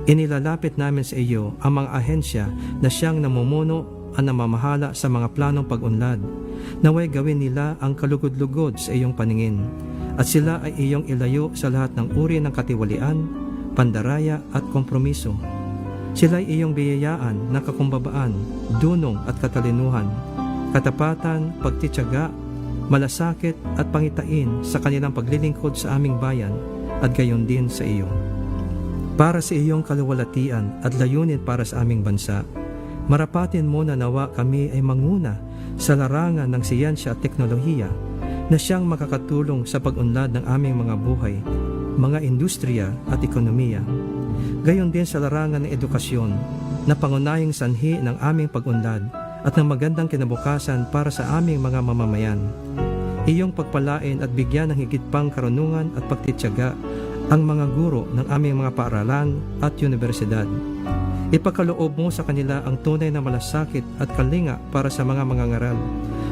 Inilalapit namin sa iyo ang mga ahensya na siyang namumuno at namamahala sa mga planong pag-unlad. Naway gawin nila ang kalugod-lugod sa iyong paningin, at sila ay iyong ilayo sa lahat ng uri ng katiwalian, pandaraya at kompromiso. Sila ay iyong biyayaan ng kakumbabaan, dunong at katalinuhan, katapatan, pagtitiyaga, malasakit at pangitain sa kanilang paglilingkod sa aming bayan at gayon din sa iyo. Para sa iyong kaluwalhatian at layunin para sa aming bansa, marapatin mo na nawa kami ay manguna sa larangan ng siyensya at teknolohiya na siyang makakatulong sa pag-unlad ng aming mga buhay, mga industriya at ekonomiya. Gayon din sa larangan ng edukasyon na pangunahing sanhi ng aming pag-unlad at ng magandang kinabukasan para sa aming mga mamamayan. Iyong pagpalain at bigyan ng higit pang karunungan at pagtitiyaga ang mga guro ng aming mga paaralan at universidad. Ipagkaloob mo sa kanila ang tunay na malasakit at kalinga para sa mga mangangaral,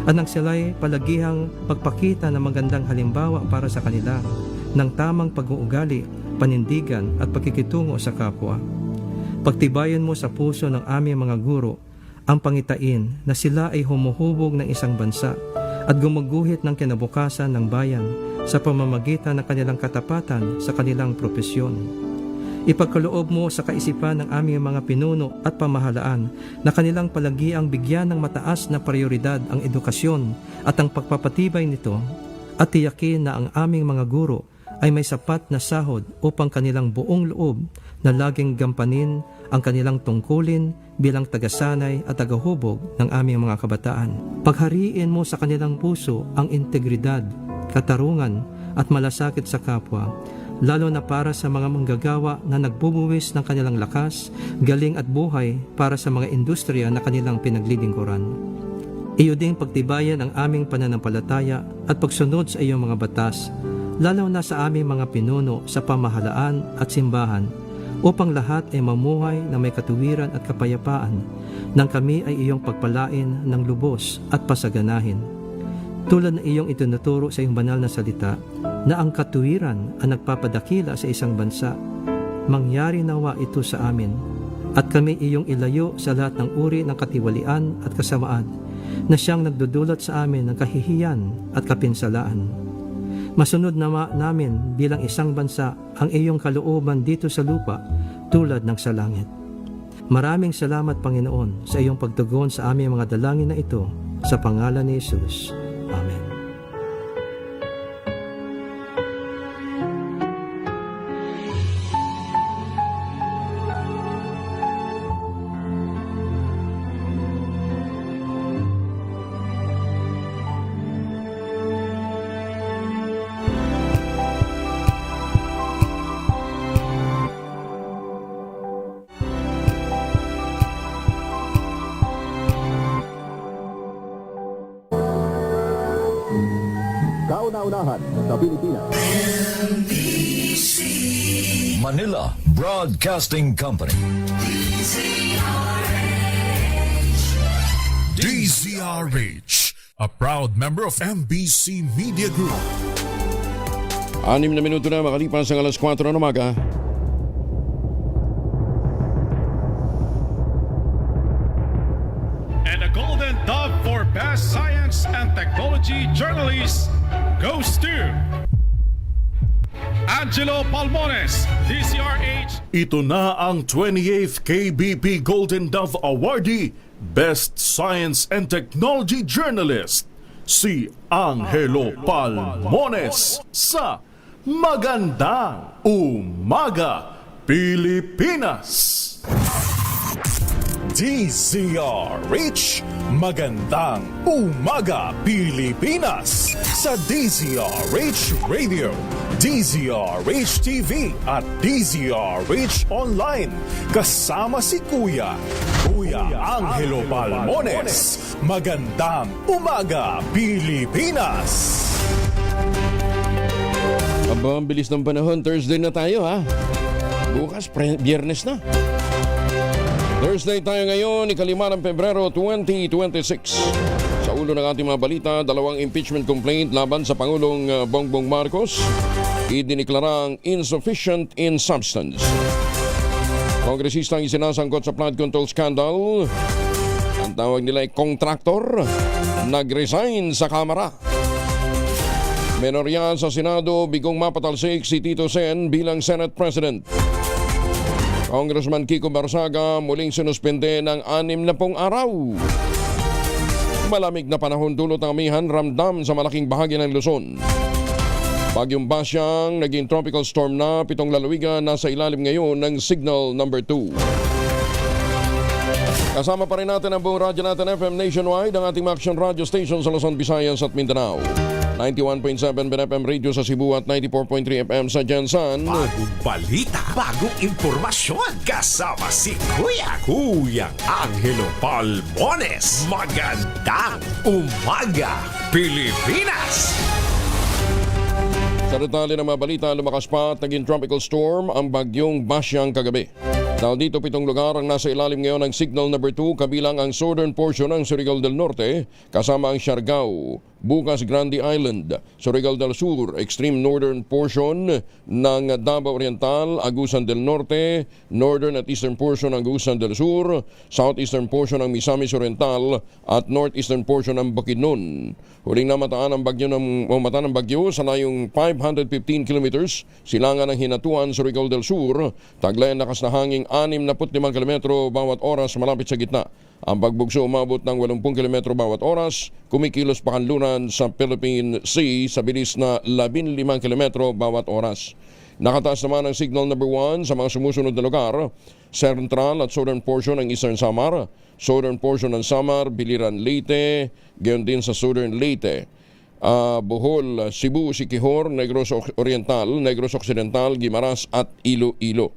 at nang sila'y palagihang pagpakita ng magandang halimbawa para sa kanila ng tamang pag-uugali, panindigan at pagkikitungo sa kapwa. Pagtibayan mo sa puso ng aming mga guro ang pangitain na sila ay humuhubog ng isang bansa at gumuguhit ng kinabukasan ng bayan sa pamamagitan ng kanilang katapatan sa kanilang propesyon. Ipagkaloob mo sa kaisipan ng aming mga pinuno at pamahalaan na kanilang palagiang bigyan ng mataas na prioridad ang edukasyon at ang pagpapatibay nito, at tiyakin na ang aming mga guro ay may sapat na sahod upang kanilang buong loob na laging gampanin ang kanilang tungkulin bilang tagasanay at tagahubog ng aming mga kabataan. Paghariin mo sa kanilang puso ang integridad, katarungan at malasakit sa kapwa, lalo na para sa mga manggagawa na nagbubuwis ng kanilang lakas, galing at buhay para sa mga industriya na kanilang pinaglilingkuran. Iyo ding pagtibayan ang aming pananampalataya at pagsunod sa iyong mga batas, lalo na sa aming mga pinuno sa pamahalaan at simbahan, upang lahat ay mamuhay na may katuwiran at kapayapaan, nang kami ay iyong pagpalain ng lubos at pasaganahin. Tulad na iyong itinuturo sa iyong banal na salita, na ang katuwiran ang nagpapadakila sa isang bansa, mangyari nawa ito sa amin, at kami iyong ilayo sa lahat ng uri ng katiwalian at kasamaan, na siyang nagdudulot sa amin ng kahihiyan at kapinsalaan. Masunod nawa namin bilang isang bansa ang iyong kalooban dito sa lupa tulad ng sa langit. Maraming salamat, Panginoon, sa iyong pagtugon sa aming mga dalangin na ito, sa pangalan ni Jesus. Amen. Kauna-unahan sa Pilipinas. Manila Broadcasting Company. DZRH, a proud member of MBC Media Group. 6 na minuto na makalipas ang alas 4 ng umaga. And the Golden Dove for Best Science and Technology Journalist goes to Angelo Palmones, DZRH. Ito na ang 28th KBP Golden Dove Awardee, Best Science and Technology Journalist, si Angelo Palmones sa Magandang Umaga, Pilipinas. DZRH, Magandang Umaga Pilipinas, sa DZRH Radio, DZRH TV at DZRH Online. Kasama si Kuya Angelo Palmones. Magandang Umaga Pilipinas. Aba, ang bilis ng panahon. Thursday na tayo, ha? Bukas, Biyernes na. Thursday tayo ngayon, 5 ng Pebrero 2026. Sa ulo ng ating mga balita, 2 impeachment complaint laban sa Pangulong Bongbong Marcos, idiniklarang insufficient in substance. Kongresistang isinasangkot sa flood control scandal. Ang tawag nila ay kontraktor. Nag-resign sa Kamara. Menorya sa Senado, bigong mapatalsik si Tito Sen bilang Senate President. Congressman Kiko Barsaga muling sinuspende ng 60 araw. Malamig na panahon dulot ng amihan ramdam sa malaking bahagi ng Luzon. Bagyong Basyang naging tropical storm na, 7 lalawigan nasa ilalim ngayon ng signal number 2. Kasama pa rin natin ang buong radyo natin FM nationwide, ang ating action radio station sa Luzon, Visayas at Mindanao. 91.7 BNFM Radio sa Cebu at 94.3 FM sa Jensan. Bagong balita, bagong impormasyon. Kasama si Kuyang Angelo Palmones. Magandang umaga, Pilipinas! Sa detalye ng mga balita, lumakas pa at naging tropical storm ang bagyong Basyang kagabi. Dahil dito 7 lugar ang nasa ilalim ngayon ng signal number 2, kabilang ang southern portion ng Surigao del Norte, kasama ang Siargao, Bukas Grande Island, Surigao del Sur, extreme northern portion ng Davao Oriental, Agusan del Norte, northern at eastern portion ng Agusan del Sur, southeastern portion ng Misamis Oriental at northeastern portion ng Bukidnon. Huling namataan ang bagyo ng bagyo sa layong 515 kilometers, silangan ng Hinatuan, Surigao del Sur, taglay ang lakas na hangin 65 kilometro bawat oras malapit sa gitna. Ang pagbugso umabot ng 80 km bawat oras, kumikilos pa kanluran sa Philippine Sea sa bilis na 15 km bawat oras. Nakataas naman ang signal number 1 sa mga sumusunod na lugar, central at southern portion ng Eastern Samar, southern portion ng Samar, Biliran, Leyte, gayon din sa southern Leyte. Bohol, Cebu, Siquijor, Negros Oriental, Negros Occidental, Guimaras at Iloilo.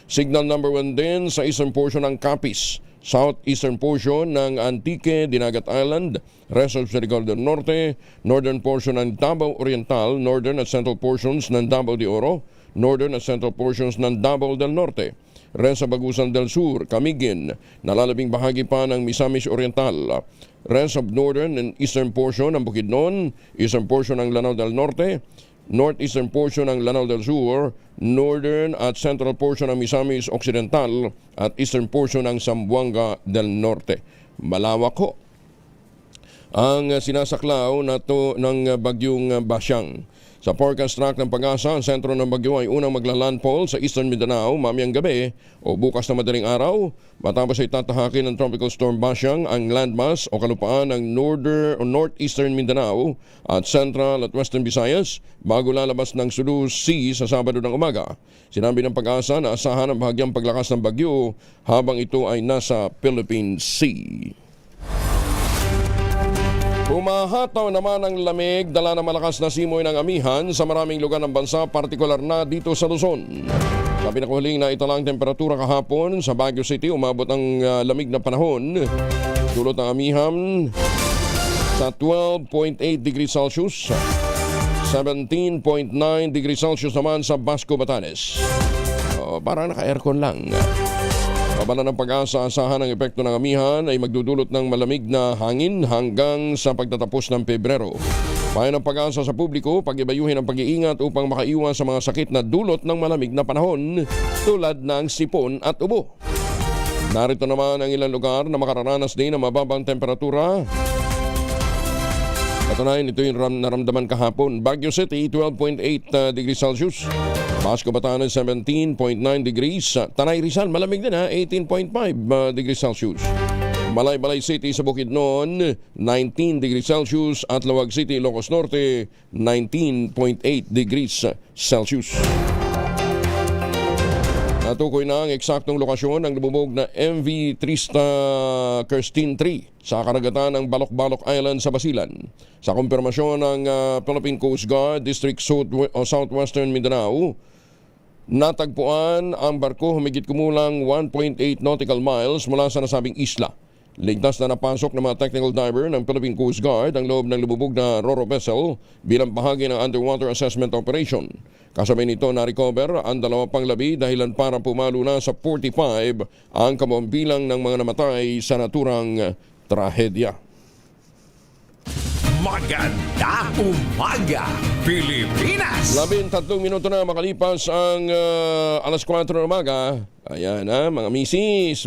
Signal number 1 din sa eastern portion ng Capiz, southeastern portion ng Antique, Dinagat Island, rest of Surigao del Norte, northern portion ng Davao Oriental, northern at central portions ng Davao de Oro, northern at central portions ng Davao del Norte, rest of Agusan del Sur, Camiguin, nalalabing bahagi pa ng Misamis Oriental, rest of northern and eastern portion ng Bukidnon, eastern portion ng Lanao del Norte, northeastern portion ng Lanao del Sur, northern at central portion ng Misamis Occidental at eastern portion ng Zamboanga del Norte. Malawak ho ang sinasaklaw na to ng bagyong Basyang. Sa forecast track ng Pag-asa, ang sentro ng bagyo ay unang maglalandfall sa Eastern Mindanao mamayang gabi o bukas na madaling araw. Matapos ay tatahakin ng Tropical Storm Basyang ang landmass o kalupaan ng northeastern Mindanao at central at western Visayas bago lalabas ng Sulu Sea sa Sabado ng umaga. Sinabi ng Pag-asa na asahan ang bahagyang paglakas ng bagyo habang ito ay nasa Philippine Sea. Humahataw naman ang lamig, dala ng malakas na simoy ng amihan sa maraming lugar ng bansa, partikular na dito sa Luzon. Sa pinakahuling na italang temperatura kahapon sa Baguio City, umabot ang lamig na panahon. Dulot ng amihan sa 12.8 degrees Celsius, 17.9 degrees Celsius naman sa Basco, Batanes. Parang naka-aircon lang. Babala ng Pag-asa, asahan ang epekto ng amihan ay magdudulot ng malamig na hangin hanggang sa pagtatapos ng Pebrero. Payo ng Pag-asa sa publiko, pag-ibayuhin ang pag-iingat upang makaiwas sa mga sakit na dulot ng malamig na panahon tulad ng sipon at ubo. Narito naman ang ilang lugar na makararanas din ng mababang temperatura. Katunayan, ito yung naramdaman kahapon. Baguio City, 12.8 degrees Celsius. Basco, Batanes, 17.9 degrees. Tanay Rizal, malamig din 18.5 degrees Celsius. Balay City sa Bukidnon, 19 degrees Celsius. At Lawag City, Ilocos Norte, 19.8 degrees Celsius. Natukoy na ang eksaktong lokasyon ng lumubog na MV Trista Kirstine 3 sa karagatan ng Balok-Balok Island sa Basilan. Sa kumpirmasyon ng Philippine Coast Guard, District Southwestern Mindanao, natagpuan ang barko humigit kumulang 1.8 nautical miles mula sa nasabing isla. Ligtas na napasok ng mga technical diver ng Philippine Coast Guard ang loob ng lumubog na Roro vessel bilang bahagi ng underwater assessment operation. Kasabay nito na-recover ang 2 pang labi dahilan para pumalo na sa 45 ang kabuang bilang ng mga namatay sa naturang trahedya. Magandang umaga, Pilipinas! 13 minuto na makalipas ang alas 4 ng umaga. Ayan mga misis,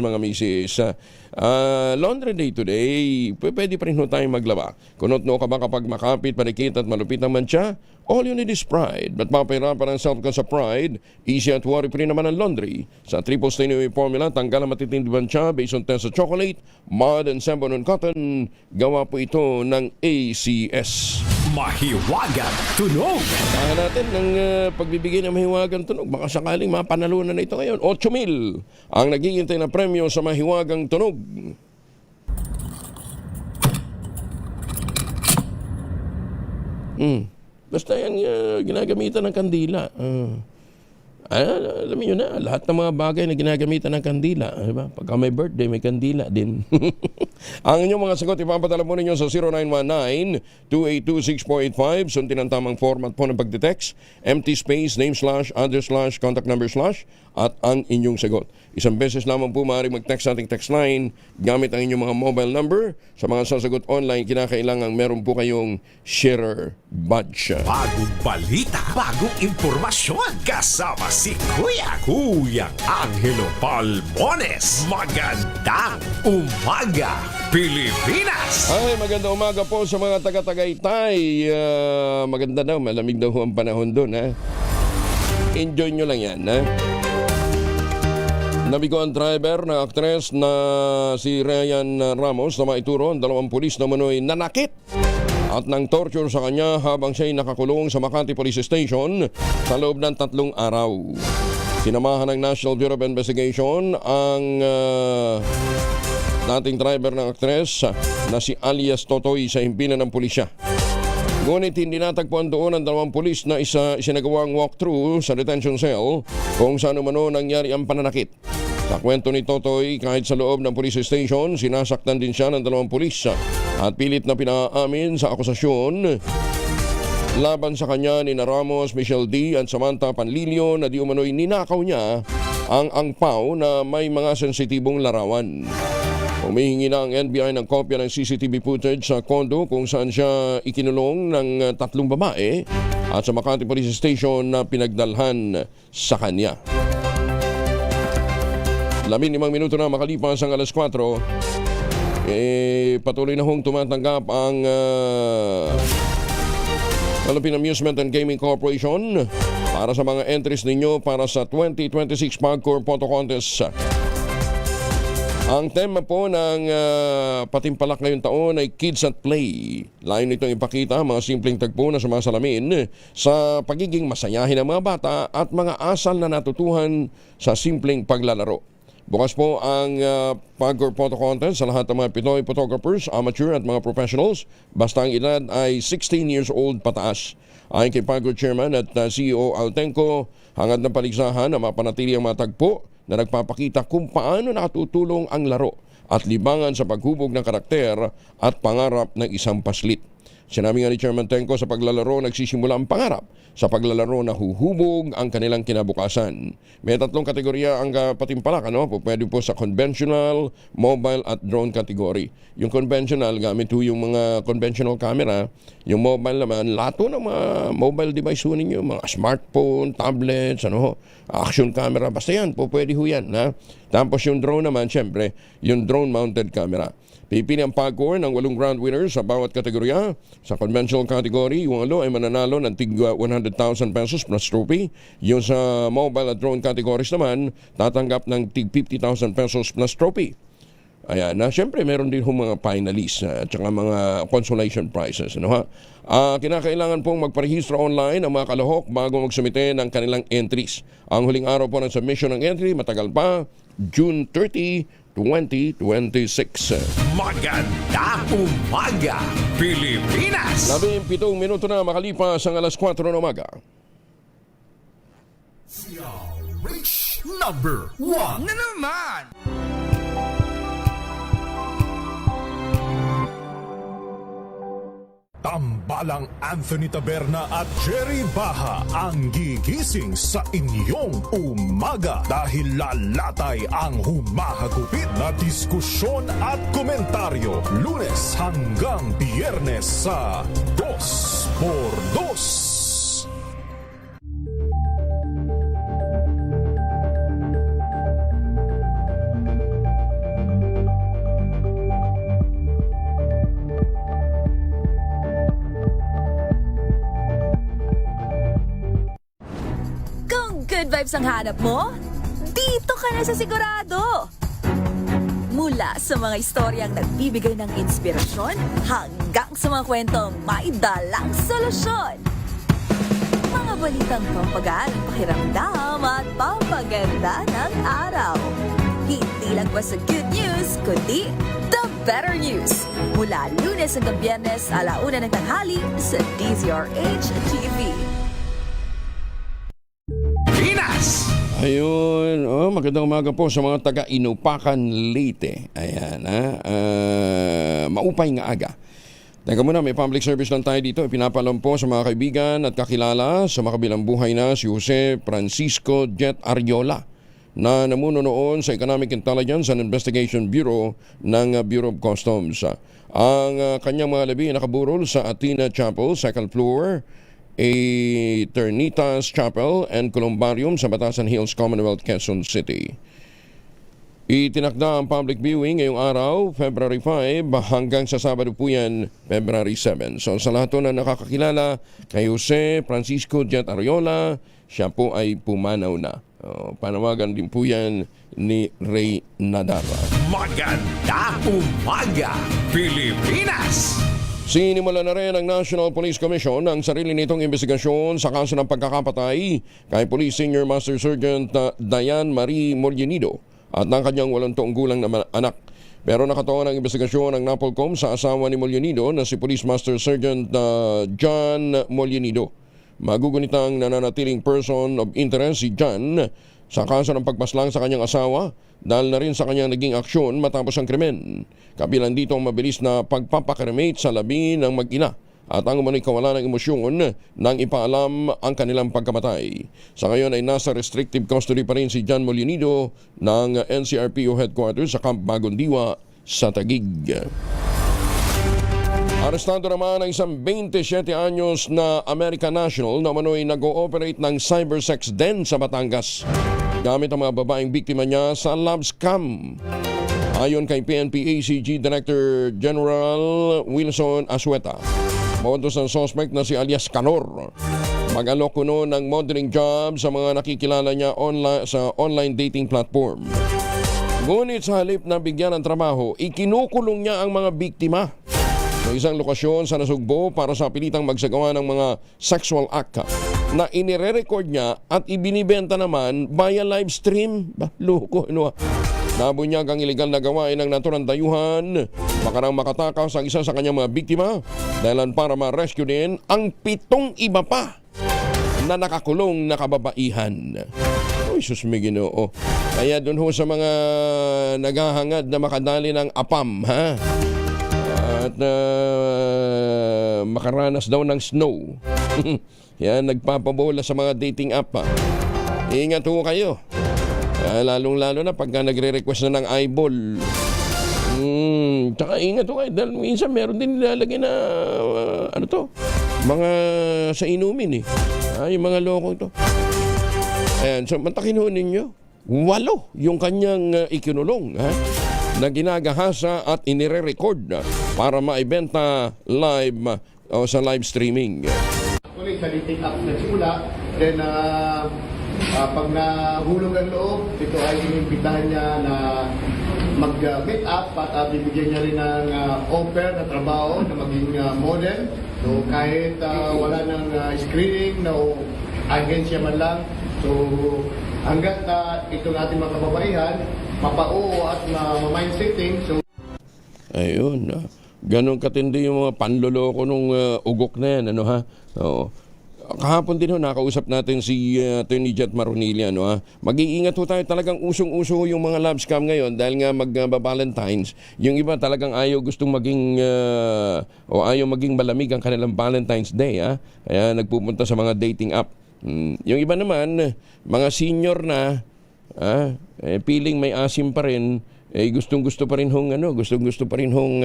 laundry day today, pwede pa rin ho tayong maglaba. Kunot no ka ba kapag makapit, panikit at malupit ang mantsa? All you need is Pride. Ba't mapahirapan ang self ka sa Pride? Easy at worry-free naman ang laundry. Sa triple stain UV formula, tanggal ang matitindi mantsa based on test sa chocolate, mud and sembonon cotton. Gawa po ito ng ACS. Mahiwagang tunog. Kaya natin ng pagbibigay ng mahiwagang tunog. Baka sakaling mapanalunan na ito ngayon. 8,000 ang naghihintay na premyo sa mahiwagang tunog. Basta yan ginagamitan ng kandila. Alam niyo na, lahat ng mga bagay na ginagamitan ng kandila. Diba? Pagka may birthday, may kandila din. Ang inyong mga sagot, ipapadala po ninyo sa 0919-282-6485. Sundin ang tamang format po ng pagdetext. Empty space, name slash, address slash, contact number slash, at ang inyong sagot. Isang beses lamang po maaaring mag-text sa ating text line gamit ang inyong mga mobile number. Sa mga sasagot online, kinakailangan meron po kayong sharer badge. Bagong balita, bagong impormasyon. Kasama si Kuyang Angelo Palmones. Magandang umaga, Pilipinas! Ay, magandang umaga po sa mga taga-Tagaytay. Maganda daw, malamig daw ang panahon doon. Enjoy nyo lang yan. Nabigo ang driver na aktres na si Ryan Ramos na maituro ang 2 pulis na manoy nanakit at nang torture sa kanya habang siya'y nakakulong sa Makati Police Station sa loob ng 3 araw. Sinamahan ng National Bureau of Investigation ang dating driver ng aktres na si alias Totoy sa himpilan ng pulisya. Ngunit hindi natagpuan doon ang 2 pulis na isinagawang walkthrough sa detention cell kung saan umano nangyari ang pananakit. Sa kwento ni Totoy, kahit sa loob ng police station, sinasaktan din siya ng 2 pulis at pilit na pinaamin sa akusasyon laban sa kanya ni Ramos, Michelle D. at Samantha Panlilio na di umano'y ninakaw niya ang angpaw na may mga sensitibong larawan. Humihingi na ang NBI ng kopya ng CCTV footage sa kondo kung saan siya ikinulong ng 3 babae at sa Makati Police Station na pinagdalhan sa kanya. 15 minuto na makalipas ang 4:00, patuloy na hong tumatanggap ang Philippine Amusement and Gaming Corporation para sa mga entries ninyo para sa 2026 Pagcor Photo Contest. Ang tema po ng patimpalak ngayong taon ay Kids at Play. Layo nitong ipakita mga simpleng tagpo na sumasalamin sa pagiging masayahin ng mga bata at mga asal na natutuhan sa simpleng paglalaro. Bukas po ang Pagcor Photo Contest sa lahat ng mga Pinoy photographers, amateur at mga professionals. Basta ang edad ay 16 years old pataas. Ayon kay Pagcor Chairman at CEO Altenco, hangad ng paligsahan na mapanatili ang mga tagpo na nagpapakita kung paano nakatutulong ang laro at libangan sa paghubog ng karakter at pangarap ng isang paslit. Sinabi nga ni Chairman Tenco, sa paglalaro nagsisimula ang pangarap. Sa paglalaro na huhubog ang kanilang kinabukasan. May 3 kategorya ang patimpalak. Pwede po sa conventional, mobile at drone category. Yung conventional, gamit po yung mga conventional camera. Yung mobile naman, lato ng mga mobile device po ninyo, mga smartphone, tablets, action camera. Basta yan, pwede ho yan. Tapos yung drone naman, syempre, yung drone-mounted camera. Pipili ang Pagcor ng 8 grand winners sa bawat kategorya. Sa conventional category, yung 8 ay mananalo ng tig 100,000 pesos plus trophy. Yung sa mobile at drone categories naman, tatanggap ng tig 50,000 pesos plus trophy. Ayan, syempre meron din mga finalists at saka mga consolation prizes. Kinakailangan pong magparehistro online ang mga kalahok bago magsumite ng kanilang entries. Ang huling araw po ng submission ng entry, matagal pa, June 30, 2026. Magandang umaga, Pilipinas! 17 minuto na makalipas ang 4:00 ng umaga. Reach number 1 na naman! Tambalang Anthony Taberna at Jerry Baha ang gigising sa inyong umaga dahil lalatay ang humahagupit na diskusyon at komentaryo Lunes hanggang Biyernes sa 2x2. good vibes ang hanap mo? Dito ka na sa sigurado! Mula sa mga istoryang nagbibigay ng inspirasyon hanggang sa mga kwentong may dalang solusyon. Mga balitang pampagaan ang pakiramdam at pampaganda ng araw. Hindi lang basta good news, kundi the better news. Mula Lunes hanggang Biyernes, 1:00 ng tanghali sa DZRH TV. Pinas! Ayun, magandang umaga po sa mga taga Inupakan, Leyte. Ayan, maupay nga aga. Teka muna, may public service lang tayo dito. Ipinapalam po sa mga kaibigan at kakilala sa makabilang buhay na si Jose Francisco Jet Ariola na namuno noon sa Economic Intelligence and Investigation Bureau ng Bureau of Customs. Ang kanyang mga labi nakaburol sa Athena Chapel, second floor, Eternitas Chapel and Columbarium sa Batasan Hills, Commonwealth, Quezon City. Itinakda ang public viewing ngayong araw, February 5, hanggang sa Sabado po yan, February 7. So sa lahat na nakakakilala kay Jose Francisco Jet Ariola, siya po ay pumanaw na. Panawagan din po yan ni Ray Nadara. Maganda umaga, Pilipinas! Sinimula na rin ng National Police Commission ang sarili nitong investigasyon sa kaso ng pagkakapatay kay Police Senior Master Sergeant Diane Marie Molinito at ng kanyang 8 taong gulang na anak. Pero nakataon ang investigasyon ng NAPOLCOM sa asawa ni Molinito na si Police Master Sergeant John Molinito. Magugunitang nananatiling person of interest si John sa kaso ng pagpaslang sa kanyang asawa dahil na rin sa kanyang naging aksyon matapos ang krimen. Kabilang dito ang mabilis na pagpapakremate sa labi ng mag-ina at ang umano'y kawalan ng emosyon nang ipaalam ang kanilang pagkamatay. Sa ngayon ay nasa restrictive custody pa rin si John Molinito ng NCRPO Headquarters sa Camp Bagong Diwa sa Taguig. Arestado naman ang isang 27 anyos na American national na umano'y nag-ooperate ng cybersex den sa Batangas gamit ang mga babaeng biktima niya sa love scam. Ayon kay PNP ACG Director General Wilson Asueta, modus ng suspect na si alias Canor mag-alok kuno ng modeling job sa mga nakikilala niya sa online dating platform. Ngunit sa halip na bigyan ng trabaho, ikinukulong niya ang mga biktima sa isang lokasyon sa Nasugbo para sa pilitang magsagawa ng mga sexual act na inire-record niya at ibinibenta naman via live stream. Loko, ano? Nabunyag ang iligal na gawain ng naturang dayuhan, makarang makatakas ang isa sa kanyang mga biktima dahilan para ma-rescue din ang 7 iba pa na nakakulong na kababaihan. Uy, sus may Ginoo. Kaya dun ho sa mga naghahangad na makadali ng apam, ha? At makaranas daw ng snow. Yan, nagpapabola sa mga dating app, ha? Ingat ho kayo. Lalong-lalo na pagka nagre-request na ng eyeball. Tsaka ingat ho kayo dahil minsan meron din nilalagay na mga sa inumin eh. Yung mga loko ito. Ayan, so mantakin ho ninyo. 8 yung kanyang ikinulong, ha? Na ginagahasa at inire-record para maibenta live o sa live streaming. Actually, sa dating app nagsimula, then pag nahulog ang loob, ito ay inimbitahan niya na mag-meet up at bibigyan niya rin ng offer na trabaho na maging model. So kahit wala ng screening, no agensya man lang. So hanggat itong ating mga kababaihan, mapauo at ma-mind setting. So ayun, ganun katindi yung mga panloloko nung ugok na yan, ano ha? Oo. Kahapon din ho, nakausap natin si Attorney Jet Marunilla, no, ha? Mag-iingat ho tayo, talagang usong-uso yung mga love scam ngayon dahil nga mag-Valentine's. Yung iba talagang ayaw gustong maging o ayaw maging malamig ang kanilang Valentine's Day, ha? Kaya nagpupunta sa mga dating app. Yung iba naman, mga senior na, feeling may asim pa rin, gustong-gusto pa rin hong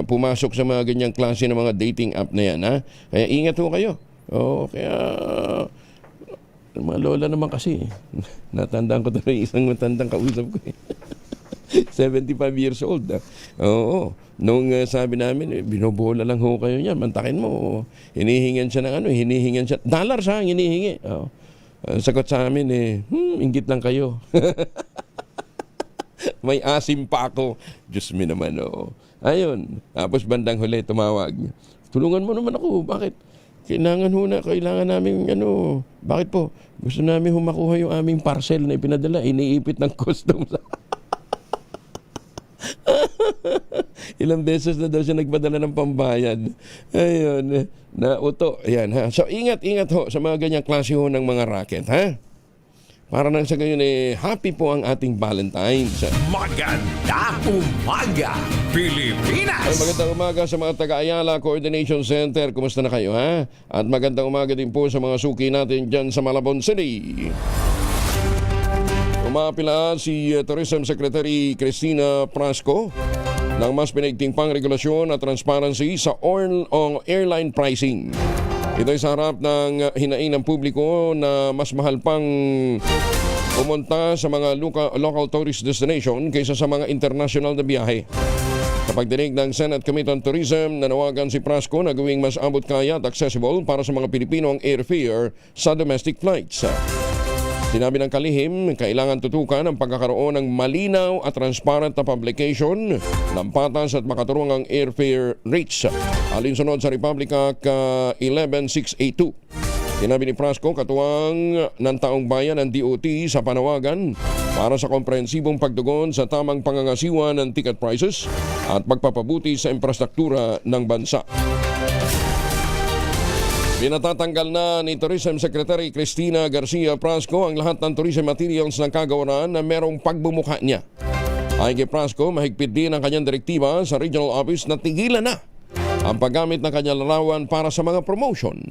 pumasok sa mga ganyang klase ng mga dating app na yan, ha? Kaya ingat ho kayo. Kaya mga lola naman kasi. Natandaan ko tuloy isang matandang kausap ko. 75 years old. Oo. Nung sabi namin, binobola lang ho kayo niyan. Mantakin mo. Hinihingan siya ng hinihingan siya. Dollars ha, hinihingi. Ang sagot sa amin inggit lang kayo. May asim pa ako. Diyos me naman, Ayun. Tapos bandang huli, tumawag. Tulungan mo naman ako. Bakit? Kailangan namin, bakit po? Gusto namin humakuha yung aming parcel na ipinadala. Iniipit ng customs. Ilang beses na daw siya nagpadala ng pambayad. Ayun. Nauto. Ayan, ha. So, ingat ho sa mga ganyang klase ho ng mga racket, ha? Para nang sa gayon happy po ang ating Valentine's. Maganda umaga, Pilipinas! Magandang umaga sa mga taga-Ayala Coordination Center. Kumusta na kayo, ha? At magandang umaga din po sa mga suki natin dyan sa Malabon City. Umapila si Tourism Secretary Cristina Prasco ng mas pinaigting pang regulasyon at transparency sa airline pricing. Ito'y sa harap ng hinaing ng publiko na mas mahal pang pumunta sa mga local tourist destination kaysa sa mga international na biyahe. Sa pagdinig ng Senate Committee on Tourism, nanawagan si Prasco na gawing mas abot kaya at accessible para sa mga Pilipino ang airfare sa domestic flights. Sinabi ng kalihim, kailangan tutukan ang pagkakaroon ng malinaw at transparent na publication ng patas at makaturungang airfare rates. Alinsunod sa Republic Act 11682. Sinabi ni Prasco, katuwang ng taong bayan ng DOT sa panawagan para sa komprehensibong pagtugon sa tamang pangangasiwa ng ticket prices at pagpapabuti sa infrastruktura ng bansa. Pinatatanggal na ni Tourism Secretary Cristina Garcia Prasco ang lahat ng tourism materials ng kagawaran na merong pagbumukha niya. Ayon kay Prasco, mahigpit din ang kanyang direktiba sa regional office na tigilan na ang paggamit ng kanyang larawan para sa mga promotion.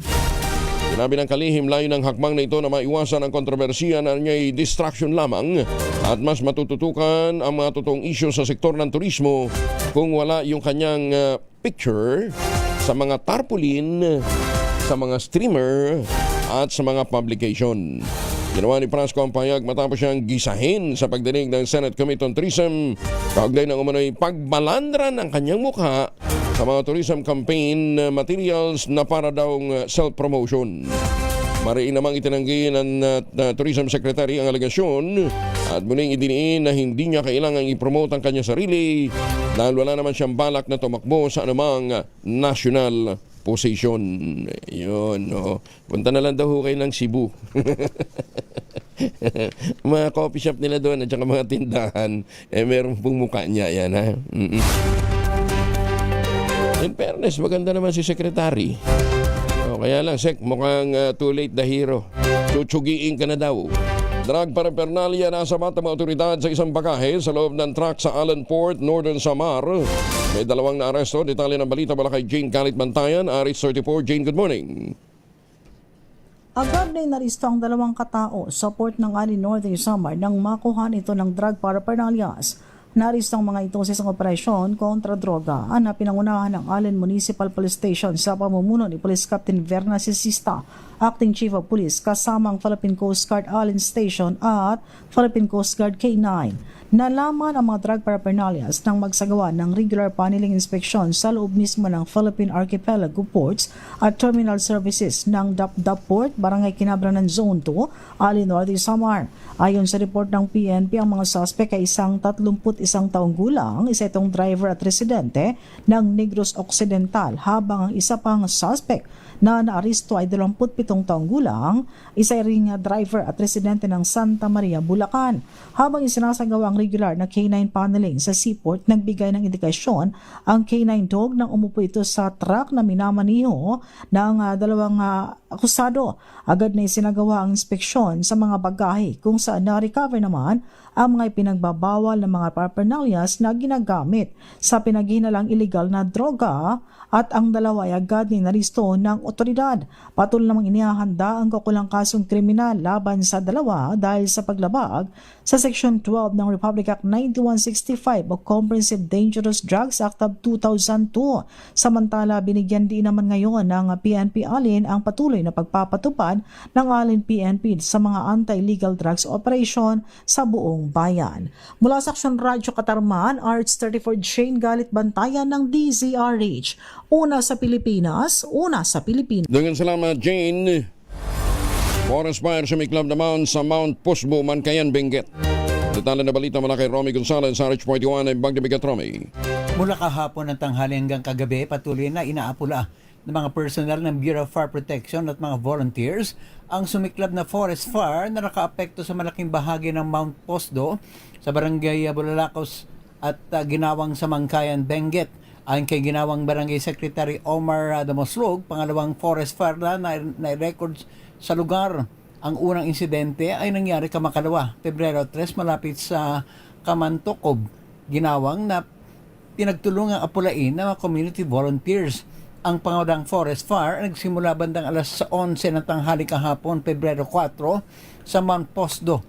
Sinabi ng kalihim, layo ng hakbang na ito na maiwasan ang kontrobersiya na niya'y distraction lamang at mas matututukan ang mga totoong issue sa sektor ng turismo kung wala yung kanyang picture sa mga tarpaulin, sa mga streamer at sa mga publication. Ginawa ni Prasco ang pahayag matapos siyang gisahin sa pagdinig ng Senate Committee on Tourism kaugnay ng umano'y pagbalandra ng kanyang mukha sa mga tourism campaign materials na para daw self-promotion. Mariin namang itinanggi ng Tourism Secretary ang alegasyon at muling idiniin na hindi niya kailangang i-promote ang kanyang sarili dahil wala naman siyang balak na tumakbo sa anumang national position. Yun, punta na lang daw kayo ng Cebu. Mga coffee shop nila doon at saka mga tindahan, meron pong mukha niya yan, ha? In fairness, maganda naman si Secretary. Kaya lang, Sek, mukhang too late the hero. Tutsugiin ka na daw. Drug paraphernalia nasa mata mga otoridad sa isang bagahe sa loob ng truck sa Allenport, Northern Samar. May 2 na aresto. Detalye ng balita mula kay Jane Galit Bantayan, Aris 34. Jane, good morning. Agad na inaristo ang 2 katao sa port ng Northern Samar nang makuha ito ng drug paraphernalias. Naristo ang mga ito sa isang operasyon kontra droga na pinangunahan ng Allen Municipal Police Station sa pamumuno ni Police Captain Verna Sisista, Acting Chief of Police, kasama ang Philippine Coast Guard Allen Station at Philippine Coast Guard K9. Nalaman ang mga drug paraphernalias nang magsagawa ng regular paneling inspection sa loob mismo ng Philippine Archipelago Ports at Terminal Services ng Dapdap Port, Barangay Kinabranan Zone 2, Allen Northern Samar. Ayon sa report ng PNP, ang mga suspect ay isang 31 taong gulang, isa itong driver at residente ng Negros Occidental, habang ang isa pang suspect na naaresto ay 27 taong gulang, isa ring driver at residente ng Santa Maria, Bulacan. Habang isinasagawa ang regular na K9 paneling sa seaport, nagbigay ng indikasyon ang K9 dog nang umupo ito sa truck na minamaniho ng 2 akusado. Agad na isinagawa ang inspeksyon sa mga bagahe kung saan na-recover naman ang mga ipinagbabawal ng mga paraphernalias na ginagamit sa pinaghihinalang illegal na droga, at ang 2 ay agad na naristo ng otoridad. Patuloy namang inihahanda ang kaukulang kasong kriminal laban sa 2 dahil sa paglabag sa Section 12 ng Republic Act 9165 o Comprehensive Dangerous Drugs Act of 2002. Samantala, binigyan din naman ngayon ng PNP Allen ang patuloy na pagpapatupad ng Allen PNP sa mga anti-illegal drugs operation sa buong bayan. Mula sa Aksyon Radyo Katarman, Arts 34, Jane Galit Bantayan ng DZRH. Una sa Pilipinas, una sa Pilipinas. Dengan salamat, Jane. Forest fire sumiklab naman sa Mount Pusbo, Mankayan, Benguet. Detalye na balita mula kay Romy Gonzalez sa RH41 ay Bagdabigat Romy. Mula kahapon ng tanghali hanggang kagabi, patuloy na inaapula ng mga personnel ng Bureau of Fire Protection at mga volunteers ang sumiklab na forest fire na nakaapekto sa malaking bahagi ng Mount Pusbo sa barangay Bulalakaw at ginawang sa Mankayan, Benguet. Ayon kay ginawang Barangay Secretary Omar Damoslog, pangalawang forest fire na records sa lugar. Ang unang insidente ay nangyari kamakalawa, Pebrero 3, malapit sa Kamantokob. Ginawang na pinagtulungang apulain ng mga community volunteers. Ang pangalawang forest fire ay nagsimula bandang alas 11 ng tanghali kahapon, Pebrero 4, sa Mount Pusbo,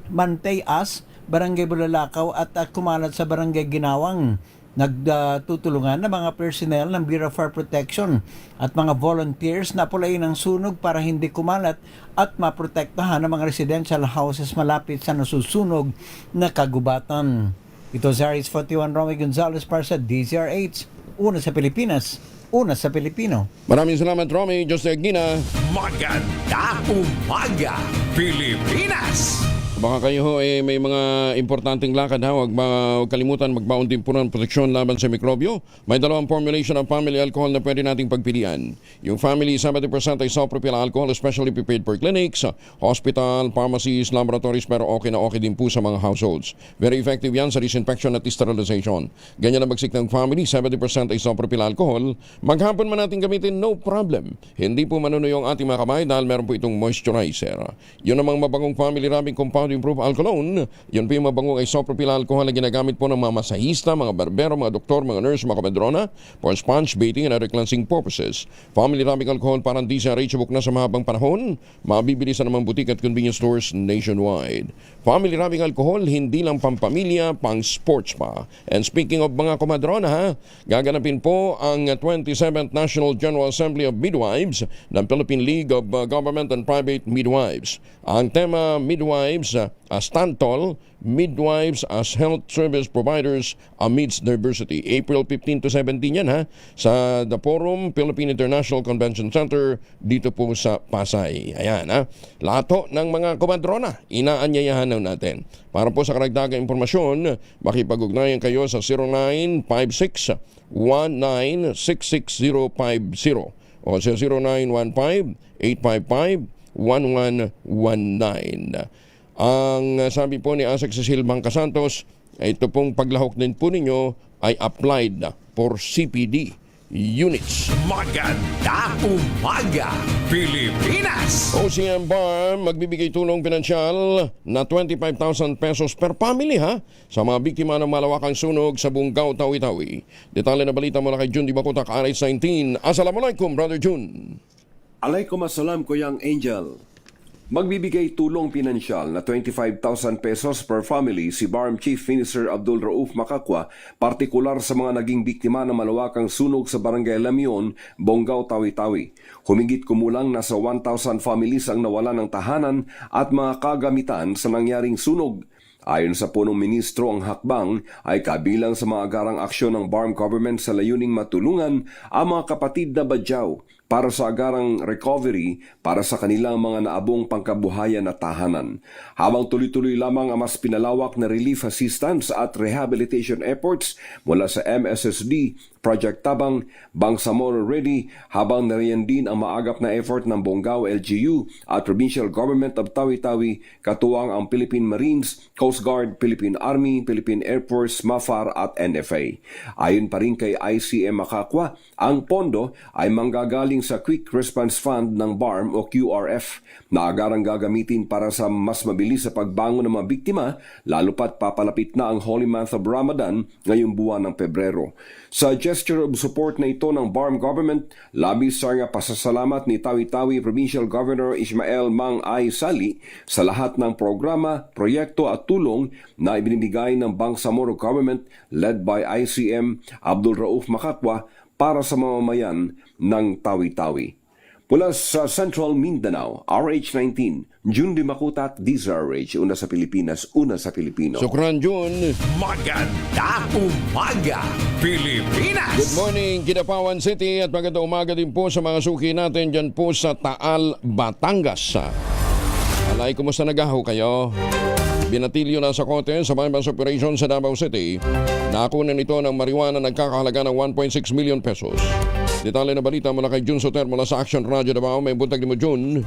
Mantayas, Barangay Bulalakaw at kumalat sa Barangay Ginawang. Nagtutulungan ng mga personnel ng Bureau of Fire Protection at mga volunteers na pulayin ang sunog para hindi kumalat at maprotektahan ng mga residential houses malapit sa nasusunog na kagubatan. Ito si RH41 Romy Gonzalez para sa DZRH. Una sa Pilipinas, una sa Pilipino. Maraming salamat, Romy. Jose Aguina. Maganda umaga, Pilipinas! Baka kayo ho may mga importanteng lakad ha. Huwag kalimutan magbaon din po ng proteksyon laban sa mikrobyo. May dalawang formulation ng family alcohol na pwede nating pagpilian. Yung family 70% ay isopropyl alcohol, especially prepared for clinics, hospital, pharmacies, laboratories, pero okay na okay din po sa mga households. Very effective yan sa disinfection at sterilization. Ganyan ang bagsik ng family, 70% ay isopropyl alcohol. Maghapon man natin gamitin, no problem. Hindi po manunuyo ang ating mga kamay dahil meron po itong moisturizer. Yun namang mabangong family rubbing compound improve alcoholone. Yun po yung mabangong isopropyl alcohol na ginagamit po ng mga masahista, mga barbero, mga doktor, mga nurse, mga komedrona for sponge bathing and other cleansing purposes. Family rubbing alcohol parang di sa reachable na sa mahabang panahon. Mabibili sa namang butik at convenience stores nationwide. Family rubbing alcohol, hindi lang pampamilya, pang sports pa. And speaking of mga komadrona ha, gaganapin po ang 27th National General Assembly of Midwives ng Philippine League of Government and Private Midwives. Ang tema Midwives as Tantol, Midwives as Health Service Providers Amidst Diversity. April 15 to 17 yan ha, sa The Forum, Philippine International Convention Center, dito po sa Pasay. Ayan ha, lahat ho ng mga komadrona, inaanyayahan na natin. Para po sa karagdagang impormasyon, makipag-ugnayan kayo sa 0956-196650 o sa 0915-855-1119. Ang sabi po ni Asek Cecil Bangka Santos, ito pong paglahok din po ninyo ay applied for CPD units. Maganda umaga, Pilipinas! OCM Bar magbibigay tulong pinansyal na 25,000 pesos per family ha, sa mga biktima ng malawakang sunog sa Bungaw, Tawi-Tawi. Detalye na balita mula kay Jun Di Bacotac, RH19. Assalamualaikum, Brother Jun. Alaikum assalam, Kuyang Angel. Magbibigay tulong pinansyal na 25,000 pesos per family si BARM Chief Minister Abdul Rauf Makakwa, partikular sa mga naging biktima ng malawakang sunog sa Barangay Lamion, Bungaw, Tawi-Tawi. Humigit kumulang nasa 1,000 families ang nawalan ng tahanan at mga kagamitan sa nangyaring sunog. Ayon sa punong ministro, ang hakbang ay kabilang sa mga agarang aksyon ng BARM government sa layuning matulungan ang mga kapatid na Badyaw para sa agarang recovery para sa kanilang mga naabong pangkabuhayan na tahanan. Habang tuloy-tuloy lamang ang mas pinalawak na relief assistance at rehabilitation efforts mula sa MSSD, Project Tabang, Bangsamoro Ready, habang nariyan din ang maagap na effort ng Bungaw LGU at Provincial Government of Tawi-Tawi, katuwang ang Philippine Marines, Coast Guard, Philippine Army, Philippine Air Force, MAFAR at NFA. Ayon pa rin kay ICM Makakwa, ang pondo ay manggagaling sa Quick Response Fund ng BARM o QRF na agarang gagamitin para sa mas mabilis sa pagbangon ng mga biktima, lalo pat papalapit na ang Holy Month of Ramadan ngayong buwan ng Pebrero. Sa gesture of support na ito ng BARM government, labis nga pasasalamat ni Tawi-Tawi Provincial Governor Ismael Mang Ay Sali sa lahat ng programa, proyekto at tulong na ibinibigay ng Bangsamoro government led by ICM Abdul Rauf Makakwa para sa mamamayan ng Tawi-Tawi. Mula sa Central Mindanao, RH19, June Dimakutat, DZRH, una sa Pilipinas, una sa Pilipino. Sukran Jun. Maganda umaga, Pilipinas! Good morning, Kidapawan City at magandang umaga din po sa mga suki natin dyan po sa Taal, Batangas. Alay, kumusta nagaho kayo? Binatilyo na sa kote sa bypass operation sa Davao City. Nakunan ito ng marijuana nagkakahalaga ng 1.6 million pesos. Detalye na balita mula kay Jun Soter mula sa Action Radio Davao. May buntag ni mo, Jun.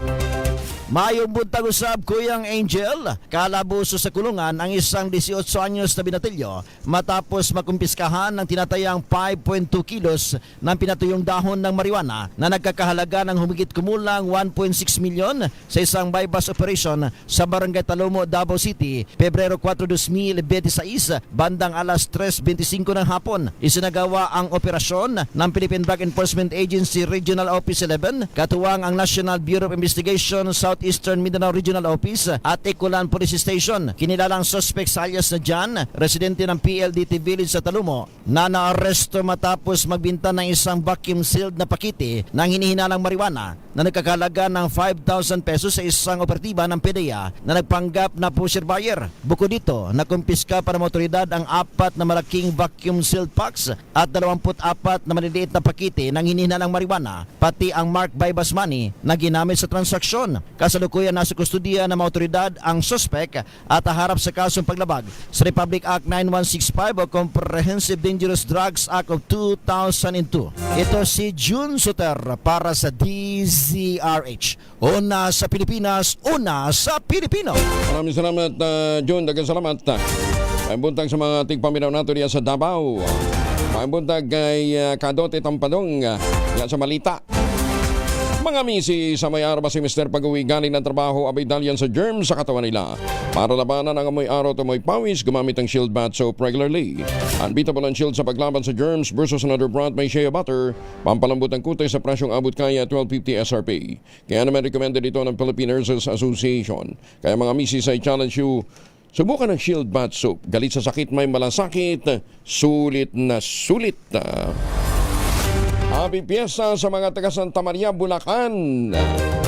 Mayong buntag usab, Kuyang Angel. Kalabuso sa kulungan ang isang 18 anyos na binatilyo matapos makumpiskahan ng tinatayang 5.2 kilos ng pinatuyong dahon ng marijuana na nagkakahalaga ng humigit kumulang 1.6 milyon sa isang bypass operation sa Barangay Talomo, Davao City, Pebrero 4, 2026, bandang alas 3:25 ng hapon. Isinagawa ang operasyon ng Philippine Drug Enforcement Agency Regional Office 11, katuwang ang National Bureau of Investigation Southeastern Mindanao Regional Office at Ikulan Police Station. Kinilalang suspect alias na John, residente ng PLDT Village sa Talumo, na naaresto matapos magbinta ng isang vacuum-sealed na pakete ng hinihinalang marijuana na nagkakalaga ng 5,000 pesos sa isang operatiba ng PDEA na nagpanggap na pusher buyer. Bukod dito, nakumpiska para ng otoridad ang 4 na malaking vacuum-sealed packs at 24 na maliliit na pakete ng hinihinalang marijuana, pati ang marked bypass money na ginamit sa transaksyon. Kasalukuyan nasa kustudiya ng mga otoridad ang suspect at haharap sa kasong paglabag sa Republic Act 9165 o Comprehensive Dangerous Drugs Act of 2002. Ito si Jun Soter para sa DZRH. Una sa Pilipinas, una sa Pilipino. Maraming salamat, Jun. Dagang salamat. May buntag sa mga tigpaminaw nato diya sa Davao. May buntag kay Kadote Tampadong yan sa Malita. Mga misi sa may araw ba si Mr. Pag-uwi galing ng trabaho abay dalyan sa germs sa katawan nila. Para labanan ang amoy araw at amoy pawis, gumamit ang Shield Bath Soap regularly. Unbeatable ang Shield sa paglaban sa germs versus another brand may shea butter. Pampalambot ang kutoy sa presyong abot kaya 12.50 SRP. Kaya naman recommended ito ng Philippine Nurses Association. Kaya mga misi I challenge you, subukan ang Shield Bath Soap. Galit sa sakit may malasakit, sulit na sulit. Happy Fiesta sa mga taga Santa Maria, Bulacan.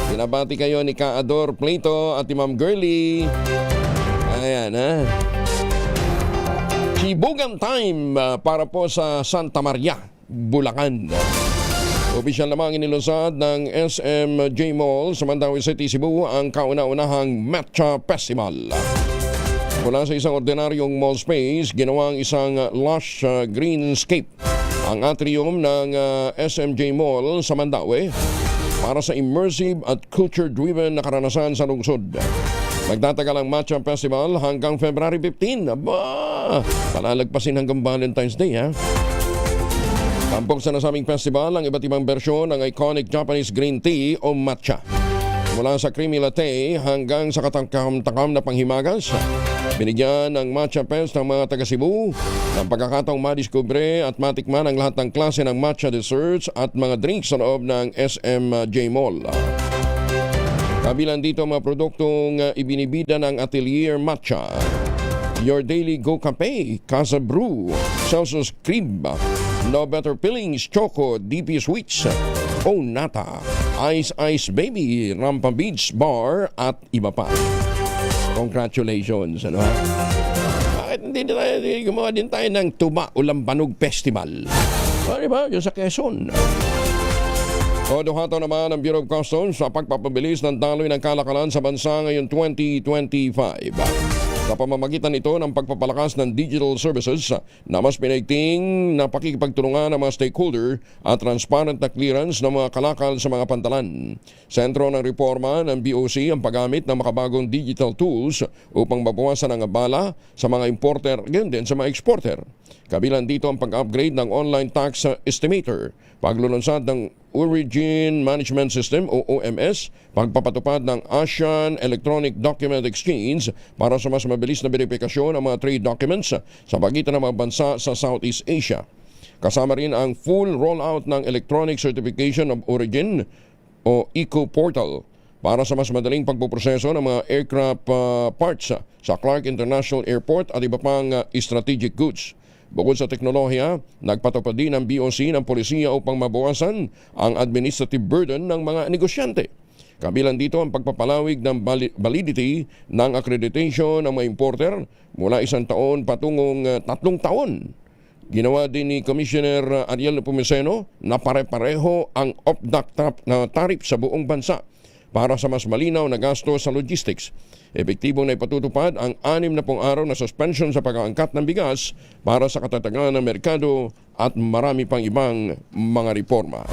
Binabati kayo ni Kaador Plato at ni Ma'am Girlie. Ayan, ha. Sibugan time para po sa Santa Maria, Bulacan. Opisyal lamang inilusad ng SMJ Mall sa Mandaue City, Cebu ang kauna-unahang Matcha Festival. Mula sa isang ordinaryong mall space, ginawang isang lush greenscape ang atrium ng SMJ Mall sa Mandaue para sa immersive at culture-driven na karanasan sa lungsod. Magtatagal ang Matcha Festival hanggang February 15. Aba! Palalagpasin hanggang Valentine's Day, ha? Tampok sa nasabing festival ang iba't ibang bersyon ng iconic Japanese green tea o matcha. Mula sa creamy latte hanggang sa katakam-takam na panghimagas. Binigyan ng Matcha Fest ng mga taga Cebu ng pagkakataong madiskubre at matikman ang lahat ng klase ng matcha desserts at mga drinks sa loob ng SMJ Mall. Kabilang dito mga produktong ibinibida ng Atelier Matcha, Your Daily Go Cafe, Casa Brew, Celsius Crib, No Better Fillings, Choco, DP Sweets, O Nata, Ice Ice Baby, Rampa Beach Bar at iba pa. Congratulations, ano ha? Bakit hindi tayo gumawa din tayo ng Tuba Ulambanog Festival? O, diba? Yung sa Quezon. Duhato naman ang Bureau of Customs sa pagpapabilis ng daloy ng kalakalan sa bansa ngayon 2025. Sa pamamagitan ito ng pagpapalakas ng digital services na mas pinaigting na pakikipagtulungan ng mga stakeholder at transparent na clearance ng mga kalakal sa mga pantalan. Sentro ng reforma ng BOC ang paggamit ng makabagong digital tools upang mabawasan ang abala sa mga importer ganyan din sa mga exporter. Kabilang dito ang pag-upgrade ng online tax estimator, paglulunsad ng Origin Management System o OMS, pagpapatupad ng ASEAN Electronic Document Exchange para sa mas mabilis na verifikasyon ng mga trade documents sa pagitan ng mga bansa sa Southeast Asia. Kasama rin ang full rollout ng Electronic Certification of Origin o ECO Portal para sa mas madaling pagpuproseso ng mga aircraft parts sa Clark International Airport at iba pang strategic goods. Bukod sa teknolohiya, nagpatupad din ang BOC ng polisiya upang mabawasan ang administrative burden ng mga negosyante. Kabilang dito ang pagpapalawig ng validity ng accreditation ng mga importer mula 1 taon patungong 3 taon. Ginawa din ni Commissioner Ariel Pumeseno na pare-pareho ang off-duct na tariff sa buong bansa para sa mas malinaw na gasto sa logistics. Epektibong na ipatutupad ang 60 araw na suspension sa pag-aangkat ng bigas para sa katatagan ng merkado at marami pang ibang mga reforma.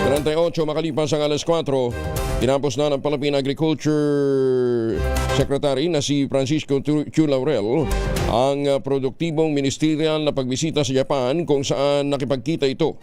38 makalipas ang alas 4, tinapos na ng Philippine Agriculture Secretary na si Francisco Q. Laurel ang produktibong ministerial na pagbisita sa Japan kung saan nakipagkita ito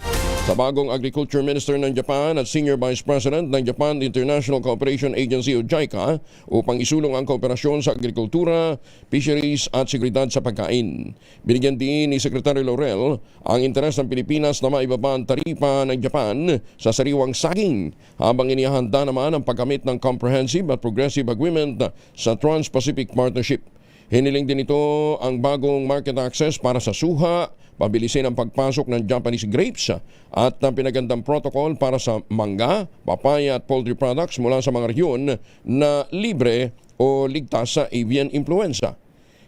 sa bagong Agriculture Minister ng Japan at Senior Vice President ng Japan International Cooperation Agency o JICA upang isulong ang kooperasyon sa agrikultura, fisheries at seguridad sa pagkain. Binigyan din ni Secretary Laurel ang interes ng Pilipinas na maibaba ang taripa ng Japan sa sariwang saging habang inihanda naman ang paggamit ng Comprehensive at Progressive Agreement sa Trans-Pacific Partnership. Hiniling din ito ang bagong market access para sa suha, pabilisin ang pagpasok ng Japanese grapes at ang pinagandang protocol para sa mangga, papaya at poultry products mula sa mga rehiyon na libre o ligtas sa avian influenza.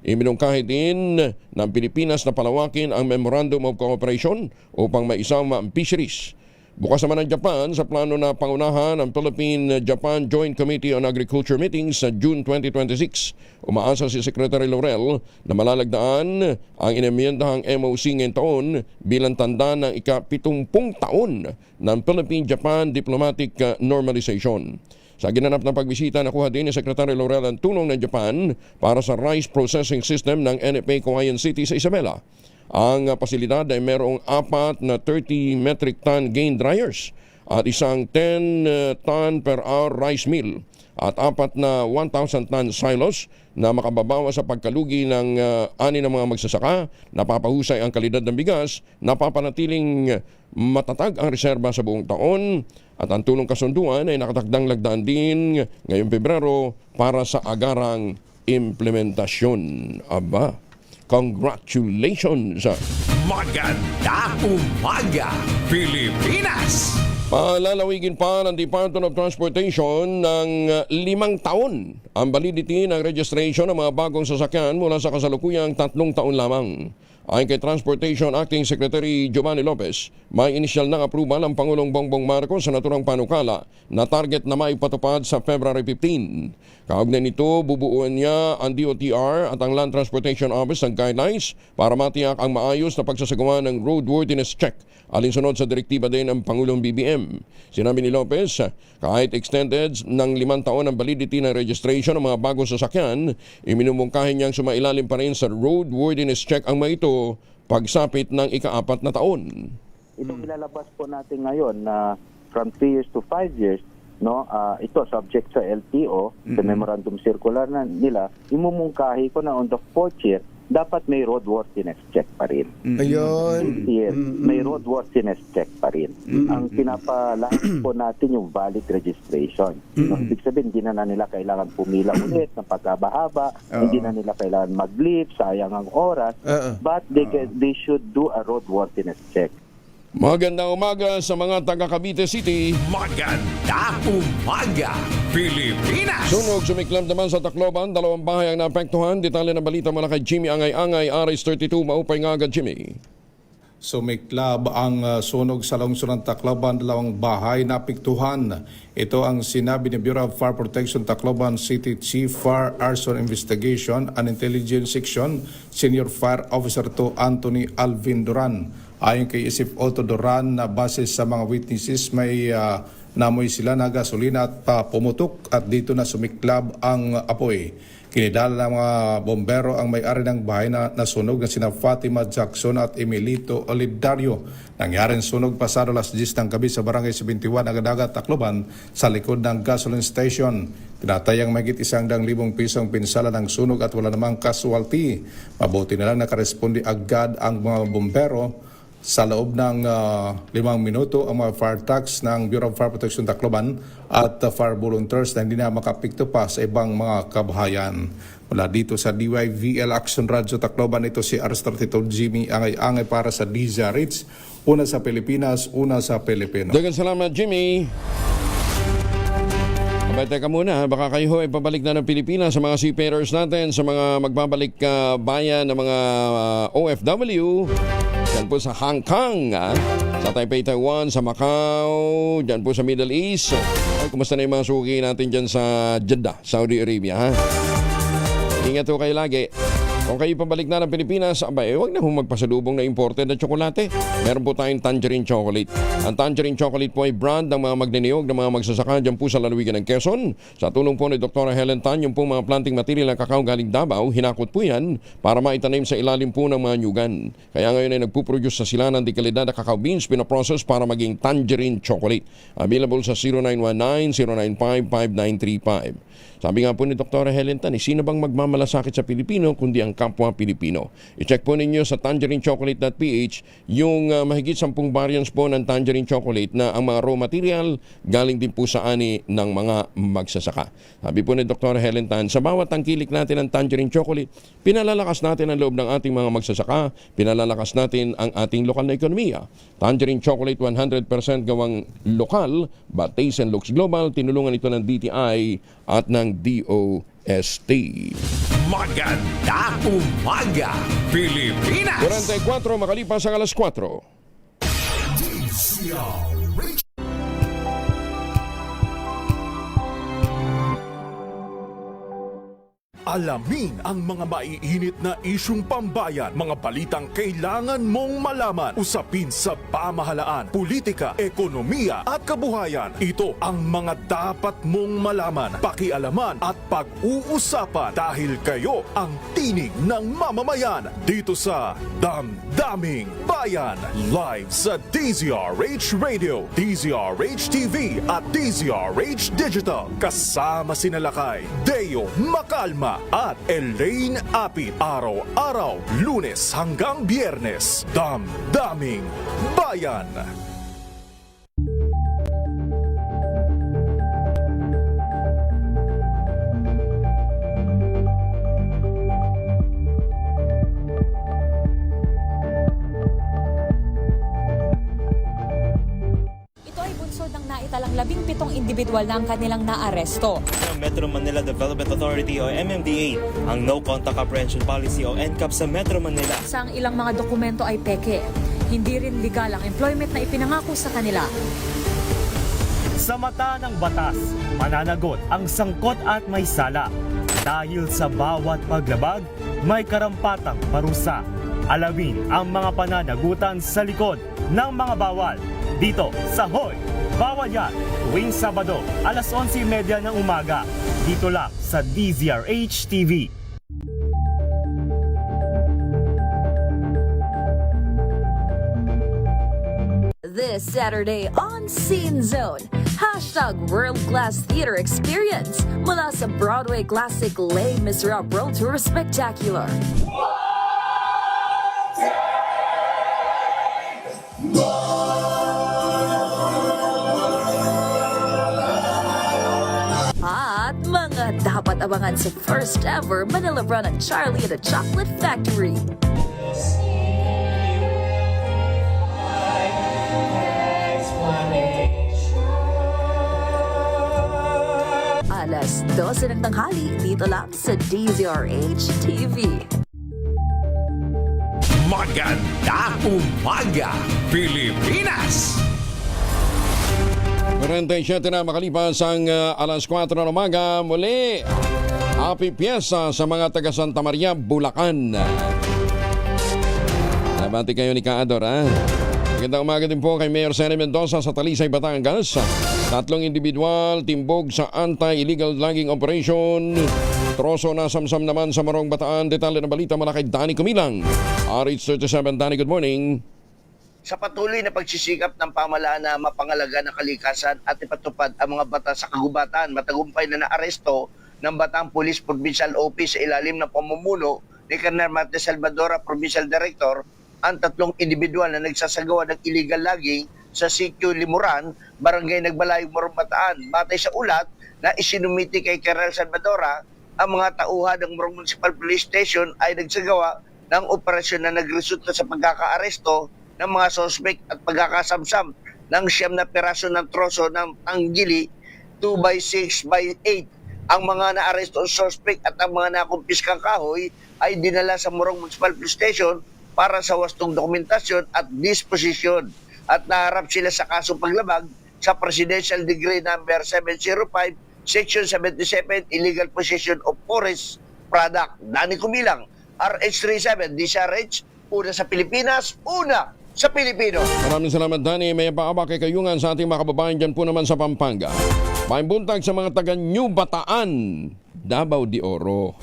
Iminungkahi din ng Pilipinas na palawakin ang Memorandum of Cooperation upang maisama ang fisheries. Bukas naman ang Japan sa plano na pangunahan ang Philippine-Japan Joint Committee on Agriculture meetings sa June 2026. Umaasa si Secretary Laurel na malalagdaan ang inimyendahang MOC ngayong taon bilang tanda ng ika-70 taon ng Philippine-Japan Diplomatic Normalization. Sa ginanap ng pagbisita, nakuha din ni Secretary Laurel ang tulong ng Japan para sa rice processing system ng NFA Cauayan City sa Isabela. Ang pasilidad ay mayroong 4 na 30 metric ton grain dryers at isang 10 ton per hour rice mill at 4 na 1,000 ton silos na makababawa sa pagkalugi ng 6 na mga magsasaka, napapahusay ang kalidad ng bigas, napapanatiling matatag ang reserba sa buong taon at ang tulong kasunduan ay nakatakdang lagdaan din ngayong Pebrero para sa agarang implementasyon. Aba, congratulations! Maganda umaga, Pilipinas! Palalawigin pa ng Department of Transportation ng 5 taon ang validity ng registration ng mga bagong sasakyan mula sa kasalukuyang 3 taon lamang. Ayon kay Transportation Acting Secretary Giovanni Lopez, may inisyal ng approval ang Pangulong Bongbong Marcos sa naturang panukala na target na maipatupad sa February 15. Kaugnay nito, bubuuan niya ang DOTR at ang Land Transportation Office ng guidelines para matiyak ang maayos na pagsasagawa ng roadworthiness check alinsunod sa direktiba din ng Pangulong BBM. Sinabi ni Lopez, kahit extended ng 5 taon ang validity ng registration ng mga bagong sasakyan, iminumungkahin niyang sumailalim pa rin sa roadworthiness check ang mga ito pagsapit ng ika-4 na taon. Itong ilalabas po natin ngayon na from 3 years to 5 years, no, ito subject sa LTO, sa memorandum circular na nila, imumungkahi ko na on the 4th year, dapat may roadworthiness check pa rin. Ayun. May roadworthiness check pa rin. Ang pinapalaki po natin yung valid registration. No, ibig sabihin, hindi na nila kailangan pumila ulit ng pagkabahaba, hindi na nila kailangan mag-leave, sayang ang oras, but they should do a roadworthiness check. Magandang umaga sa mga taga Cavite City. Maganda umaga, Pilipinas! Sunog sumiklab naman sa Tacloban, 2 bahay ang naapektuhan. Detalye ng balita mula kay Jimmy Angay-Angay, RS32, maupay nga agad, Jimmy. Sumiklab ang sunog sa lungsod ng Tacloban, 2 bahay na apektuhan. Ito ang sinabi ni Bureau of Fire Protection Tacloban City Chief Fire Arson Investigation and Intelligence Section Senior Fire Officer 2 Anthony Alvin Duran. Ayon kay Isip Otto Duran, na base sa mga witnesses, may namoy sila na gasolina at pumutok at dito na sumiklab ang apoy. Kinidala ng mga bombero ang may-ari ng bahay na nasunog na sina Fatima Jackson at Emilito Olidario. Nangyaring sunog pasado alas 10 ng gabi sa Barangay 71, Agadaga, Tacloban sa likod ng gasoline station. Tinatayang mahigit 100,000 pisong pinsala ng sunog at wala namang casualty. Mabuti na lang nakaresponde agad ang mga bombero. Sa loob ng 5 minuto, ang mga fire trucks ng Bureau of Fire Protection Tacloban at fire volunteers na hindi na makapikto pa sa ibang mga kabahayan. Mula dito sa DYVL Action Radio Tacloban, ito si Arstratito Jimmy Angay-Angay para sa DZRH. Una sa Pilipinas, una sa Pilipino. Dagan salamat, Jimmy. Abay, teka muna, baka kayo ay pabalik na ng Pilipinas sa mga seafarers natin, sa mga magbabalik bayan ng mga OFW. Diyan po sa Hong Kong, sa Taipei, Taiwan, sa Macau, diyan po sa Middle East. Ay, kumusta na yung mga suki natin diyan sa Jeddah, Saudi Arabia, ha? Ingat po kayo lagi. Kung kayo pabalik na ng Pilipinas, abay, huwag na magpasalubong na imported na tsokolate. Meron po tayong Tangerine Chocolate. Ang Tangerine Chocolate po ay brand ng mga magniniyog ng mga magsasaka dyan po sa lalawigan ng Quezon. Sa tulong po ni Dr. Helen Tan, yung po mga planting material ng kakao galing Davao, hinakot po yan para maitanim sa ilalim po ng mga nyugan. Kaya ngayon ay nagpuproduce sa sila ng dekalidad na kakao beans, pinaprocess para maging Tangerine Chocolate. Available sa 0919-095-5935. Sabi nga po ni Dr. Helen Tan, sino bang magmamalasakit sa Pilipino kundi ang kapwa Pilipino? I-check po ninyo sa tangerinechocolate.ph yung mahigit 10 variants po ng Tangerine Chocolate na ang mga raw material galing din po sa ani ng mga magsasaka. Sabi po ni Dr. Helen Tan, sa bawat tangkilik natin ng Tangerine Chocolate, pinalalakas natin ang loob ng ating mga magsasaka, pinalalakas natin ang ating lokal na ekonomiya. Tangerine Chocolate 100% gawang lokal, but taste and looks global. Tinulungan ito ng DTI at ng DOST. Magandang umaga, Pilipinas! 44 makalipas ang alas 4. Alamin ang mga maiinit na isyung pambayan, mga balitang kailangan mong malaman, usapin sa pamahalaan, politika, ekonomiya at kabuhayan. Ito ang mga dapat mong malaman, pakialaman at pag-uusapan dahil kayo ang tinig ng mamamayan dito sa Damdaming Bayan. Live sa DZRH Radio, DZRH TV at DZRH Digital. Kasama sina Lakay, Deo Macalma at Elaine Apit. Araw-araw, Lunes hanggang Biyernes. Damdaming Bayan. Naitalang 17 individual na ang kanilang naaresto. Metro Manila Development Authority o MMDA ang No Contact Apprehension Policy o NCAP sa Metro Manila. Sa ang ilang mga dokumento ay peke, hindi rin legal ang employment na ipinangako sa kanila. Sa mata ng batas, mananagot ang sangkot at may sala. Dahil sa bawat paglabag, may karampatang parusa. Alamin ang mga pananagutan sa likod ng mga bawal dito sa Hoy! Bawal yan, tuwing Sabado, alas 11:30 ng umaga. Dito lang sa DZRH TV. This Saturday on Scene Zone, #World Class Theater Experience mula sa Broadway Classic Les Miserables World Tour Spectacular. At mga dapat abangan sa first ever Manila run ng Charlie and the Chocolate Factory. Alas 12 ng tanghali dito lang sa DZRH TV. Magandang umaga, Pilipinas! 47 na makalipas ang alas 4 ng umaga. Muli, happy piyesta sa mga taga Santa Maria, Bulacan. Nabati kayo ni Kaador, ha? Magandang umaga din po kay Mayor Sene Mendoza sa Talisay, Batangas. 3 individual timbog sa anti-illegal logging operation. Troso na samsam naman sa Morong Bataan. Detalye ng balita mula kay Danny Kumilang. RH37, Danny, good morning. Sa patuloy na pagsisikap ng pamahalaan na mapangalaga ng kalikasan at ipatupad ang mga batas sa kagubatan, matagumpay na naaresto ng Bataan Police Provincial Office sa ilalim ng pamumuno ni Colonel Marte Salvadora, Provincial Director, ang 3 individual na nagsasagawa ng illegal logging sa Sitio Limuran, Barangay Nagbalayog, Morong Bataan. Batay sa ulat na isinumiti kay Colonel Salvadora ang mga tauhan ng Morong Municipal Police Station ay nagsagawa ng operasyon na nagresulta sa pagkakaaresto ng mga suspect at pagkakasamsam ng 9 na piraso ng troso ng tanggili 2x6x8. Ang mga naaresto suspect at ang mga nakumpiskang kahoy ay dinala sa Morong Municipal Police Station para sa wastong dokumentasyon at disposisyon at naharap sila sa kasong paglabag sa Presidential Decree number 705 Section 77 Illegal Possession of Forest Product. Dani Kumilang, RH37 DCRH, una sa Pilipinas, una sa Pilipino. Maraming salamat, Danny. May paaba kay kayungan sa ating mga kababayan dyan po naman sa Pampanga. May buntag sa mga taga New Bataan, Davao de Oro.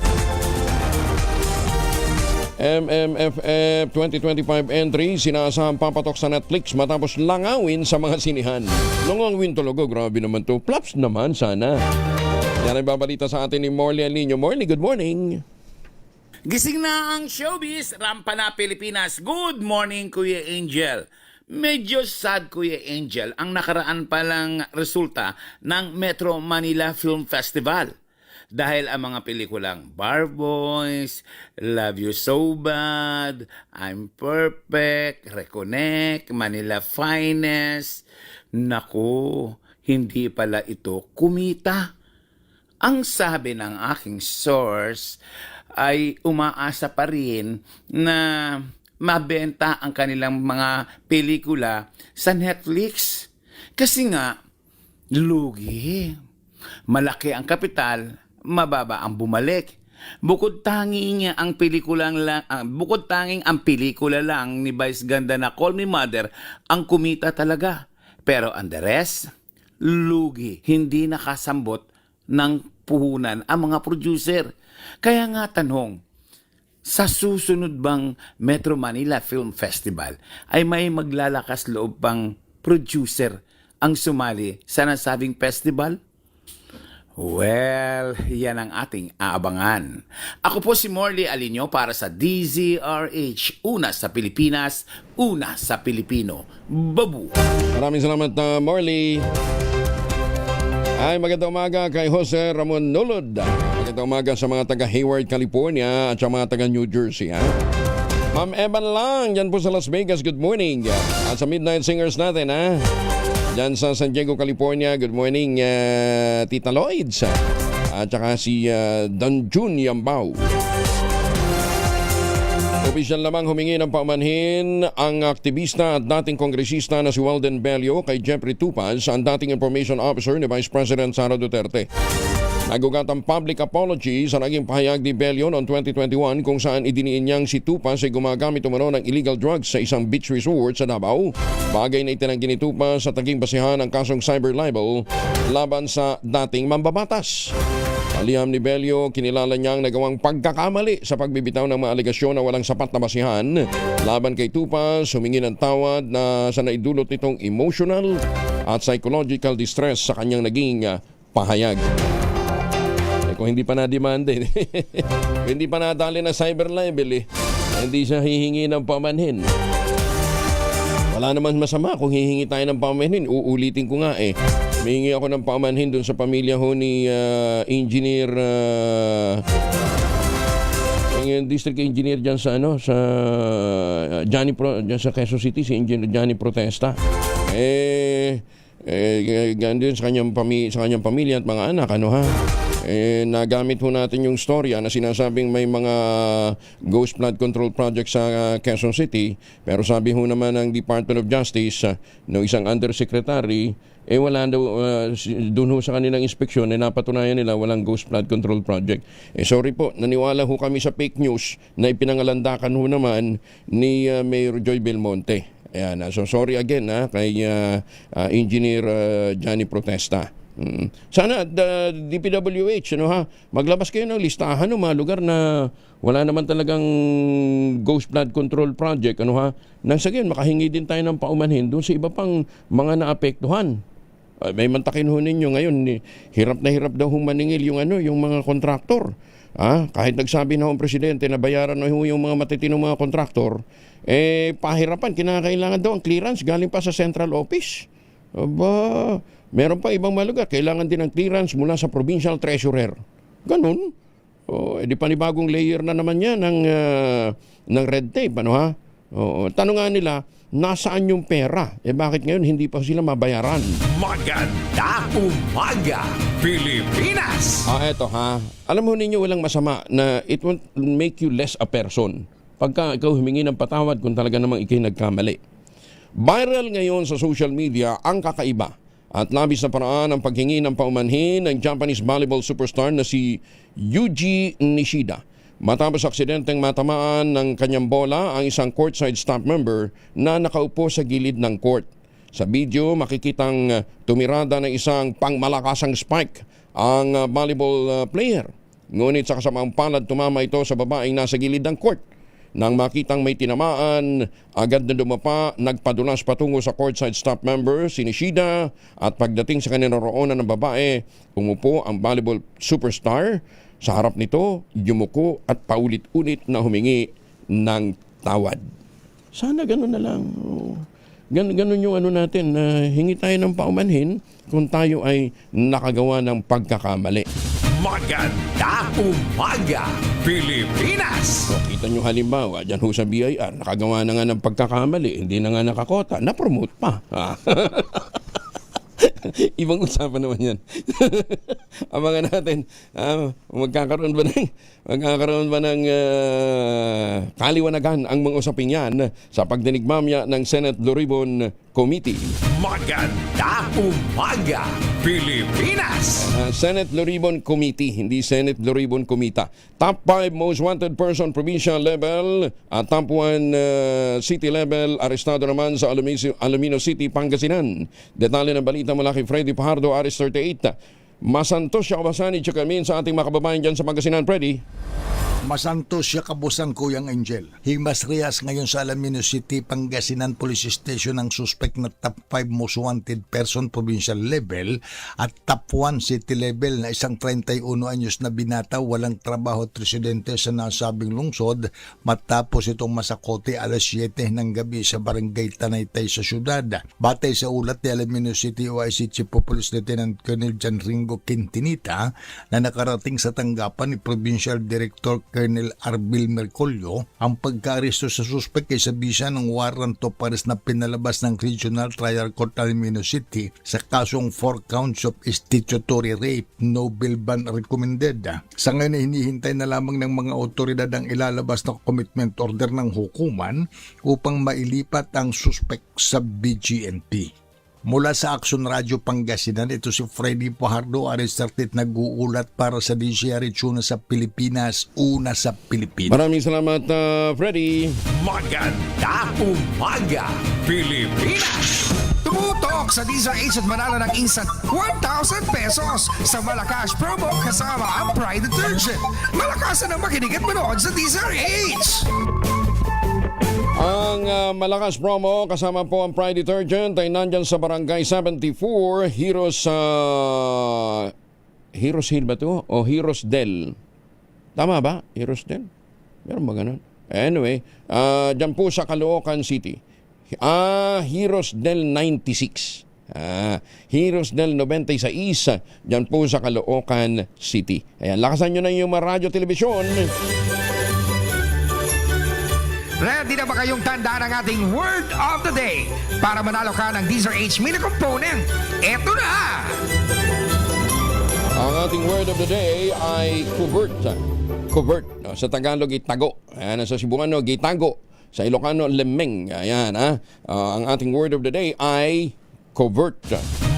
MMFF 2025 entry, sinasahang papatok sa Netflix matapos langawin sa mga sinihan. Longong win talaga, grabe naman to. Flaps naman sana. Yan ang babalita sa atin ni Morley Alino. Morley, good morning. Gising na ang showbiz, rampa na Pilipinas. Good morning, Kuya Angel. Medyo sad, Kuya Angel, ang nakaraan palang resulta ng Metro Manila Film Festival. Dahil ang mga pelikulang Bar Boys, Love You So Bad, I'm Perfect, Reconnect, Manila Finest, naku, hindi pala ito kumita. Ang sabi ng aking source ay umaasa pa rin na mabenta ang kanilang mga pelikula sa Netflix. Kasi nga, lugi. Malaki ang kapital, mababa ang bumalik. Bukod tanging ang pelikula lang ni Vice Ganda na Call Me Mother ang kumita talaga. Pero ang the rest, lugi. Hindi nakasambot ng puhunan ang mga producer. Kaya nga tanong, sa susunod bang Metro Manila Film Festival ay may maglalakas loob pang producer ang sumali sa nasabing festival? Well, yan ang ating aabangan. Ako po si Morley Alino para sa DZRH. Una sa Pilipinas, una sa Pilipino. Babu! Maraming salamat, Morley. Ay, magandang umaga kay Jose Ramon Nulod. Magandang umaga sa mga taga Hayward, California at sa mga taga New Jersey. Ma'am Evan Lang, dyan po sa Las Vegas, good morning. At sa Midnight Singers natin, dyan sa San Diego, California, good morning, Tita Lloyds. At saka si Don Jun Yambao. Opisyal lamang humingi ng paumanhin ang aktivista at dating kongresista na si Walden Bello kay Jeffrey Tupas, ang dating information officer ni Vice President Sara Duterte. Nagugat ang public apology sa naging pahayag ni Bello noong 2021 kung saan idiniin niyang si Tupas ay gumagamit umano ng illegal drugs sa isang beach resort sa Davao. Bagay na itinanggi ni Tupas sa taging basihan ng kasong cyber libel laban sa dating mambabatas. Aliham ni Bello, kinilala niyang nagawang pagkakamali sa pagbibitaw ng mga alegasyon na walang sapat na basihan laban kay Tupas, humingi ng tawad na sa naidulot nitong emotional at psychological distress sa kanyang naging pahayag. Kung hindi pa na-demand hindi pa nadali na cyber libel hindi siya hihingi ng pamanhin. Wala naman masama kung hihingi tayo ng pamanhin. Uulitin ko nga Humingi ako ng pamanhin doon sa pamilya ho ni Engineer District Engineer dyan sa sa dyan sa Quezon City, si Engineer Johnny Protesta. Ganun sa kanyang pamilya at mga anak, nagamit ho natin yung storya na sinasabing may mga ghost flood control project sa Quezon City, pero sabi ho naman ng Department of Justice no isang undersecretary wala daw doon ho sa kanilang inspeksyon napatunayan nila walang ghost flood control project. Sorry po, naniwala ho kami sa fake news na ipinangalandakan ho naman ni Mayor Joy Belmonte. Ayan, so sorry again kay Engineer Johnny Protesta. Sana DPWH maglabas kayo ng listahan ng mga lugar na wala naman talagang ghost flood control project nang sagyan makahingi din tayo ng paumanhin doon sa iba pang mga naapektuhan. May mantakin ho ninyo ngayon hirap na hirap daw maningil yung yung mga kontraktor. Kahit nagsabi na ang presidente na bayaran na yung mga matitinong mga kontraktor, pahirapan, kinakailangan daw ang clearance galing pa sa central office. Aba, meron pa ibang mga lugar, kailangan din ng clearance mula sa provincial treasurer. Ganun. Edi panibagong layer na naman yan ng red tape, ano ha? Tanong nga nila, nasaan yung pera? Bakit ngayon hindi pa sila mabayaran? Maganda umaga, Pilipinas! Eto ha. Alam mo ninyo walang masama na it won't make you less a person pagka ikaw humingi ng patawad kung talaga namang ikay nagkamali. Viral ngayon sa social media ang kakaiba at labis na paraan ang paghingi ng paumanhin ng Japanese volleyball superstar na si Yuji Nishida. Matapos aksidenteng matamaan ng kanyang bola ang isang courtside staff member na nakaupo sa gilid ng court. Sa video, makikitang tumirada ng isang pangmalakasang spike ang volleyball player. Ngunit sa kasamaang palad, tumama ito sa babaeng nasa gilid ng court. Nang makitang may tinamaan, agad na dumapa, nagpadulas patungo sa courtside staff member si Nishida at pagdating sa kinaroroonan ng babae, umupo ang volleyball superstar. Sa harap nito, yumuko at paulit-ulit na humingi ng tawad. Sana ganun na lang. Ganun yung natin, hingi tayo ng paumanhin kung tayo ay nakagawa ng pagkakamali. Maganda umaga, Pilipinas! Kita nyo halimbawa, dyan ho sa BIR, nakagawa na nga ng pagkakamali, hindi na nga nakakota, na-promote pa. Ibang usapan naman yan. Abangan natin, magkakaroon ba ng kaliwanagan ang mga usaping yan sa pagdinig mamaya ng Senate Blue Ribbon Committee. Maganda umaga, Pilipinas! Senate Blue Ribbon Committee, hindi Senate Blue Ribbon Comita. Top 5 most wanted person provincial level at top 1 city level arestado naman sa Alumino City, Pangasinan. Detalye ng balita mula kay Freddy Pajardo, Aris 38. Masantos siya kabasani tsakamin sa ating mga kababayan dyan sa Pangasinan, Freddy. Masantos siya kabusan, Kuyang Angel. Himas Rias ngayon sa Alumino City, Pangasinan Police Station ang suspect na top 5 most wanted person provincial level at top 1 city level na isang 31 anyos na binata walang trabaho at residente sa nasabing lungsod matapos itong masakote alas 7 ng gabi sa barangay Tanaytay sa syudad. Batay sa ulat ni Alumino City OIC Chief of Police Lieutenant Colonel John Ringo Quintinita na nakarating sa tanggapan ni Provincial Director Colonel Arbil Mercolio, ang pagka-aresto sa suspect ay sa bisa ng warrant of arrest na pinalabas ng Regional Trial Court Alumino City sa kasong 4 counts of institutory rape, no bail ban recommended. Sa ngayon ay hinihintay na lamang ng mga otoridad ang ilalabas na commitment order ng hukuman upang mailipat ang suspect sa BGNP. Mula sa Action Radio Pangasinan, ito si Freddy Pajardo, Aristartit, nag-uulat para sa DCRH una sa Pilipinas, una sa Pilipinas. Maraming salamat, Freddy. Maganda umaga, Pilipinas! Tumutok sa DZRH at manalo ng instant 1,000 pesos sa Malakas promo kasama ang Pride Detergent. Malakasan ang makinig at manood sa DZRH! Ang malakas promo kasama po ang Pride Detergent ay nandyan sa Barangay 74, Heroes Hill ba ito? O Heroes Del? Tama ba? Heroes Del? Meron ba ganun? Anyway, dyan po sa Caloocan City. Heroes Del 96. Heroes Del 96, dyan po sa Caloocan City. Ayan, lakasan nyo na yung radyo, telebisyon. Ready na ba kayong tandaan ang ating Word of the Day para manalo ka ng DZRH Mini Component? Eto na! Ang ating Word of the Day ay covert. Covert. Sa Tagalog, itago. Ayan, sa Cebuano, gitago. Sa Ilocano, lemeng. Ayan, ang ating Word of the Day ay covert.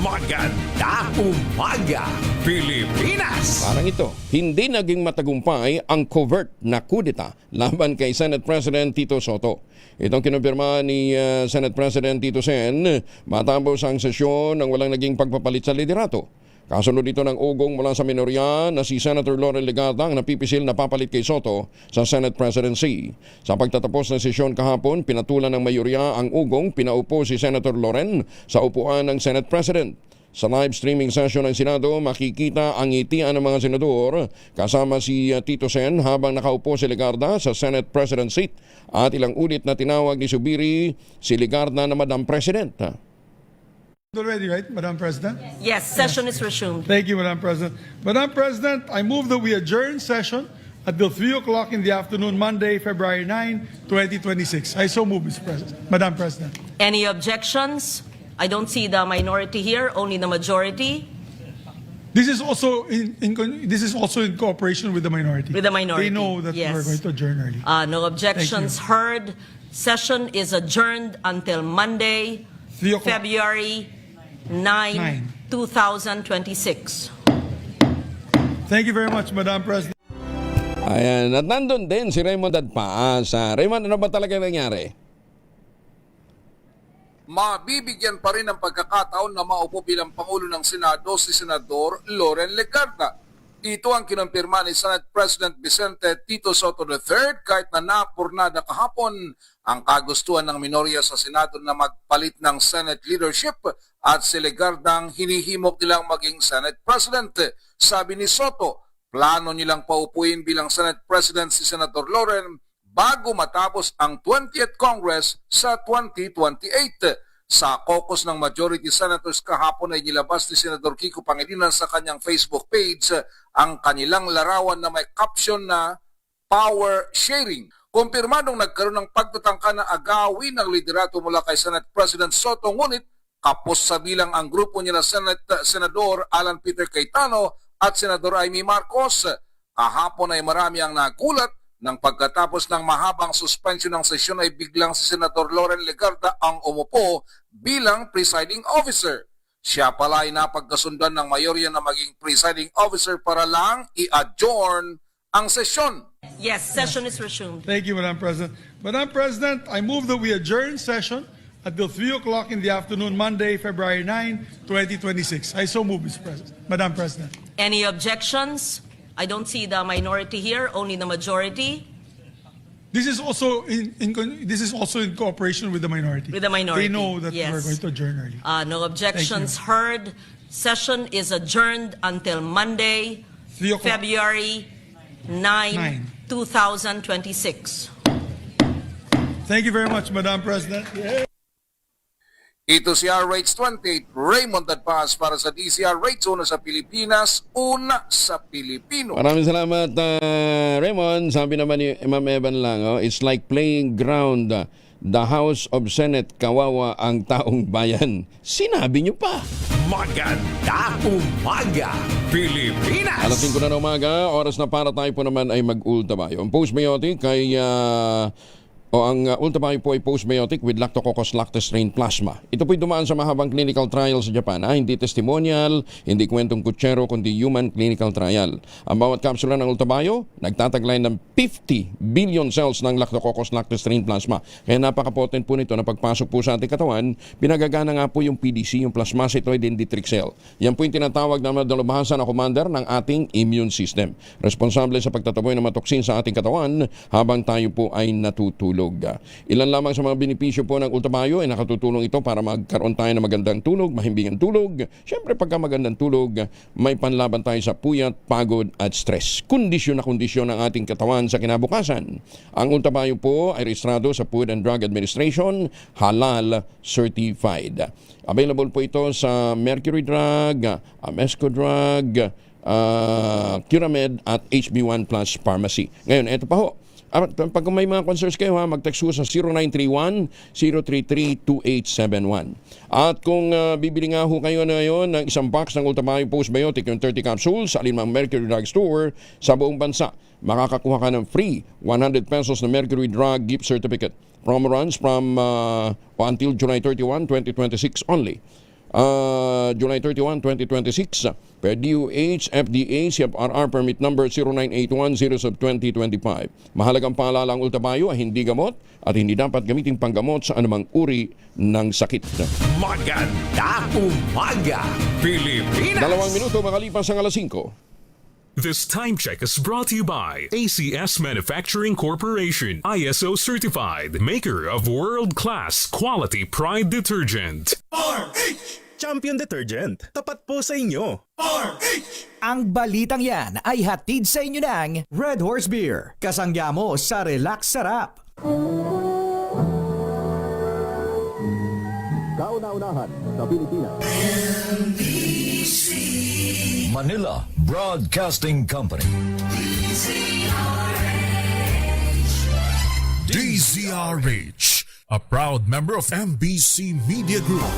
Maganda umaga, Pilipinas! Parang ito, hindi naging matagumpay ang covert na kudeta laban kay Senate President Tito Soto. Itong kinumpirma ni Senate President Tito Sen matapos ang sesyon ng walang naging pagpapalit sa liderato. Kasunod dito ng ugong mula sa minorya na si Senator Loren Legarda ang napipisil na papalit kay Soto sa Senate Presidency. Sa pagtatapos ng sesyon kahapon, pinatulan ng mayorya ang ugong, pinaupo si Senator Loren sa upuan ng Senate President. Sa live streaming session ng Senado, makikita ang ngitian ng mga senador kasama si Tito Sen habang nakaupo si Legarda sa Senate President seat at ilang ulit na tinawag ni Subiri si Legarda na Madam President. Already, right, Madam President? Yes, session is resumed. Thank you, Madam President. Madam President, I move that we adjourn session until 3 o'clock in the afternoon, Monday, February 9, 2026. I so move, Mr. President. Madam President. Any objections? I don't see the minority here, only the majority. This is also in cooperation with the minority. With the minority. They know that Yes. we're going to adjourn early. No objections heard. Session is adjourned until Monday, 3 o'clock. February 9, 2026. Thank you very much, Madam President. Ayan, at nandun din si Raymond Adpaasa. Raymond, ano ba talaga nangyari? Mabibigyan pa rin ng pagkakataon na maupo bilang Pangulo ng Senado si Senador Loren Legarda. Ito ang kinumpirma ni Senate President Vicente Tito Soto III kahit na napurnada kahapon ang kagustuhan ng minorya sa Senado na magpalit ng Senate leadership at si Legardang hinihimok nilang maging Senate President. Sabi ni Soto, plano nilang paupuin bilang Senate President si Senator Loren bago matapos ang 20th Congress sa 2028. Sa caucus ng majority senators kahapon ay nilabas ni Senador Kiko Pangilinan sa kanyang Facebook page ang kanilang larawan na may caption na power sharing. Kumpirmadong nagkaroon ng pagtatangka na agawin ng liderato mula kay Senate President Soto, ngunit kapos sa bilang ang grupo nila Senador Alan Peter Cayetano at Senador Amy Marcos. Kahapon ay marami ang nagulat nang pagkatapos ng mahabang suspension ng sesyon ay biglang si Senator Loren Legarda ang umupo bilang presiding officer. Siya pala ay napagkasundan ng mayorya na maging presiding officer para lang i-adjourn ang sesyon. Yes, session is resumed. Thank you, Madam President. Madam President, I move that we adjourn session until 3 o'clock in the afternoon, Monday, February 9, 2026. I so move, Mr. President. Madam President. Any objections? I don't see the minority here, only the majority. This is also in cooperation with the minority. With the minority. They know that Yes. we're going to adjourn early. No objections heard. Session is adjourned until Monday, 3 o'clock. February 9, 2026. Thank you very much, Madam President. Ito si RH28, Raymond Adpaz para sa DCRH, una sa Pilipinas, una sa Pilipino. Maraming salamat, Raymond. Sabi naman ni Ma'am Evan lang, it's like playing ground. The House of Senate, kawawa ang taong bayan. Sinabi niyo pa. Maganda umaga, Pilipinas! Alas 5 na ng umaga, oras na para tayo po naman ay mag-ultamayo. Ang postbiotic ay ang ultamayo po ay postbiotic with Lactococcus lactis strain plasma. Ito po'y dumaan sa mahabang clinical trial sa Japan. Hindi testimonial, hindi kwentong kutsero, kundi human clinical trial. Ang bawat kapsula ng ultamayo, nagtataglay ng 50 billion cells ng Lactococcus lactis strain plasma. Kaya napaka-potent po nito na pagpasok po sa ating katawan, pinagagana nga po yung PDC, yung plasmacytoid dendritic cell. Yan po yung tinatawag na madalubhasa na commander ng ating immune system. Responsable sa pagtataboy ng mga toksin sa ating katawan habang tayo po ay natutulog. Ilan lamang sa mga benepisyo po ng ultamayo ay nakatutulong ito para magkaroon tayo ng magandang tulog, mahimbingang tulog. Siyempre pagka magandang tulog, may panlaban tayo sa puyat, pagod at stress. Kondisyon na kondisyon ng ating katawan sa kinabukasan. Ang ultamayo po ay rehistrado sa Food and Drug Administration, halal certified. Available po ito sa Mercury Drug, Amesco Drug, Curamed at HB1 Plus Pharmacy. Ngayon, ito pa ho. Pag may mga concerns kayo, mag-text sa 0931-033-2871. At kung bibili nga ho kayo na ngayon ng isang box ng Ultamayo Postbiotic, yung 30 capsules sa alinmang Mercury Drug Store sa buong bansa, makakakuha ka ng free 100 pesos na Mercury Drug gift certificate. Promo runs from until July 31, 2026 only. July 31, 2026 per DOH, FDA, CFRR permit number 0981-0/2025. Mahalagang paalala ang ultamayo ay hindi gamot at hindi dapat gamitin panggamot sa anumang uri ng sakit. Maganda umaga, Pilipinas! 2 minuto makalipas ang alas 5. This time check is brought to you by ACS Manufacturing Corporation, ISO certified, maker of world-class quality Pride detergent. RH! Champion Detergent, tapat po sa inyo. RH! Ang balitang yan ay hatid sa inyo ng Red Horse Beer. Kasangga mo sa Relax Sarap. kauna-unahan sa Pilipinas. Manila Broadcasting Company. DZRH, a proud member of MBC Media Group.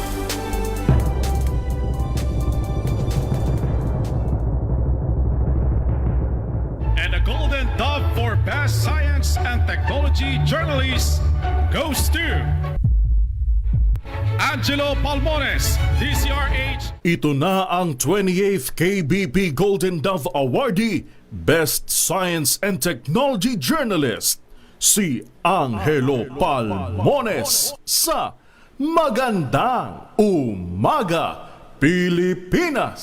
And the Golden Dove for Best Science and Technology Journalist goes to Angelo Palmones, DZRH. Ito na ang 28th KBP Golden Dove Awardee, Best Science and Technology Journalist, si Angelo Palmones sa Magandang Umaga, Pilipinas.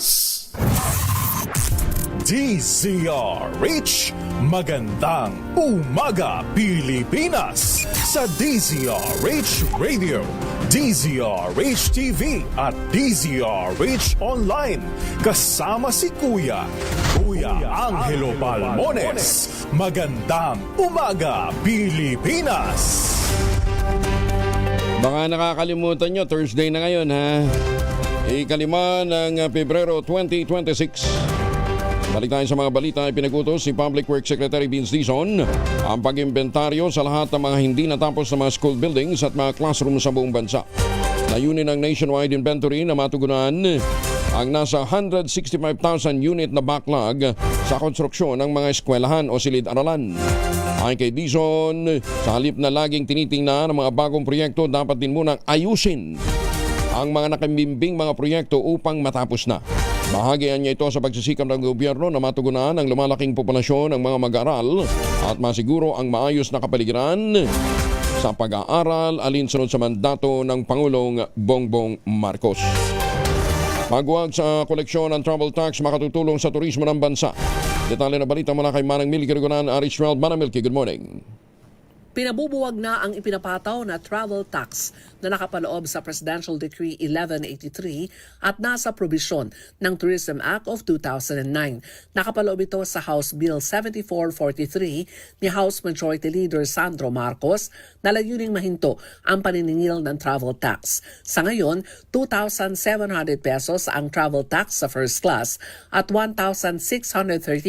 DZRH, Magandang Umaga, Pilipinas. Sa DZRH Radio, DZRH TV at DZRH Online. Kasama si Kuya Angelo Palmones. Magandang Umaga, Pilipinas. Baka nakakalimutan nyo, Thursday na ngayon ha. Ikalima ng Pebrero 2026. Balik tayo sa mga balita. Ipinagutos si Public Works Secretary Vince Dizon ang pag-imbentaryo sa lahat ng mga hindi natapos na mga school buildings at mga classroom sa buong bansa. Layunin ng nationwide inventory na matugunan ang nasa 165,000 unit na backlog sa konstruksyon ng mga eskwelahan o silid-aralan. Ayon kay Dizon, sa halip na laging tinitingnan ang mga bagong proyekto, dapat din munang ayusin ang mga nakamimbing mga proyekto upang matapos na. Bahagian niya ito sa pagsisikap ng gobyerno na matugunan ang lumalaking populasyon ng mga mag-aaral at masiguro ang maayos na kapaligiran sa pag-aaral alinsunod sa mandato ng Pangulong Bongbong Marcos. Pagwag sa koleksyon ng travel tax makatutulong sa turismo ng bansa. Detalye na balita mula kay Manang Milky Regunan, Aris Rald. Manang Milky, good morning. Pinabubuwag na ang ipinapataw na travel tax na nakapaloob sa Presidential Decree 1183 at nasa probisyon ng Tourism Act of 2009. Nakapaloob ito sa House Bill 7443 ni House Majority Leader Sandro Marcos na layuning mahinto ang paniningil ng travel tax. Sa ngayon, 2,700 pesos ang travel tax sa first class at 1,630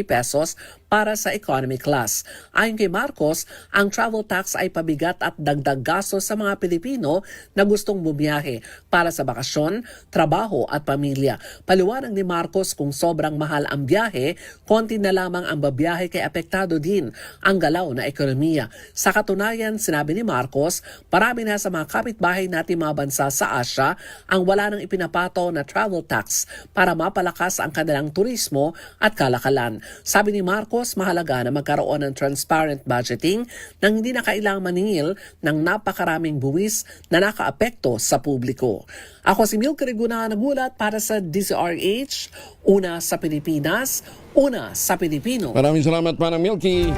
pesos para sa economy class. Ayon kay Marcos, ang travel tax ay pabigat at dagdag gasto sa mga Pilipino na gustong bumiyahe para sa bakasyon, trabaho at pamilya. Paliwanag ni Marcos, kung sobrang mahal ang biyahe, konti na lamang ang babiyahe kay apektado din ang galaw na ekonomiya. Sa katunayan, sinabi ni Marcos, marami na sa mga kapitbahay natin mga bansa sa Asia ang wala nang ipinapato na travel tax para mapalakas ang kanilang turismo at kalakalan. Sabi ni Marcos, mahalaga na magkaroon ng transparent budgeting nang hindi na kailangang maningil ng napakaraming buwis na nakaapekto sa publiko. Ako si Milky Regunan, nagulat para sa DZRH, una sa Pilipinas, una sa Pilipino. Maraming salamat pa ng Milky.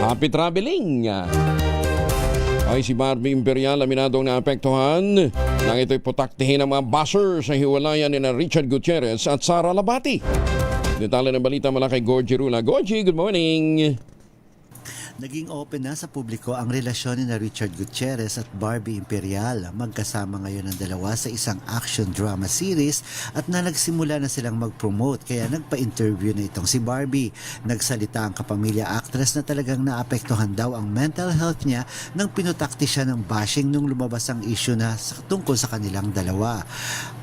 Happy traveling! Ay, si Barbie Imperial aminadong naapektuhan nang ito'y putaktihin ng mga basher sa hiwalayan ni Richard Gutierrez at Sara Labati. Detalye ng balita mula kay Gorgie Rula. Gorgie, good morning! Naging open na sa publiko ang relasyon ni Richard Gutierrez at Barbie Imperial. Magkasama ngayon ang dalawa sa isang action drama series at nagsimula na silang mag-promote, kaya nagpa-interview na itong si Barbie. Nagsalita ang kapamilya actress na talagang naapektuhan daw ang mental health niya nang pinutakti siya ng bashing nung lumabas ang issue na tungkol sa kanilang dalawa.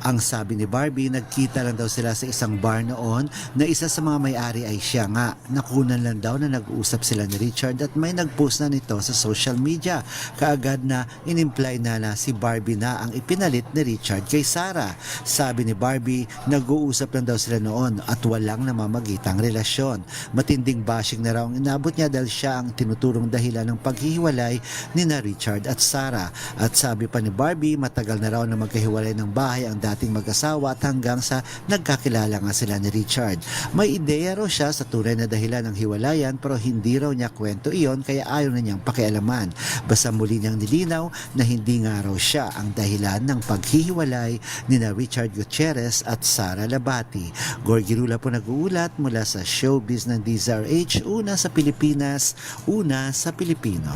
Ang sabi ni Barbie, nagkita lang daw sila sa isang bar noon na isa sa mga may-ari ay siya nga. Nakunan lang daw na nag-uusap sila ni Richard at may nag-post na nito sa social media. Kaagad na inimply na si Barbie na ang ipinalit ni Richard kay Sara. Sabi ni Barbie, nag-uusap lang daw sila noon at walang namamagitang relasyon. Matinding bashing na raw ang inabot niya dahil siya ang tinuturong dahilan ng paghihiwalay ni Richard at Sara. At sabi pa ni Barbie, matagal na raw na magkahiwalay ng bahay ang dating mag-asawa at hanggang sa nagkakilala nga sila ni Richard. May ideya raw siya sa tunay na dahilan ng hiwalayan pero hindi raw niya kwento iyon kaya ayaw na niyang pakialaman. Basta muli niyang nilinaw na hindi nga raw siya ang dahilan ng paghihiwalay ni Richard Gutierrez at Sara Labati. Gorgie Rula po nag-uulat mula sa showbiz ng DZRH, una sa Pilipinas, una sa Pilipino.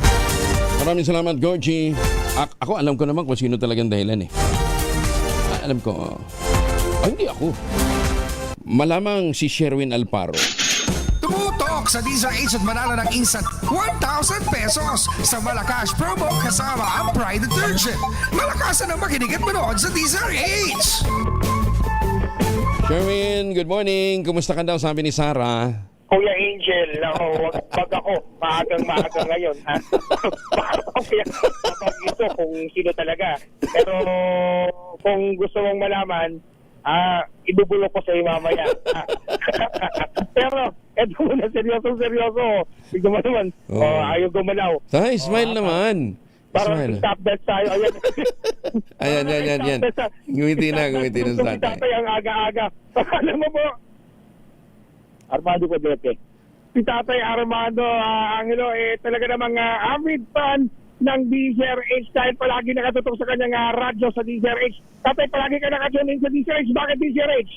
Maraming salamat, Gorgie. Ako alam ko naman kung sino talagang dahilan eh. alam ko. Hindi ako. Malamang si Sherwin Alparo. Tumutok sa DZRH at manalo ng instant 1,000 pesos sa Malacash promo kasama ang Pride Detergent. Malakasan ang makinig at manood sa DZRH. Sherwin, good morning. Kumusta ka daw, sabi ni Sarah? Kuya Angel, wag ako, maagang-maaga ngayon. Ha? Kaya kapag ito kung sino talaga. Pero kung gusto mong malaman, ibubulok ko sa iyo mamaya. Pero eto muna, seryoso. Bigyan mo naman, ayaw gumalaw. Ay, smile naman. Parang Smile. stop that tayo. Ayan. Ngumiti na sa tatay. Ang aga-aga. Alam mo po, Armando Codete. Si Tatay Armando Angelo, talaga namang avid fan ng DZRH dahil palagi nakatutok sa kanyang radyo sa DZRH. Tatay, palagi ka nakatunin sa DZRH. Bakit DZRH?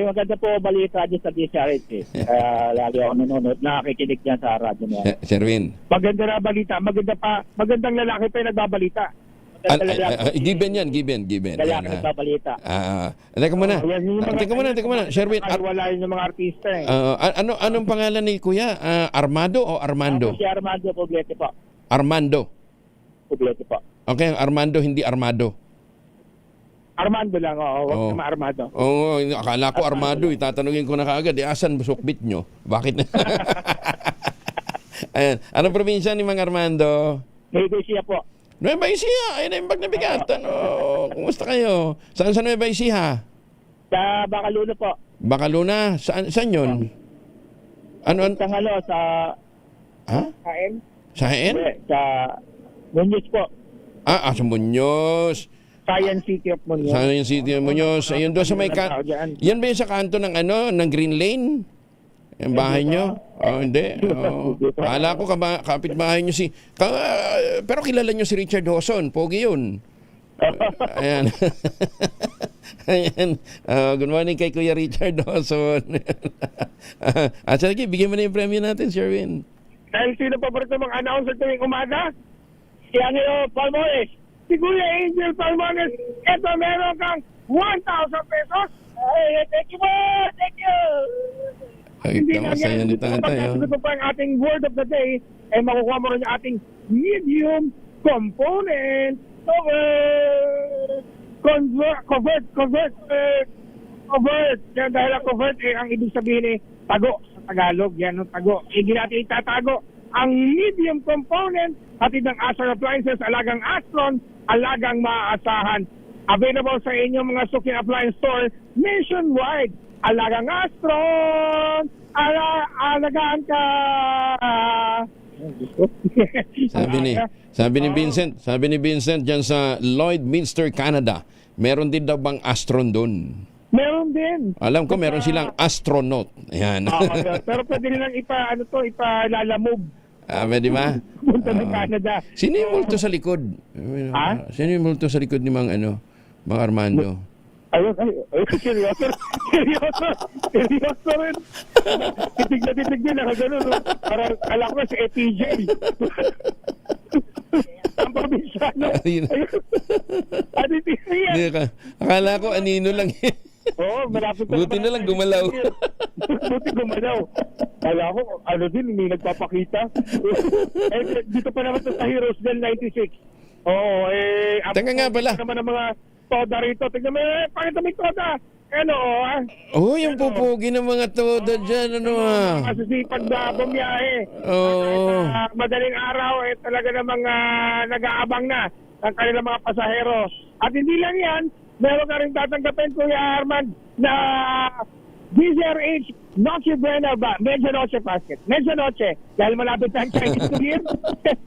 Maganda po balita dyan sa DZRH. Lagi ako nanonood, nakikinig dyan sa radyo niya. Sherwin. Maganda na balita. Magandang lalaki pa yung nagbabalita. Given. Lalaki nagbabalita. Teka muna. Sherwin. Wala yun yung mga artista eh. Anong pangalan ni Kuya? Armando o Armando? Si Armando Poblete po. Armando. Poblete po. Okay, Armando, hindi Armado. Armando lang, huwag naman Armando. Oo, akala ko Armado. Itatanungin ko na kaagad, asan sukbit nyo? Bakit? Ayan. Anong probinsya ni Mang Armando? Nueva Ecija po. Nueva Ecija, ayun na yung bag na bigat. Kumusta kayo? Saan sa Nueva Ecija? Sa Bacaluna po. Bacaluna? Saan yun? Ano? Sa... Ha? Kain? Sa Hain? Sa Muñoz po. Sa Muñoz. Science City of Muñoz. Science City of Muñoz. Ayun doon sa may yan ba yung sa kanto ng ng Green Lane? Yung bahay nyo? Hindi. Akala ko kapitbahay nyo pero kilala nyo si Richard Hoson. Pogi yun. Ayan. Ayan. Good morning kay Kuya Richard Hoson. Sige, bigyan mo na yung premyo natin, Sherwin. Dahil sino paborito mong announcer tuwing umaga? Si Angelo Palmores. Si Kuya Angel Palmores. Ito, meron kang 1,000 pesos. Thank you po! Thank you! Hindi na yan. Pagkasunod mo pa ang ating word of the day, makukuha mo rin yung ating medium component convert. Yan, dahil ang convert, ang ibig sabihin tago sa Tagalog. Yan ang tago. Hindi natin itatago ang medium component hatid ng Astron Appliances, alagang Astron, alagang maaasahan. Available sa inyong mga suking appliance store nationwide. Alagang Astron, alagaan ka. Sabi ni Vincent diyan sa Lloydminster, Canada, meron din daw bang Astron doon? Meron din. Alam ko meron silang astronaut. Ayan. Pero pwede nilang ipalalamove. Pwede ba? Punta ng Canada. Sino yung multo sa likod? Sino yung multo sa likod ni Mang Armando? Ayun, seryoso rin. Titig din, nakagano, no? Parang, alam ko si ETJ. Ang probinsyano. Akala ko anino lang. Oo, malapit. Buti na lang gumalaw. Buti gumalaw. Kala ko, may nagpapakita. Dito pa naman sa Heroes del 96. Oo, Teka nga pala. Naman ang mga toda rito. Tignan mo, pakita mo yung toda. Yung pupugi ng mga toda dyan, Masisipag na bumiyahe. Madaling araw, talaga namang nag-aabang na ang kanilang mga pasahero. At hindi lang yan, meron ka rin tatanggapin, Kuya Armand, na DZRH Noche Buena ba? Medyo Noche Basket. Medyo Noche. Dahil malapit na ang Chinese New Year.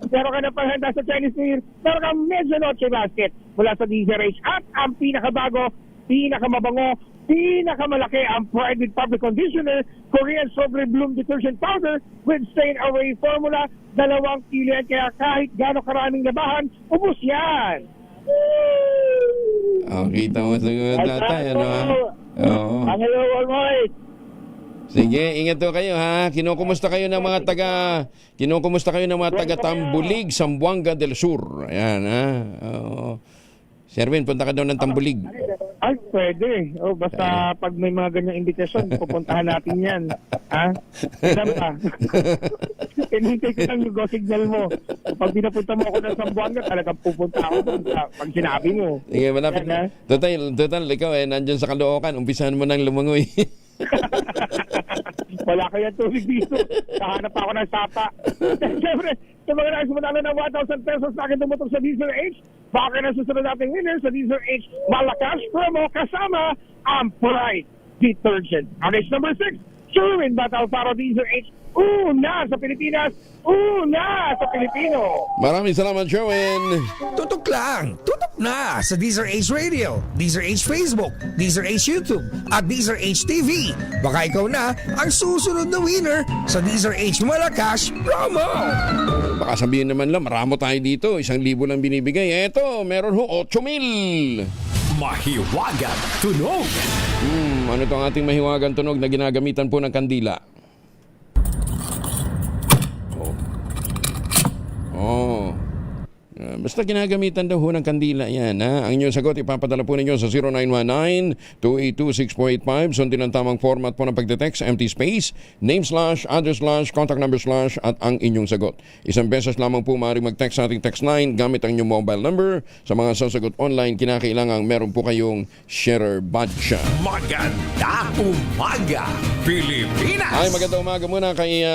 Meron ka na panghanda sa Chinese New Year. Meron ka Medyo Noche Basket mula sa DZRH. At ang pinakabago, pinakamabango, pinakamalaki ang Pride with Fabric Conditioner, Korean Strawberry Bloom Detergent Powder with Stain Away Formula. 2 kilo yan. Kaya kahit gano'ng karaming labahan, ubus yan. Kita mo sa tatay, Angelo Palmores. Sige, ingat to kayo ha. Kinukumusta kayo ng mga taga Tambulig, Zamboanga del Sur. Ayan ha. Oo. Sherwin, punta ka daw ng Tambulig. Ay, pwede. Basta pag may mga ganyang imbitasyon, pupuntahan natin yan. Ha? Ilan pa? Inintay ko lang yung go signal mo. Pag pinapunta mo ako ng Zamboanga, talagang pupunta ako doon pag sinabi mo. Sige, malapit. Total, ikaw nandyan sa Caloocan. Umpisahan mo nang lumangoy. Wala kayang tubig dito. Kahanap ako ng sapa. Siyempre, sa mga nais manalo ng 1,000 pesos na akin tumutok sa Diesel H, baka na susunod nating winner sa Diesel H Malakas promo kasama ang Pride Detergent. Race number 6, Sherwin Battle para Diesel H. Una sa Pilipinas, una sa Pilipino. Maraming salamat, Sherwin. Tutok lang, tutok na sa Deezer H Radio, Deezer H Facebook, Deezer H YouTube, at Deezer H TV. Baka ikaw na ang susunod na winner sa Deezer H Malakas promo. Baka sabihin naman lang, maramo tayo dito. 1,000 lang binibigay. Eto, meron ho 8,000. Mahiwagan tunog. Ano itong ating mahiwagan tunog na ginagamitan po ng kandila? Basta ginagamitan daw ho ng kandila yan. Ha? Ang inyong sagot ipapadala po ninyo sa 0919-282-6485. Sundin ang tamang format po ng pagdetext, empty space, name slash, address slash, contact number slash, at ang inyong sagot. Isang beses lamang po maaaring mag-text sa ating text line gamit ang inyong mobile number. Sa mga sasagot online, kinakailangan meron po kayong sharer badge. Maganda umaga, Pilipinas! Ay, magandang umaga muna kay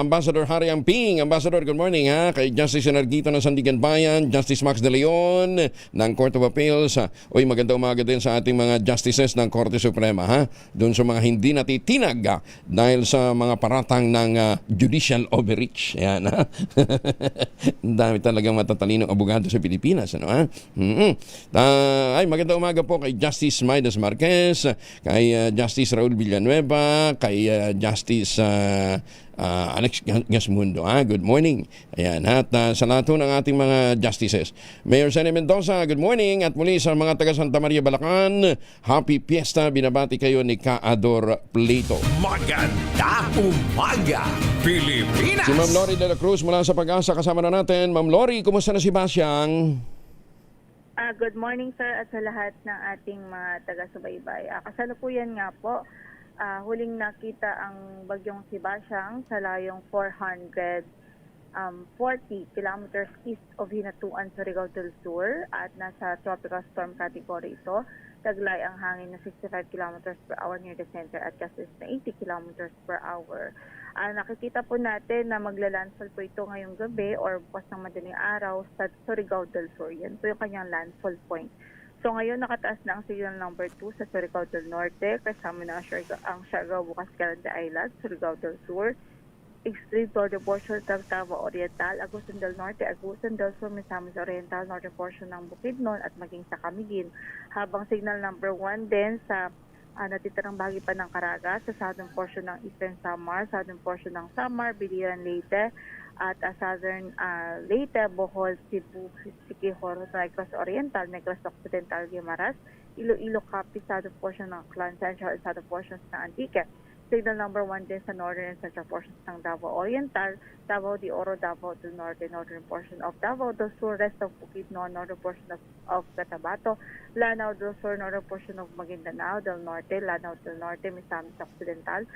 Ambassador Harry Amping. Ambassador, good morning ha. Kay Justice Energito ng Sandigan Bayan, Justice Max De Leon ng Court of Appeals. Uy, magandang umaga din sa ating mga justices ng Korte Suprema ha. Doon sa mga hindi natitinag dahil sa mga paratang ng judicial overreach. Ayan ha. Ang dami talagang matatalinong abogado sa Pilipinas. Ano ha? Ay, magandang umaga po kay Justice Maidas Marquez, kay Justice Raul Villanueva, kay Justice Alex Gasmundo. Good morning. Ayan, at sa lahat ng ating mga justices. Mayor Senny Mendoza, good morning. At muli sa mga taga Santa Maria Balacan, happy fiesta. Binabati kayo ni Kaador Pleito. Maganda umaga, Pilipinas! Si Ma'am Lori de la Cruz mula sa Pag-asa kasama na natin. Ma'am Lori, kumusta na si Basyang? Good morning sir at sa lahat ng ating mga taga-subaybay. Kasalukuyan nga po, huling nakita ang bagyong Sebastian sa layong 440 kilometers east of Hinatuan, Surigao del Sur at nasa tropical storm category ito. Taglay ang hangin na 65 kilometers per hour near the center at gusts na 80 kilometers per hour. Nakikita po natin na magla-landfall po ito ngayong gabi or bukas ng madaling araw sa Surigao del Sur. Yan po yung kanyang landfall point. So ngayon nakataas na ang signal number 2 sa Surigao del Norte, kasama na ang Siargao, Bukas, Calanda Island, Surigao del Sur, extreme border portion ng Davao Oriental, Agusan del Norte, Agusan del Sur, Misamis Oriental, northern portion ng Bukidnon at maging sa Camiguin. Habang signal number 1 din sa natitirang bahagi pa ng Caraga, sa southern portion ng Eastern Samar, southern portion ng Samar, Biliran, Leyte, at southern Leyte, Bohol, Cebu, Siquijor, Negros Oriental, Negros Occidental, Guimaras, Iloilo, Capiz, southern portion ng Clan Central at southern portions ng Antique. Signal number 1 din sa northern and central portions ng Davao Oriental, Davao de Oro, Davao del Norte, northern portion of Davao del Sur, rest of Bukidnon, northern portion of Cotabato, Lanao del Sur, northern portion of Maguindanao del Norte, Lanao del Norte, Misamis Occidental,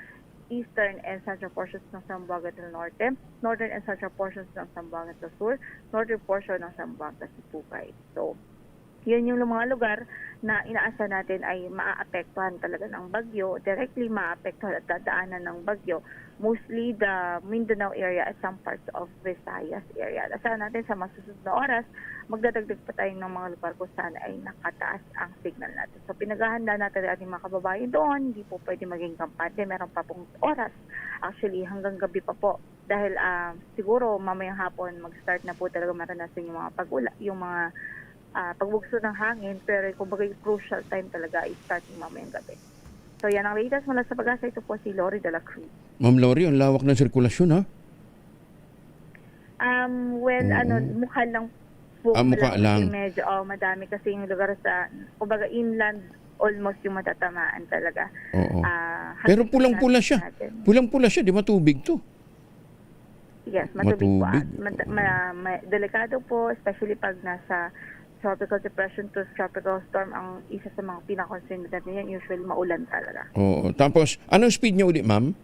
eastern and central portions ng Zamboanga del Norte, northern and central portions ng Zamboanga del Sur, northern portion ng Zamboanga Sipugay. So, yun yung mga lugar na inaasa natin ay maaapektuhan talaga ng bagyo, directly maaapektuhan at dadaanan ng bagyo, mostly the Mindanao area at some parts of Visayas area. Asahan natin sa masusunod na oras, magdadagdag pa tayo ng mga lugar kung saan ay nakataas ang signal natin. So pinaghahanda natin ang ating mga kababayan doon, hindi po pwede maging kampante, meron pa pong oras. Actually, hanggang gabi pa po. Dahil siguro mamayang hapon mag-start na po talaga maranasan yung mga yung mga pagbugso ng hangin, pero kumbaga crucial time talaga ay starting mamayang gabi. So yan ang latest mula sa Pag-asa. Ito po si Lori de la Cruz. Ma'am Lori, ang lawak ng sirkulasyon ha? Mukha lang po. Mukha lang. Medyo, madami kasi yung lugar sa, kumbaga inland almost yung matatamaan talaga. Oo. Pero pulang-pula siya. Pulang-pula siya, di ba tubig to? Yes, matubig po. Matubig. Delikado po, especially pag nasa tropical depression to tropical storm, ang isa sa mga pinaka-concern natin yan, usually maulan talaga. Oo. Tapos, anong speed niya ulit, ma'am?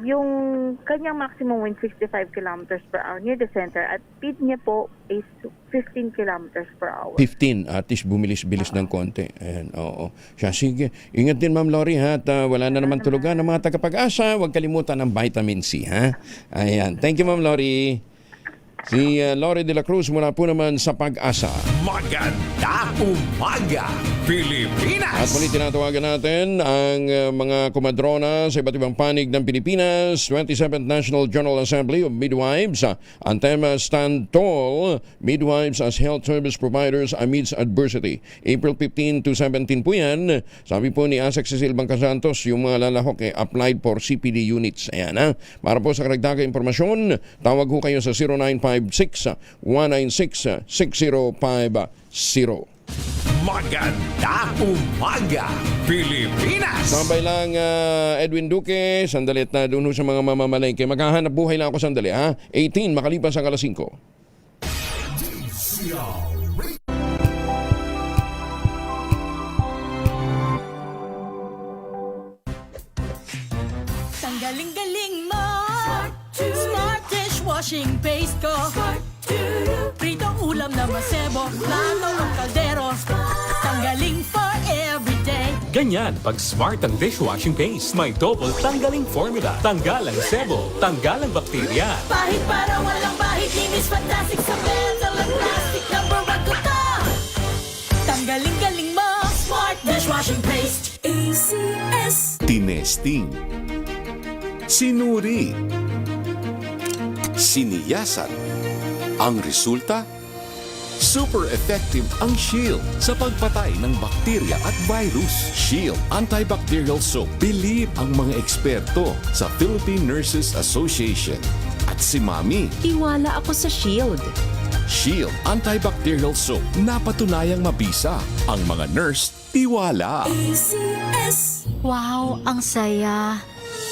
Yung kanyang maximum wind 65 kilometers per hour near the center at speed niya po is 15 kilometers per hour. 15, at least bumilis-bilis ng konti. Ayan, oo. Siya, sige. Ingat din, Ma'am Lori, ha? At wala na naman tulugan ng mga tagapag-asa. Huwag kalimutan ng vitamin C, ha? Ayan. Thank you, Ma'am Lori. Si Lori de la Cruz mula po naman sa Pag-asa. Maganda umaga, Pilipinas! At muli tinatawagan natin ang mga kumadrona sa iba't ibang panig ng Pilipinas. 27th National General Assembly of Midwives. Ang tema, Stand Tall, Midwives as Health Service Providers Amidst Adversity. April 15 to 17 po yan. Sabi po ni Asek Cecil Bangcasantos, yung mga lalahok applied for CPD units. Ayan, ha? Para po sa karagdagang impormasyon, tawag ho kayo sa 0956-196-6050. Maganda umaga, Pilipinas! Sabay lang, Edwin Duque, sandali na doon sa mga mamamalengke. Maghahanap buhay lang ako sandali, ha? 18, makalipas ang 5. Tanggaling-galing mo Smart dishwashing paste ko Prito ulam na masebo Plato o kaldero Tanggaling for everyday. Ganyan pag smart ang dishwashing paste. May double tanggaling formula. Tanggal ang sebo, tanggal ang bakterya. Pahit para walang bahid. Linis fantastic sa metal at plastic. Number 1 ko to. Tanggaling-galing mo Smart dishwashing paste. ACS. Tinesting, sinuri, siniyasan. Ang resulta? Super effective ang Shield sa pagpatay ng bakterya at virus. Shield Antibacterial Soap. Believe ang mga eksperto sa Philippine Nurses Association. At si Mami. Tiwala ako sa Shield. Shield Antibacterial Soap. Napatunayang mabisa. Ang mga nurse, tiwala. ACS. Wow, ang saya.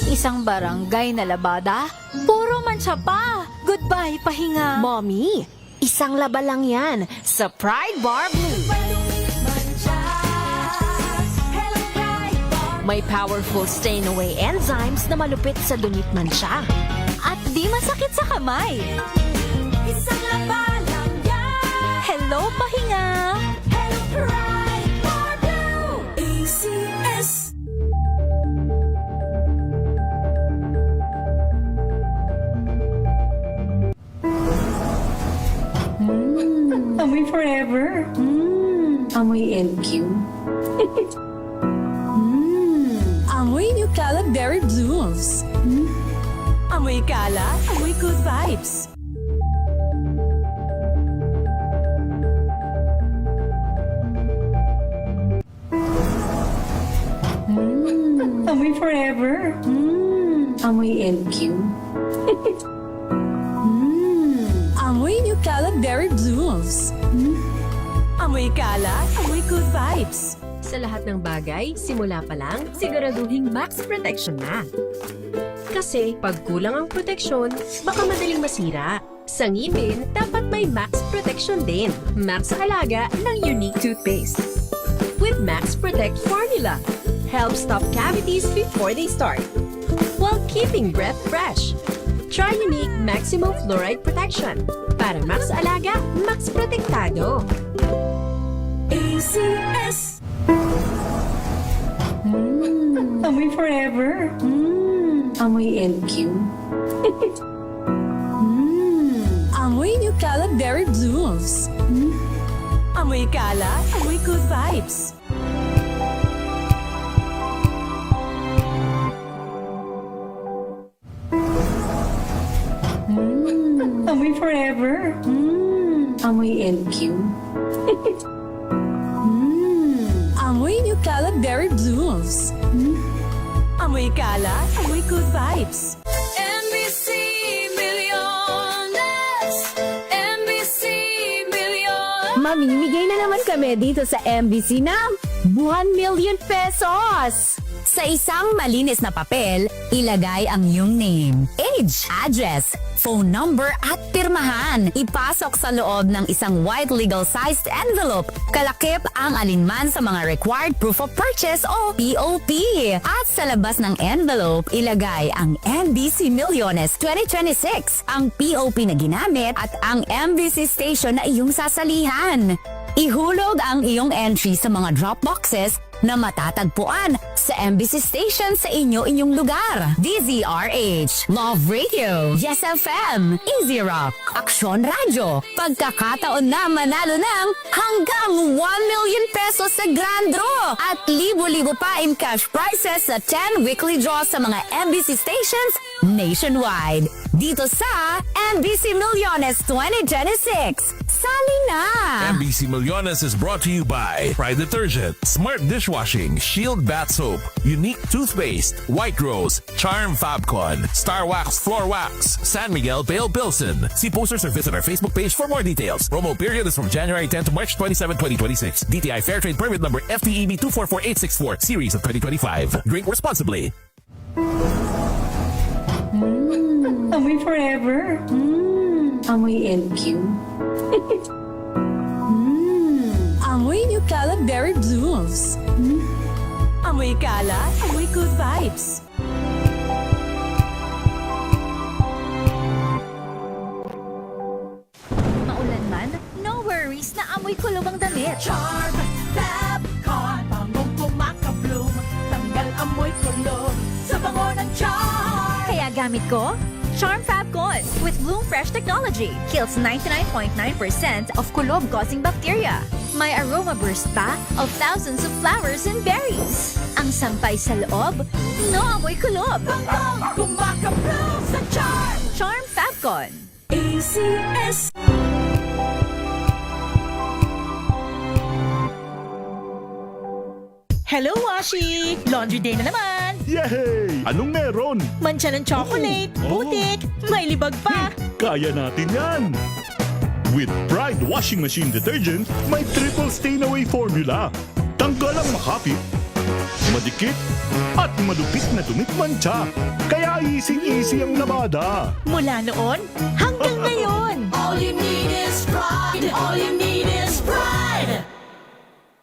Isang barangay na labada, puro mancha pa. Goodbye, pahinga. Mommy, isang laba lang yan sa Pride Bar Blue. May powerful stain-away enzymes na malupit sa dunit mancha. At di masakit sa kamay. Isang laba lang yan. Hello, pahinga. Hello, Pride Bar Blue. ACS. Amoy forever. Amoy LQ. Amoy New Calab Berry Blues. Amoy kala, amoy good vibes. Amoy forever. Amoy LQ. Amoy New Calab Berry Blues. Amoy kala, amoy good vibes. Sa lahat ng bagay, simula pa lang, siguraduhing max protection na. Kasi pag kulang ang proteksyon, baka madaling masira. Sa ngipin, dapat may max protection din. Max sa alaga ng Unique Toothpaste. With Max Protect Formula, help stop cavities before they start, while keeping breath fresh. Try Unique Maximum Fluoride Protection. Para max alaga, max protektado. ACS. Amoy forever. Amoy LQ. Amoy New Calab Berry Blues. Amoy kala, amoy good vibes. Amoy forever. Amoy LQ. Amoy New Calab Berry Blues. Amoy kala, amoy good vibes. NBC Milliones. NBC Milliones. Mamimigay na naman kami kami dito sa MBC ng 1 million pesos. Sa isang malinis na papel, ilagay ang iyong name, age, address, phone number at pirmahan. Ipasok sa loob ng isang white legal-sized envelope. Kalakip ang alinman sa mga required proof of purchase o POP. At sa labas ng envelope, ilagay ang MBC Millones 2026, ang POP na ginamit at ang MBC station na iyong sasalihan. Ihulog ang iyong entry sa mga drop boxes na matatagpuan sa MBC station sa inyong lugar. DZRH, Love Radio, Yes FM, Easy Rock, Aksyon Radio. Pagkakataon na manalo ng hanggang 1 million pesos sa Grand Draw at libo-libo pa in cash prizes sa 10 weekly draws sa mga MBC stations nationwide. Dito sa MBC Millones 2026. Sali na! MBC Millones is brought to you by Pride Detergent, Smart Dishwashing, Shield Bath Soap, Unique Toothpaste, White Rose, Charm Fabcon, Star Wax Floor Wax, San Miguel Pale Pilsen. See posters or visit our Facebook page for more details. Promo period is from January 10 to March 27, 2026. DTI Fairtrade Permit Number FTEB 244864, Series of 2025. Drink responsibly. Amoy forever. Amoy LQ. Amoy Nutella Berry Blooms. Amoy kalat, amoy good vibes. Maulan man, no worries na amoy kulob ang damit. Charm Fabcon, bangong kumaka-bloom. Tanggal amoy kulob sa bango ng Charm. Kaya gamit ko, Charm Fabcon with Bloom Fresh technology. Kills 99.9% of kulob-causing bacteria. May aroma burst pa of thousands of flowers and berries. Ang sampay sa loob, no amoy kulob. Bangong kumaka-bloom sa Charm. Charm Fabcon. ACS. Hello, Washi! Laundry day na naman! Yay! Anong meron? Mancha ng chocolate, putik, may libag pa! Kaya natin yan! With Pride Washing Machine Detergent, may triple stain-away formula. Tanggal ang makapit, madikit, at malupit na dumit-mancha. Kaya easy-easy ang labada. Mula noon hanggang ngayon! All you need is pride! All you need is pride!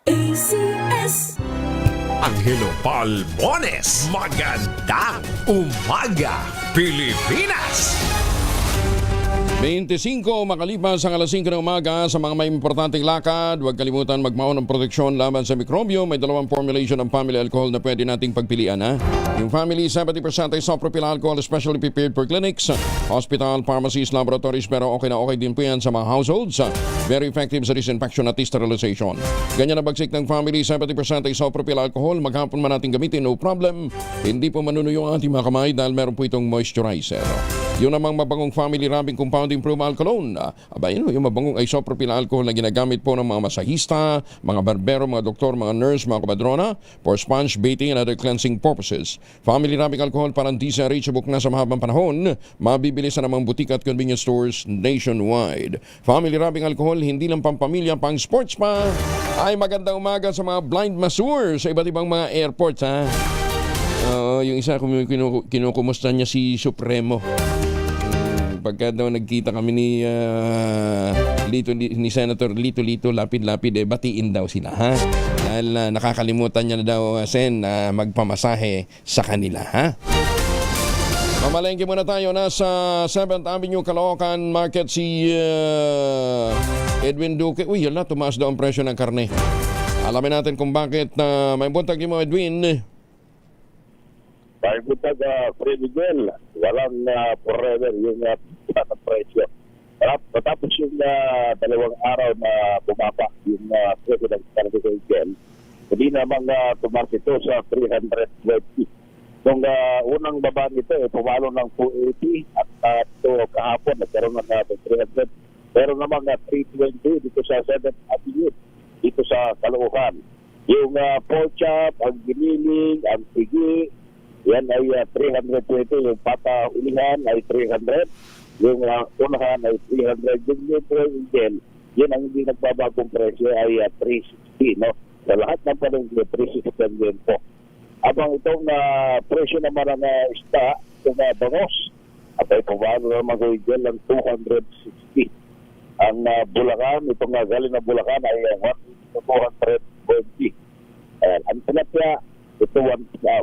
ACS. Angelo Palmones, magandang umaga, Pilipinas! 25 makalipas ang alas 5 ng umaga. Sa mga may importanteng lakad, huwag kalimutan magmaon ng proteksyon laban sa mikrobyo. May dalawang formulation ng family alcohol na pwede nating pagpilian. Yung family 70% isopropyl alcohol, especially prepared for clinics, hospital, pharmacies, laboratories, pero okay na okay din po yan sa mga households. Very effective sa disinfection at sterilization. Ganyan na bagsik ng family 70% isopropyl alcohol. Maghapon man natin gamitin, no problem. Hindi po manunuyo ang ating mga kamay dahil meron po itong moisturizer. Yun namang mabangong family rubbing compound improved alcohol. Aba, yun, yung mabangong isopropyl alcohol na ginagamit po ng mga masahista, mga barbero, mga doktor, mga nurse, mga kabadrona for sponge baiting and other cleansing purposes. Family rubbing alcohol parang di sa reachable na sa mahabang panahon. Mabibili sa namang butika at convenience stores nationwide. Family rubbing alcohol, hindi lang pampamilya, pang sports pa. Ay, magandang umaga sa mga blind masseur sa iba't ibang mga airports, ha? Yung isa, kinukumusta niya si Supremo. Pagka daw nagkita kami ni Senator Lito lapid-lapid, batiin daw sila, ha? Dahil nakakalimutan niya na daw, Sen, magpamasahe sa kanila, ha? Mamalengke muna tayo. Nasa 7th Avenue, Caloocan Market si Edwin Duque. Uy, yala, tumaas daw ang presyo ng karne. Alamin natin kung bakit. May buntag mo, Edwin. May buntag, Freddy Miguel. Walang forever yung presyo. Tapos yung dalawang araw na bumaba yung presyo ng Freddy Miguel, hindi namang tumas ito sa 320. Nung unang baba nito, pumalo ng 280 at ito kahapon, nagkaroon ng 300. Pero namang 320 dito sa 7th Avenue, dito sa Caloocan. Yung pork chop, ang giniling, ang pigi, yan ay 320. Yung pata ulihan ay 300. Yung unahan ay 300. Yung litro ingel Yun ang hindi nagbabagong presyo ay 360, no? Sa lahat ng palengke, 360 din po. Abang itong presyo naman ng isda, itong bangos, at ay pumalo naman ko dyan ng 260. Ang Bulacan, itong galing na Bulacan ay 220. Ayan, ang tilapia, ito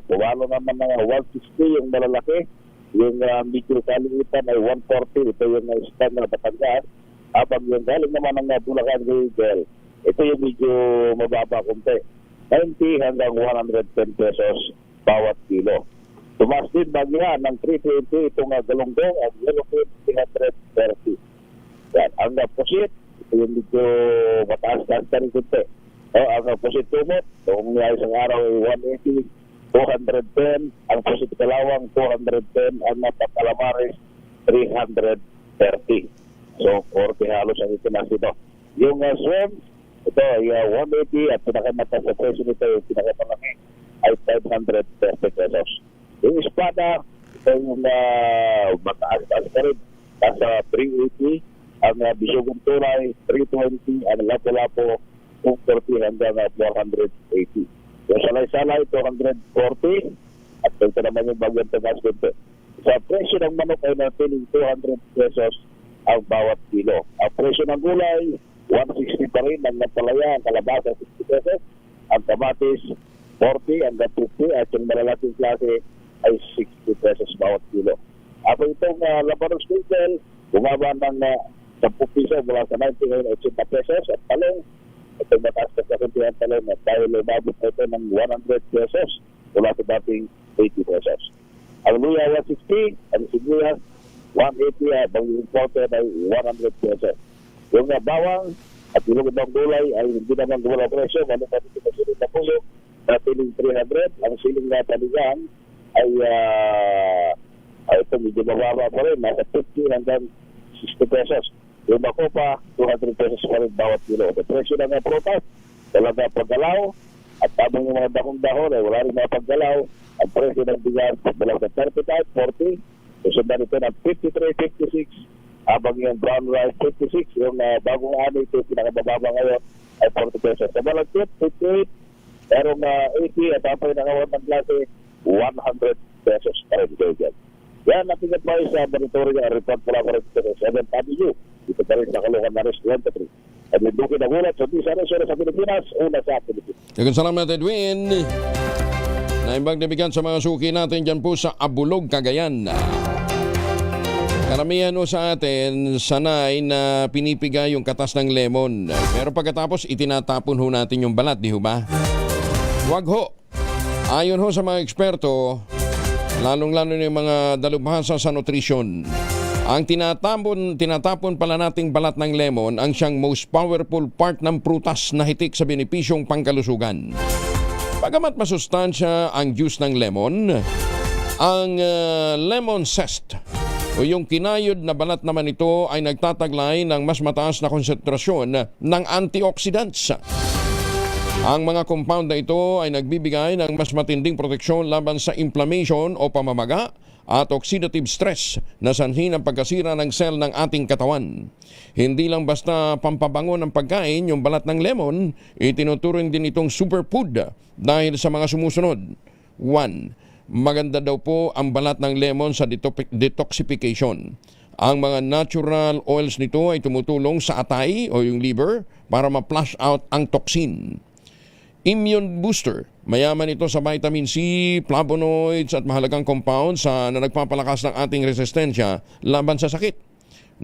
pumalo naman ng 160 yung malalaki. Yung medyo kaliitan ay 140. Ito yung isda na Batangas. Habang yung galing naman ng Bulacan Region, ito yung medyo mababa kunti. 90 hanggang 110 pesos bawat kilo. Tumas din bagya ng 320 itong galunggong at yellowfin 330. Yan. Ang pusit, ito yung medyo mataas-taas na rin kunti. Ang pusit tumot, noong isang araw ay 180, 210. Ang pusit kalawang 210. Ang calamares 330. So, 40 halos ang itinas ito. Yung swim, ito ay 180 at pinakamataas sa presyo nito, yung pinakamalaki ay 530 pesos. Yung espada, ito yung mataas-taas ka rin, nasa 380. Ang bisugong tunay, 320. Ang lapo-lapo, 240 hanggang 480. Yung salay-salay, 240. At ito naman yung bagyang tagas kunti. Sa presyo ng manok ay natiling 200 pesos ang bawat kilo. Ang presyo ng gulay, 160 pa rin. Ang napalaya, ang kalabasa, 60 pesos. Ang kamatis, 40 hanggang 50. At yung malalaking klase ay 60 pesos bawat kilo. Ako itong Labanos Diesel, bumaba ng 10 piso mula sa 90 ngayon 80 pesos. At talong, itong mataas na sa kuntihan talong at dahil lumabot ito ng 100 pesos mula sa dating 80 pesos. Ang luya, 160. Ang sibuyas, 180 at ang imported ay 100 pesos. Yung bawang at yung ibang gulay ay hindi naman gulay presyo. Ano pa dito sa siling na puso na siling 300. Ang siling na panigang ay ito medyo mababa pa rin. Nasa 50 hanggang 60 pesos. Yung makopa, 200 pesos pa rin bawat kilo. Ang presyo ng prutas, talaga paggalaw. At habang yung mga dahon-dahon ay wala rin mga paggalaw. Ang presyo ng bigas, mula sa 35, 40. Susundan ito ng 53, 56, habang yung brown rice 56, yung bagong ano ito, pinakabababa ngayon ay 40 pesos. Sa malagkit, 58, merong 80 at ang pinakawad ng klase, 100 pesos pa rin kayo dyan. Yan, natingat mo sa monitoring ang report mula pa rin sa 7th Avenue. Dito pa rin sa Caloocan Maris 23. At Linduki na gulat sa Tisa Resort sa Pilipinas, una sa Pilipinas. Dagan salamat, Edwin. Naimbag na bigyan sa mga suki natin dyan po sa Abulog, Cagayan. Karamihan sa atin, sanay na pinipigay yung katas ng lemon. Pero pagkatapos, itinatapon ho natin yung balat, di ho ba? Wag ho. Ayon ho sa mga eksperto, lalong-lalo na yung mga dalubhasa sa nutrisyon, ang tinatapon pala nating balat ng lemon ang siyang most powerful part ng prutas na hitik sa benepisyong pangkalusugan. Bagamat masustansya ang juice ng lemon, ang lemon zest o yung kinayod na balat naman ito ay nagtataglay ng mas mataas na konsentrasyon ng antioxidants. Ang mga compound na ito ay nagbibigay ng mas matinding proteksyon laban sa inflammation o pamamaga at oxidative stress na sanhi ng pagkasira ng sel ng ating katawan. Hindi lang basta pampabango ng pagkain yung balat ng lemon, itinuturing din itong superfood dahil sa mga sumusunod. 1. Maganda daw po ang balat ng lemon sa detoxification. Ang mga natural oils nito ay tumutulong sa atay o yung liver para ma-flush out ang toxin. Immune booster. Mayaman ito sa vitamin C, flavonoids at mahalagang compounds na nagpapalakas ng ating resistensya laban sa sakit.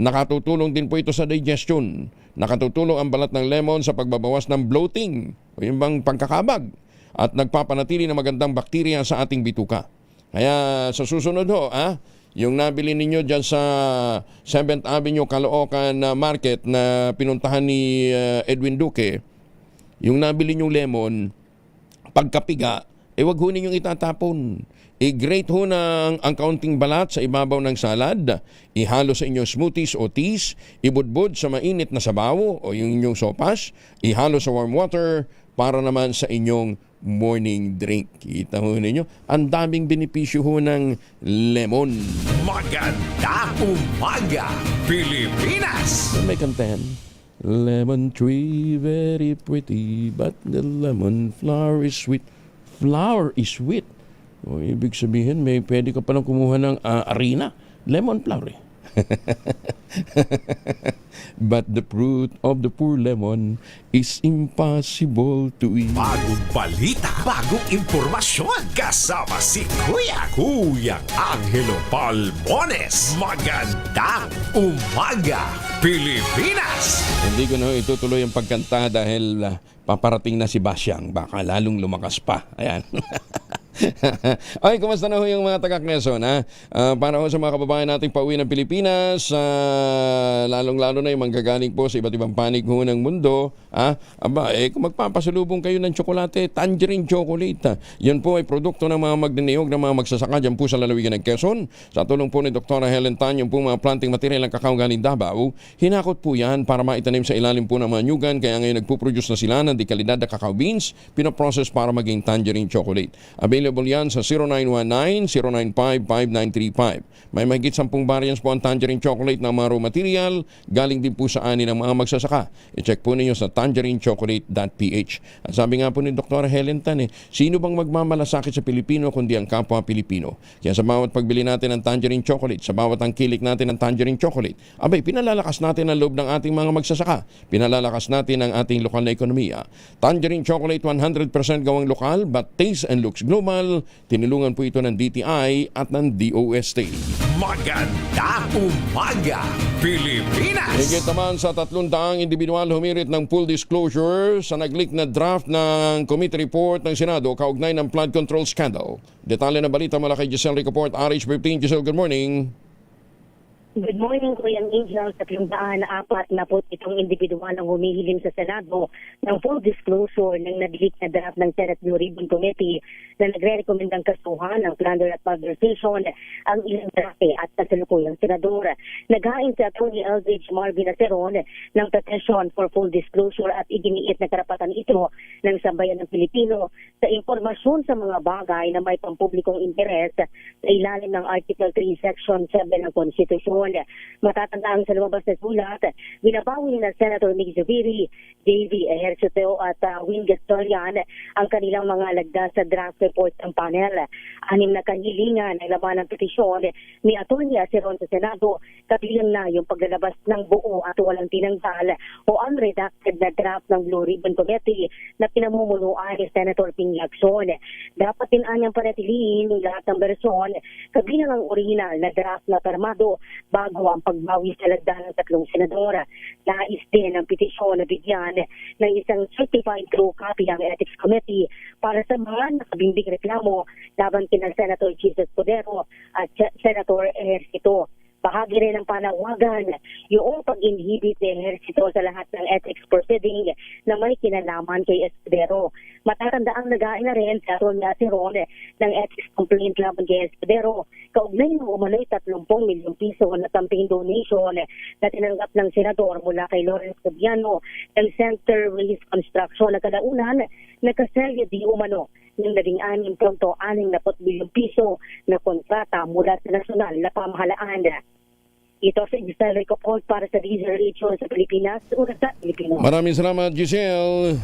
Nakatutulong din po ito sa digestion. Nakatutulong ang balat ng lemon sa pagbabawas ng bloating o yung bang pagkakabag at nagpapanatili ng magandang bakterya sa ating bituka. Kaya sa susunod ho, yung nabili ninyo dyan sa 7th Avenue Caloocan Market na pinuntahan ni Edwin Duque, yung nabili nyong lemon, pagkapiga, wag ho ninyong itatapon. I-grate ho ng ang kaunting balat sa ibabaw ng salad, ihalo sa inyong smoothies o teas, ibudbud sa mainit na sabaw o yung inyong sopas, ihalo sa warm water para naman sa inyong morning drink. Kita ho ninyo, ang daming benepisyo ho ng lemon. Magandang umaga, Pilipinas! May kantahan. Lemon tree, very pretty, but the lemon flower is sweet. Flower is sweet. O, ibig sabihin, may pwede ka palang kumuha ng arena. Lemon flower eh. But the fruit of the poor lemon is impossible to eat. Bagong balita, bagong impormasyon. Kasama si Kuya Angelo Palmones. Magandang umaga, Pilipinas! Hindi ko na itutuloy ang pagkanta dahil paparating na si Basyang. Baka lalong lumakas pa. Ayan. Ay, kumusta na ho yung mga taga-Quezon, ha? Para ho sa mga kababayan nating pauwi ng Pilipinas, lalong-lalo na yung manggagaling po sa iba't ibang panig ho ng mundo, ha? Aba, kung magpapasalubong kayo ng tsokolate, tangerine chocolate, yan po ay produkto ng mga magniniyog ng mga magsasaka dyan po sa lalawigan ng Quezon. Sa tulong po ni Dr. Helen Tan, yung po mga planting material ng kakao galing Davao, hinakot po yan para maitanim sa ilalim po ng mga nyugan, kaya ngayon nagpuproduce na sila ng dekalidad na cacao beans, pinoprocess para maging tangerine chocolate. Available yan sa 0919-095-5935. May mahigit 10 variants po ang tangerine chocolate na mga raw material. Galing din po sa ani ng mga magsasaka. I-check po ninyo sa tangerinechocolate.ph. At sabi nga po ni Dr. Helen Tan, sino bang magmamalasakit sa Pilipino kundi ang kapwa Pilipino? Kaya sa bawat pagbili natin ng tangerine chocolate, sa bawat angkilik natin ng tangerine chocolate, abay, pinalalakas natin ang loob ng ating mga magsasaka. Pinalalakas natin ang ating lokal na ekonomiya. Tangerine chocolate 100% gawang lokal but taste and looks global. Tinulungan po ito ng DTI at ng DOST. Magandang umaga, Pilipinas! Higit naman sa 300 individual humirit ng full disclosure sa nag-leak na draft ng committee report ng Senado kaugnay ng flood control scandal. Detalye na balita mula kay Giselle Ricoport, RH15. Giselle, good morning. Good morning, Kuya Angel. 347 individual ang humihiling sa Senado ng full disclosure ng nag-leak na draft ng Senate Blue Ribbon Committee na nagre-recommendang kasuhan ng plunder at malversation ang ilang drafe at kasalukuyang senador. Naghain si Atty. Eldridge Marvin Aceron ng petition for full disclosure at iginiit na karapatan ito ng sambayan ng Pilipino sa impormasyon sa mga bagay na may pampublikong interes sa ilalim ng Article 3, Section 7 ng Konstitusyon. Matatandaan sa lumabas na sulat, binabawi na Senator Mig Zubiri, J.V. Ejercito at Wing Gastorian ang kanilang mga lagda sa draft report ng panel. 6 na kahilingan ang laman ng petisyon ni Atty. Aceron sa Senado, kabilang na yung paglalabas ng buo at walang tinanggal o unredacted na draft ng Blue Ribbon Committee na pinamumunuan ni Senator Ping Lacson. Dapat din anyang panatiliin ng lahat ng bersyon, kabilang ang original na draft na permado bago ang pagbawi sa lagda ng 3 senadora. Nais din ang petisyon na bigyan ng isang certified true copy ang Ethics Committee para sa mga nakabimbing reklamo laban kina Senator Jesus Cordero at Senator Ejercito. Bahagi rin ng panawagan yung pag-inhibit ni Ejercito sa lahat ng ethics proceeding na may kinalaman kay Escudero. Matatandaang nagain na rin sa Atty. Aceron ng ethics complaint laban kay Escudero. Kaugnay ng umano'y 30 milyong piso na campaign donation na tinanggap ng senador mula kay Lawrence Cobiano ng Center Release Construction na kalaunan nakaselyo di umano ng 16.6 milyong piso na kontrata mula sa nasyonal na pamahalaan. Ito sa Giselle Ricoport para sa DZRH sa Pilipinas, una sa Pilipinas. Maraming salamat, Giselle.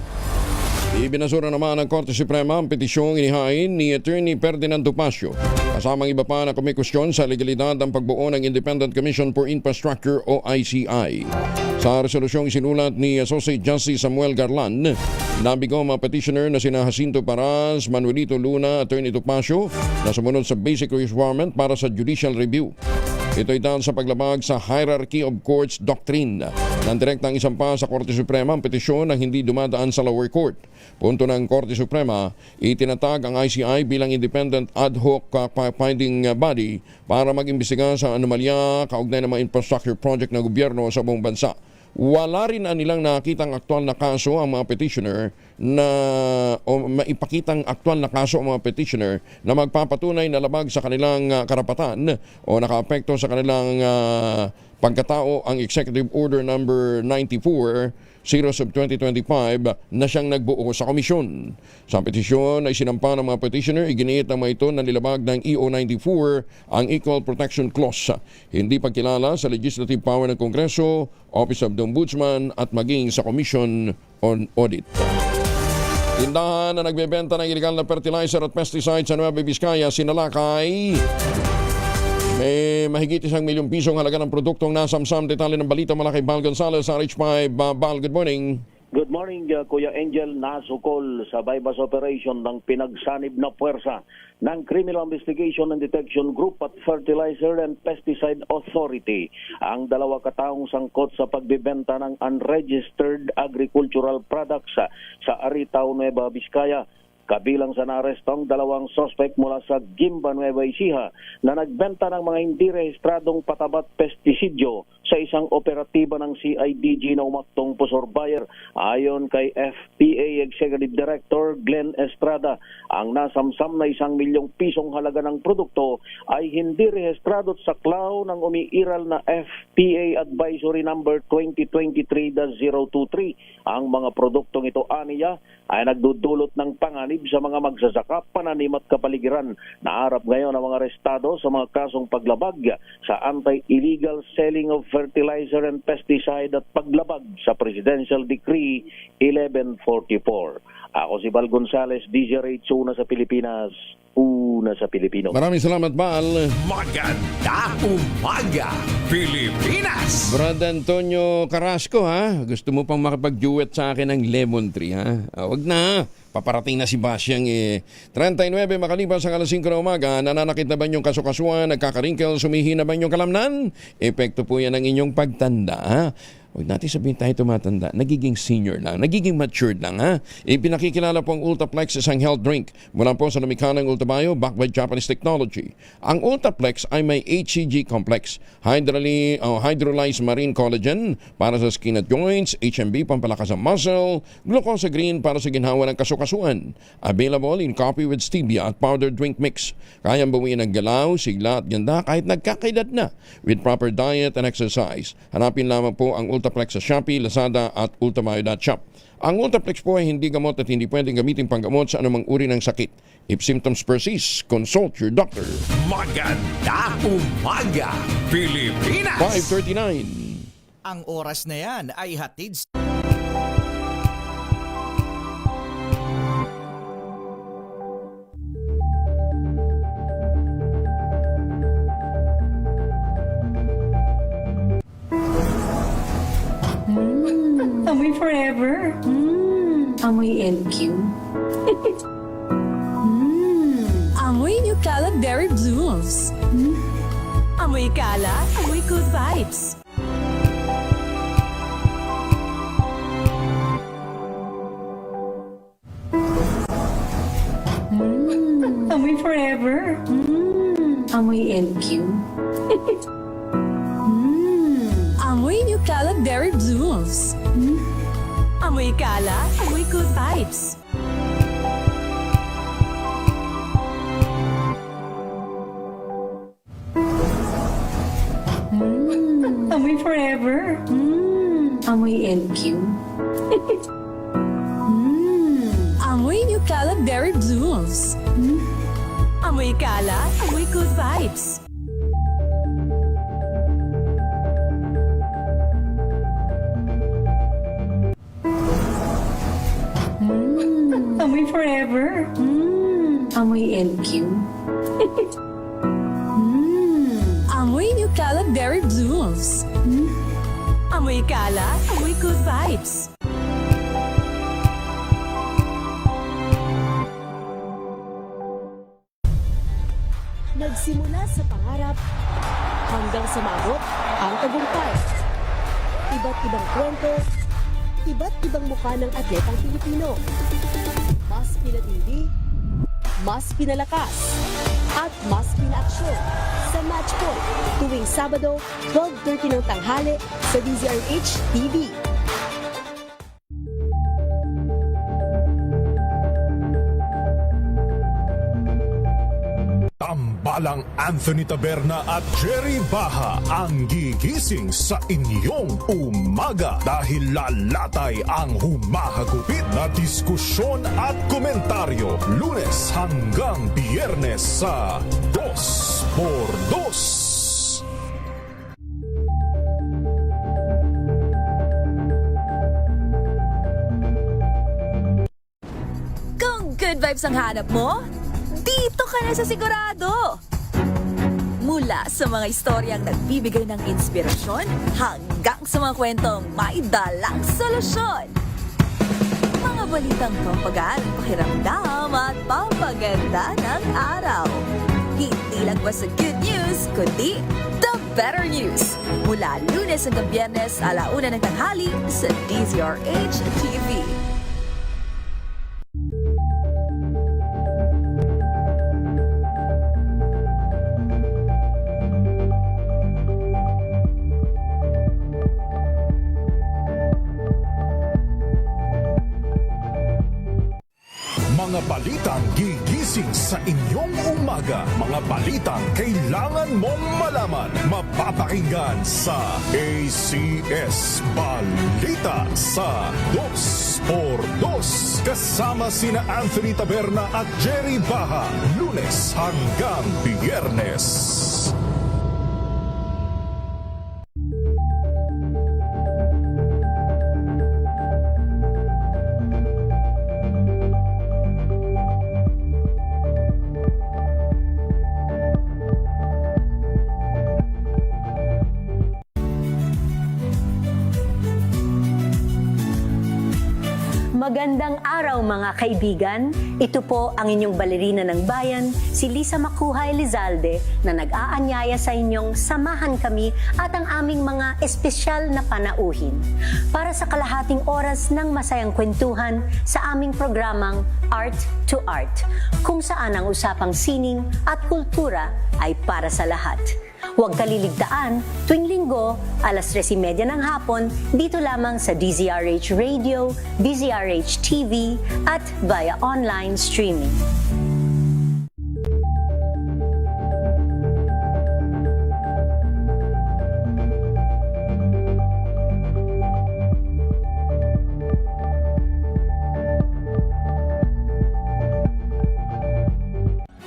Ibinasura naman ng Korte Suprema ang petisyong inihain ni Attorney Ferdinand Topacio. Kasamang iba pa na kumikwestiyon sa legalidad ang pagbuo ng Independent Commission for Infrastructure o ICI. Sa resolusyong isinulat ni Associate Justice Samuel Garlan, nabigo ang mga petitioner na sina Jacinto Paras, Manuelito Luna, Attorney Topacio na sumunod sa basic requirement para sa judicial review. Ito'y dahil sa paglabag sa Hierarchy of Courts Doctrine. Nang direktang isampa sa Korte Suprema ang petisyon na hindi dumadaan sa lower court. Punto ng Korte Suprema, itinatag ang ICI bilang independent ad hoc finding body para mag-imbestiga sa anomalya kaugnay ng mga infrastructure project ng gobyerno sa buong bansa. Wala rin nilang nakitang aktual na kaso ang mga petitioner na o maipakitang aktual na kaso ang mga petitioner na magpapatunay na labag sa kanilang karapatan o nakaapekto sa kanilang pagkatao ang Executive Order number 94 Series of 2025 na siyang nagbuo sa komisyon. Sa petisyon ay sinampa ng mga petitioner, iginiit ng mga ito na nilabag ng EO94 ang Equal Protection Clause. Hindi pagkilala sa legislative power ng Kongreso, Office of the Ombudsman at maging sa Commission on Audit. Tindahan na nagbebenta ng illegal na fertilizer at pesticides sa Nueva Vizcaya, sinalakay. May mahigit 1 milyong pisong halaga ng produktong nasamsam. Detalye ng balita mula kay Bal Gonzales sa RH5. Bal, good morning. Good morning, Kuya Angel. Nasukol sa bypass operation ng pinagsanib na puwersa ng Criminal Investigation and Detection Group at Fertilizer and Pesticide Authority ang 2 kataong sangkot sa pagbibenta ng unregistered agricultural products sa Aritao, Nueva Vizcaya. Kabilang sa naarestong 2 suspect mula sa Gimba, Nueva Ecija na nagbenta ng mga hindi rehistradong patabat pestisidyo sa isang operatiba ng CIDG na umaktong Pusor Bayer. Ayon kay FTA Executive Director Glenn Estrada, ang nasamsam na 1 milyong pisong halaga ng produkto ay hindi rehistrado sa saklaw ng umiiral na FTA Advisory Number 2023-023. Ang mga produktong ito, aniya, ay nagdudulot ng panganib sa mga magsasaka, pananim at kapaligiran. Naarap ngayon ang mga arestado sa mga kasong paglabag sa anti-illegal selling of fertilizer and pesticide at paglabag sa Presidential Decree 1144. Ako si Bal Gonzales, DZRH, una sa Pilipinas, una sa Pilipino. Maraming salamat, Bal. Magandang umaga, Pilipinas! Brad Antonio Carrasco, ha? Gusto mo pang makipag-duet sa akin ng Lemon Tree, ha? Wag na. Paparating na si Basyang 39 makalipas sa alas 5 na umaga, nananakit na ba inyong kasukasuan, nagkakarinkle, sumihina ba inyong kalamnan? Epekto po yan ng inyong pagtanda, ha? Huwag natin sabihin tayo tumatanda, nagiging senior lang, nagiging matured lang, ha? Pinakikilala po ang Ultraplex, isang health drink mula po sa lumikha ng Ultabio, backed by Japanese technology. Ang Ultraplex ay may HCG complex, hydrolyzed marine collagen para sa skin at joints, HMB pampalakas ng muscle, glucosa green para sa ginhawa ng kasukasuan. Available in coffee with stevia at powdered drink mix. Kayang bawiin ng galaw, sigla at ganda kahit nagkakaedad na with proper diet and exercise. Hanapin lamang po ang Ultraplex sa Shopee, Lazada at Ultamayo.shop. Ang Ultraplex po ay hindi gamot at hindi pwedeng gamitin panggamot sa anumang uri ng sakit. If symptoms persist, consult your doctor. Magandang umaga, Pilipinas! 5:39. Ang oras na yan ay hatid sa... Amoy forever. Amoy LQ. Amoy New Cala Berry Blooms. Amoy Cala, amoy good vibes. Amoy forever. Amoy LQ. Amoy New Cala Berry Blooms. Amoy Cala, amoy good vibes. Amoy forever. Amoy LQ. Amoy New Cala Berry Blooms. Amoy Cala, amoy good vibes. Amoy forever. Amoy LQ. Amoy New Cala Berry Blooms. Amoy Cala, amoy good vibes. Nagsimula sa pangarap hanggang sa maabot ang tagumpay. Iba't ibang kwento, iba't ibang mukha ng atletang Pilipino. Mas pinatindi, mas pinalakas, at mas pinaaksyon sa Match Point tuwing Sabado, 12:30 ng tanghali sa DZRH TV. Tambalan Walang Anthony Taberna at Jerry Baha ang gigising sa inyong umaga dahil lalatay ang humahagupit na diskusyon at komentaryo Lunes hanggang Biyernes sa 2x2. Kung good vibes ang hanap mo, dito ka na sa sigurado! Mula sa mga istoryang nagbibigay ng inspirasyon hanggang sa mga kwentong may dalang solusyon. Mga balitang pampagaan, pakiramdam at pampaganda ng araw. Hindi lang ba sa good news, kundi the better news. Mula Lunes hanggang Biyernes, 1:00 ng tanghali sa DZRH TV. Mga balitang gigising sa inyong umaga. Mga balitang kailangan mong malaman. Mapapakinggan sa ACS Balita sa 2x2. Kasama sina Anthony Taberna at Jerry Baha. Lunes hanggang Biyernes. Magandang araw mga kaibigan. Ito po ang inyong balerina ng bayan, si Lisa Makuhay Lizalde, na nag-aanyaya sa inyong samahan kami at ang aming mga espesyal na panauhin para sa kalahating oras ng masayang kwentuhan sa aming programang Art to Art, kung saan ang usapang sining at kultura ay para sa lahat. Huwag kaliligtaan, tuwing linggo, 3:30 ng hapon, dito lamang sa DZRH Radio, DZRH TV, at via online streaming.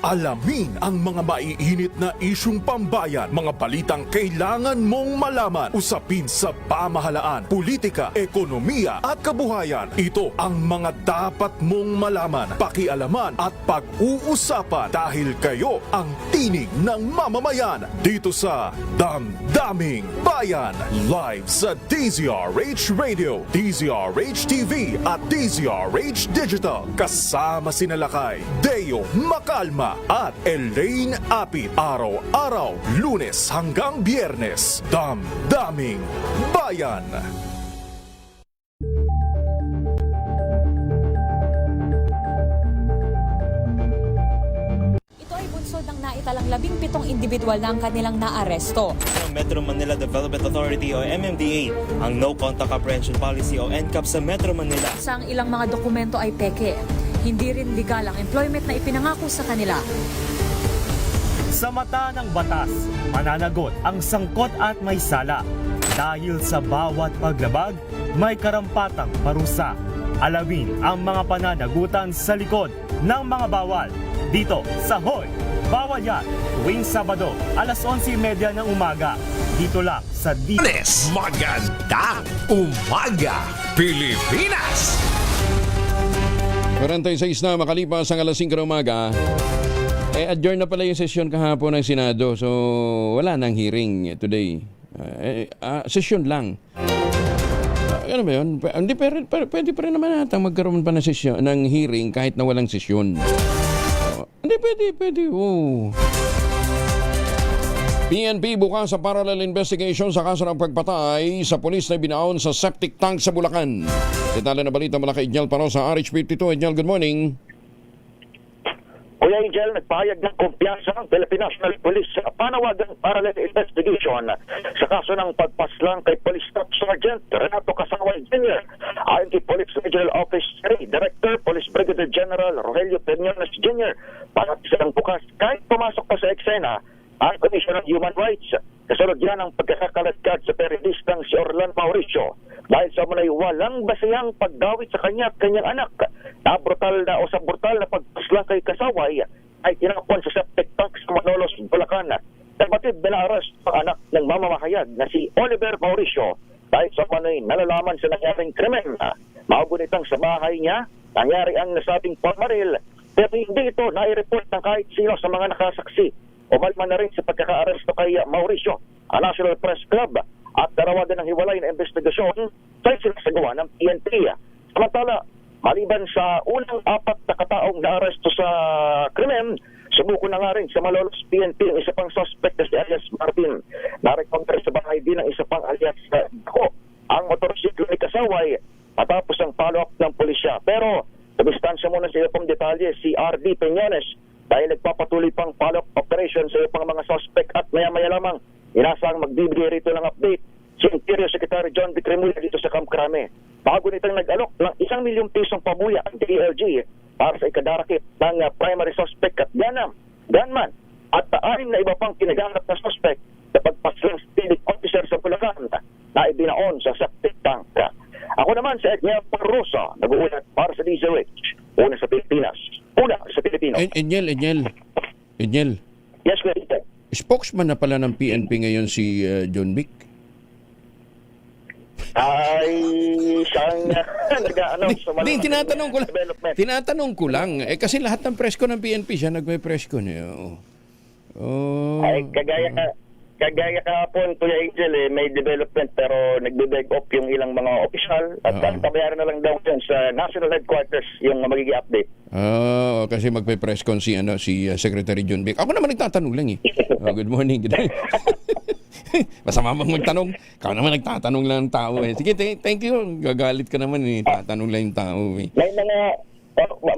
Alamin ang mga maiinit na isyung pambayan, mga balitang kailangan mong malaman, usapin sa pamahalaan, politika, ekonomiya at kabuhayan. Ito ang mga dapat mong malaman, pakialaman at pag-uusapan dahil kayo ang tinig ng mamamayan dito sa Damdaming Bayan. Live sa DZRH Radio, DZRH TV at DZRH Digital. Kasama sina Lakay, Deo Macalma at Elaine Apit. Araw-araw, Lunes hanggang Biyernes. Damdaming Bayan. Ito ay bunsod ng naitalang 17 individual na ang kanilang naaresto. Ng Metro Manila Development Authority o MMDA ang No Contact Apprehension Policy o NCAP sa Metro Manila. Sa ang ilang mga dokumento ay peke. Hindi rin legal ang employment na ipinangako sa kanila. Sa mata ng batas, mananagot ang sangkot at may sala. Dahil sa bawat paglabag, may karampatang parusa. Alamin ang mga pananagutan sa likod ng mga bawal. Dito sa Hoy! Bawal Yan! Tuwing Sabado, 11:30 ng umaga. Dito lang sa Lunes, magandang umaga, Pilipinas! 46 na makalipas ang 5:00 ng umaga. Adjourn na pala yung sesyon kahapon ng Senado. So, wala nang hearing today. Sesyon lang. Ano ba yun? Hindi, pwede pa rin naman natang magkaroon pa ng sesyon, ng hearing kahit na walang sesyon. Hindi, pwede. Oh. PNP bukas sa parallel investigation sa kaso ng pagpatay sa pulis na binaon sa septic tank sa Bulacan. Detalye na balita mula kay Edniel Paro sa RH52. Edniel, good morning. Kuya Angel, nagpahayag ng kumpiyansa ang Philippine National Police sa panawagang parallel investigation sa kaso ng pagpaslang kay Police Staff Sergeant Renato Casaway Jr. Ayon kay Police Regional Office 3 Director Police Brigadier General Rogelio Peñones Jr. Para silang bukas kahit pumasok pa sa eksena ang Commission on Human Rights. Kasunod yan ang pagkakakaladkad sa periodistang si Orlan Mauricio dahil sa munay walang basihang pagdawit sa kanya at kanyang anak na brutal na o sa brutal na pagpaslang kay Kasaway ay tinapon sa septic tank sa Malolos, Bulacan. Kapatid binaaras ang anak ng mamamahayag na si Oliver Mauricio dahil sa munay nalalaman sa nangyaring krimen. Maugunitang sa bahay niya nangyari ang nasabing pagmaril pero hindi ito nai-report ng kahit sino sa mga nakasaksi. Umalman na rin sa pagkaka-aresto kay Mauricio ang National Press Club at narawagan ng hiwalay na investigasyon sa sinasagawa ng PNP. Samantala, maliban sa unang 4 na kataong naaresto sa krimen, sumuko na nga rin sa Malolos PNP ang isa pang suspect na si alias Martin. Narecounter sa bahay din ang isa pang alias Dako, ang motorsiklo ni Kasaway matapos ang follow-up ng pulisya. Pero, sabistansya muna sa iyo pong detalye si R.D. Peñones dahil nagpapatuloy pang follow-up operation sa iyo pang mga suspect at maya-maya lamang inasang magbibigay rito ng update si Interior Secretary John D. Cremula dito sa Camp Crame. Bago nitong nag-alok ng 1 milyong pisong pabuya ang DLG para sa ikadarakit ng primary suspect at gunman at 6 na iba pang kinaganap na suspect sa pagpaslang civic officer sa Bulacan na ibinaon sa septic tank. Ako naman si Edniel Parrosa, nag-uulat para sa DZRH. Una sa Pilipinas. Una sa Pilipino. Enyel. Yes, Kuya. Spokesman na pala ng PNP ngayon si John Vic. Ay, siyang nag-announce sa mga development. Tinatanong ko lang. Kasi lahat ng presko ng PNP siya nagme-presko niya. Ay, kagaya kahapon, Kuya Angel, may development pero nagbe-beg up yung ilang mga opisyal at tabayaran na lang daw dyan sa National Headquarters yung magiging update. Kasi magpe-press con si Secretary John Vic. Ako naman nagtatanong lang eh. Good morning. Masama bang magtanong? Ikaw naman nagtatanong lang ng tao eh. Sige, thank you. Gagalit ka naman eh. Tatanong lang yung tao eh. May mga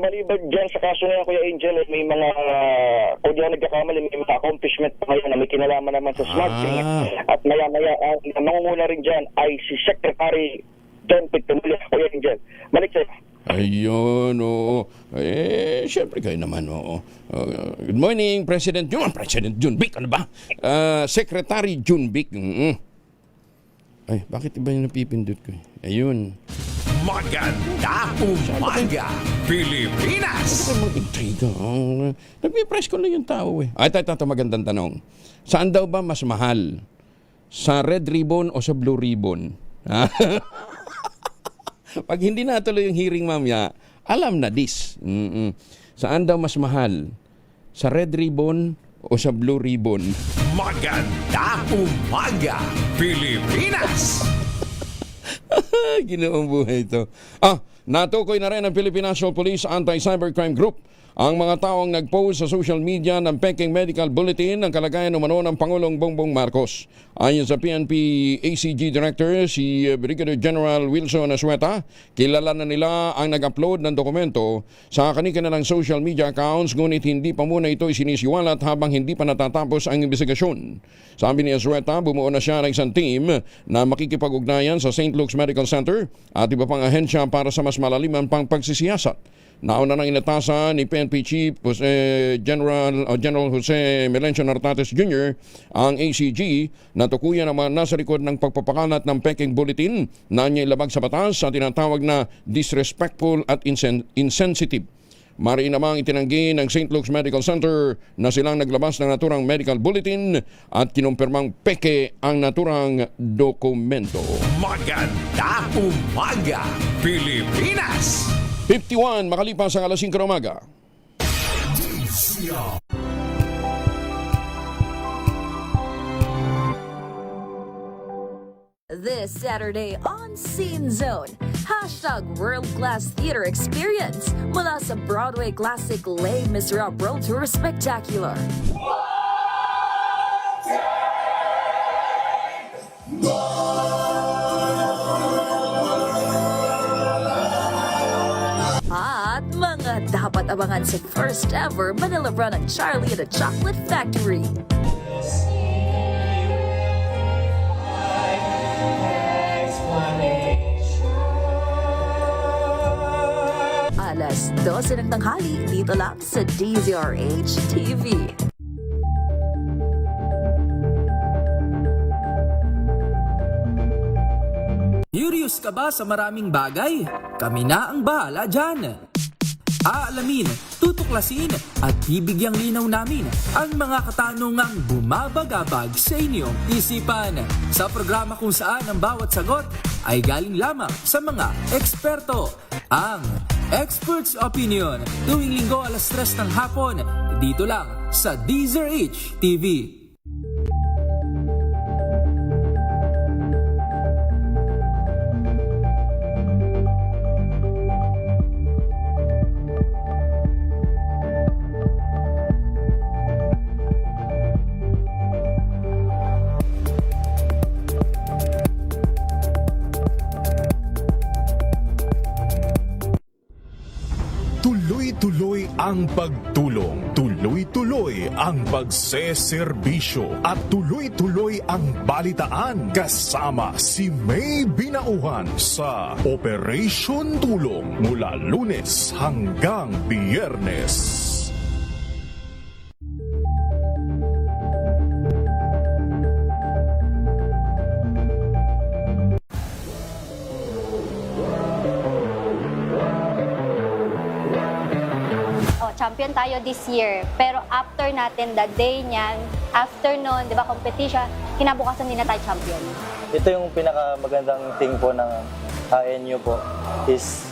maliban dyan sa kaso na yan, Kuya Angel, may mga, kung di ako nagkakamali, may mga accomplishment pa ngayon na may kinalaman naman sa smudging. At maya-maya, ang mangunguna rin dyan ay si Secretary John Pictumula, Kuya Angel. Balik sa'yo. Ayun, oo. Siyempre kayo naman, oo. Good morning, President John Vic, ano ba? Secretary John Vic. Ay, bakit iba yung napipindot ko? Ayun. Maganda umaga, Pilipinas! Ano ka mag-intriga? Nagpipress ko lang yung tao eh. Ito, magandang tanong. Saan daw ba mas mahal? Sa red ribbon o sa blue ribbon? Pag hindi natuloy yung hearing mamaya, alam na this. Saan daw mas mahal? Sa red ribbon o sa blue ribbon? Maganda umaga, Pilipinas! Ginoong buhay ito. Natukoy na rin ng Philippine National Police Anti-Cybercrime Group ang mga taong nag-post sa social media ng Peking Medical Bulletin ng kalagayan umano ng Pangulong Bongbong Marcos. Ayon sa PNP ACG Director, si Brigadier General Wilson Asueta, kilala na nila ang nag-upload ng dokumento sa kanilang social media accounts, ngunit hindi pa muna ito isinisiwalat habang hindi pa natatapos ang investigasyon. Sabi ni Asueta, bumuo na siya ng isang team na makikipag-ugnayan sa St. Luke's Medical Center at iba pang ahensya para sa mas malaliman pang pagsisiyasat. Nauna nang inatasan ni PNP Chief General Jose Melencio Nartates Jr. ang ACG na tukuyan ang mga nasa likod ng pagpapakalat ng Peking Bulletin na niya ilabag sa batas sa tinatawag na disrespectful at insensitive. Mariin namang itinanggi ng St. Luke's Medical Center na silang naglabas ng naturang medical bulletin at kinumpirmang peke ang naturang dokumento. Maganda umaga, Pilipinas! 51 makalipas ang alas 5 ng umaga. This Saturday on Scene Zone, #World-Class Theater Experience mula sa Broadway classic Les Miserables World Tour Spectacular. At mga dapat abangan sa first ever Manila Run ng Charlie at the Chocolate Factory. Alas 12 ng tanghali dito lang sa DZRH TV. Curious ka ba sa maraming bagay? Kami na ang bahala dyan. Aalamin, tutuklasin at bibigyang linaw namin ang mga katanungang bumabagabag sa inyong isipan. Sa programa kung saan ang bawat sagot ay galing lamang sa mga eksperto. Ang Expert's Opinion, tuwing linggo alas 3 ng hapon, dito lang sa DZRH TV. Tuloy-tuloy ang pagtulong, tuloy-tuloy ang pagseserbisyo at tuloy-tuloy ang balitaan kasama si May Binauhan sa Operation Tulong mula Lunes hanggang Biyernes. Champion tayo this year. Pero after natin, the day niyan, after nun, di ba, competition, kinabukasan din na tayo champion. Ito yung pinakamagandang thing po ng ANU po is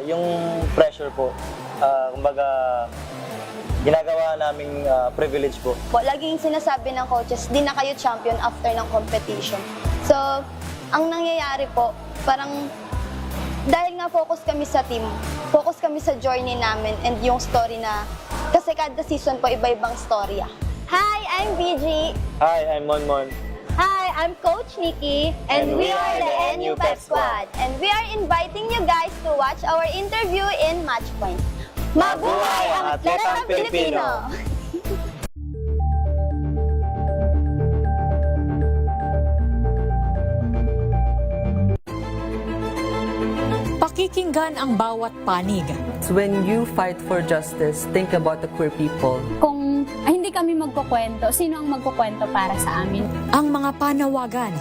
yung pressure po. Kumbaga, ginagawa naming privilege po. Laging sinasabi ng coaches, di na kayo champion after ng competition. So, ang nangyayari po, parang dahil nga focus kami sa team, focus kami sa journey namin and yung story na, kasi kada season po iba-ibang storya. Hi, I'm BG. Hi, I'm Monmon. Hi, I'm Coach Nikki. And we are the NU Pep Squad. And we are inviting you guys to watch our interview in Matchpoint. Mabuhay ang atletang Pilipino! Pakikinggan ang bawat panig. When you fight for justice, think about the queer people. Kung hindi kami magkukwento, sino ang magkukwento para sa amin? Ang mga panawagan,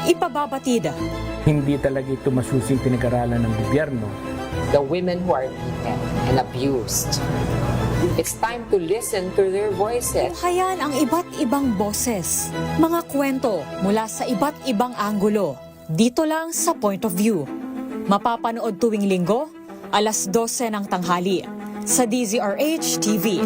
ipababatid. Hindi talaga ito masusing pinag-aralan ng gobyerno. The women who are beaten and abused. It's time to listen to their voices. Tunghayan ang iba't ibang boses. Mga kwento mula sa iba't ibang anggulo. Dito lang sa Point of View. Mapapanood tuwing linggo, alas 12 ng tanghali, sa DZRH TV.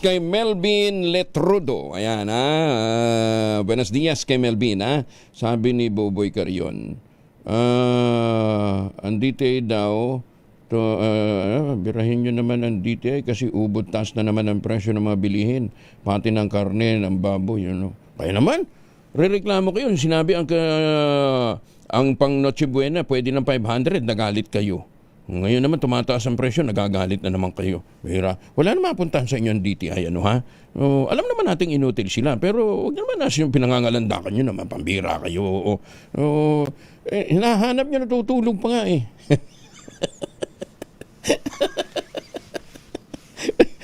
Kay Melvin Letrudo. Ayan, buenos dias kay Melvin, sabi ni Boboy Carion. Ang DTI daw, birahin nyo naman ang DTI kasi ubod taas na naman ang presyo ng mga bilihin, pati ng karne, ng baboy. Kaya naman, rereklamo kayo. Sinabi ang pang Noche Buena, pwede ng 500, nagalit kayo. Ngayon naman, tumataas ang presyo, nagagalit na naman kayo. Wala naman mapuntahan sa inyo ang DTI, alam naman nating inutil sila, pero huwag naman natin yung pinangangalandakan nyo naman, pambira kayo. Hinahanap nyo, natutulog pa nga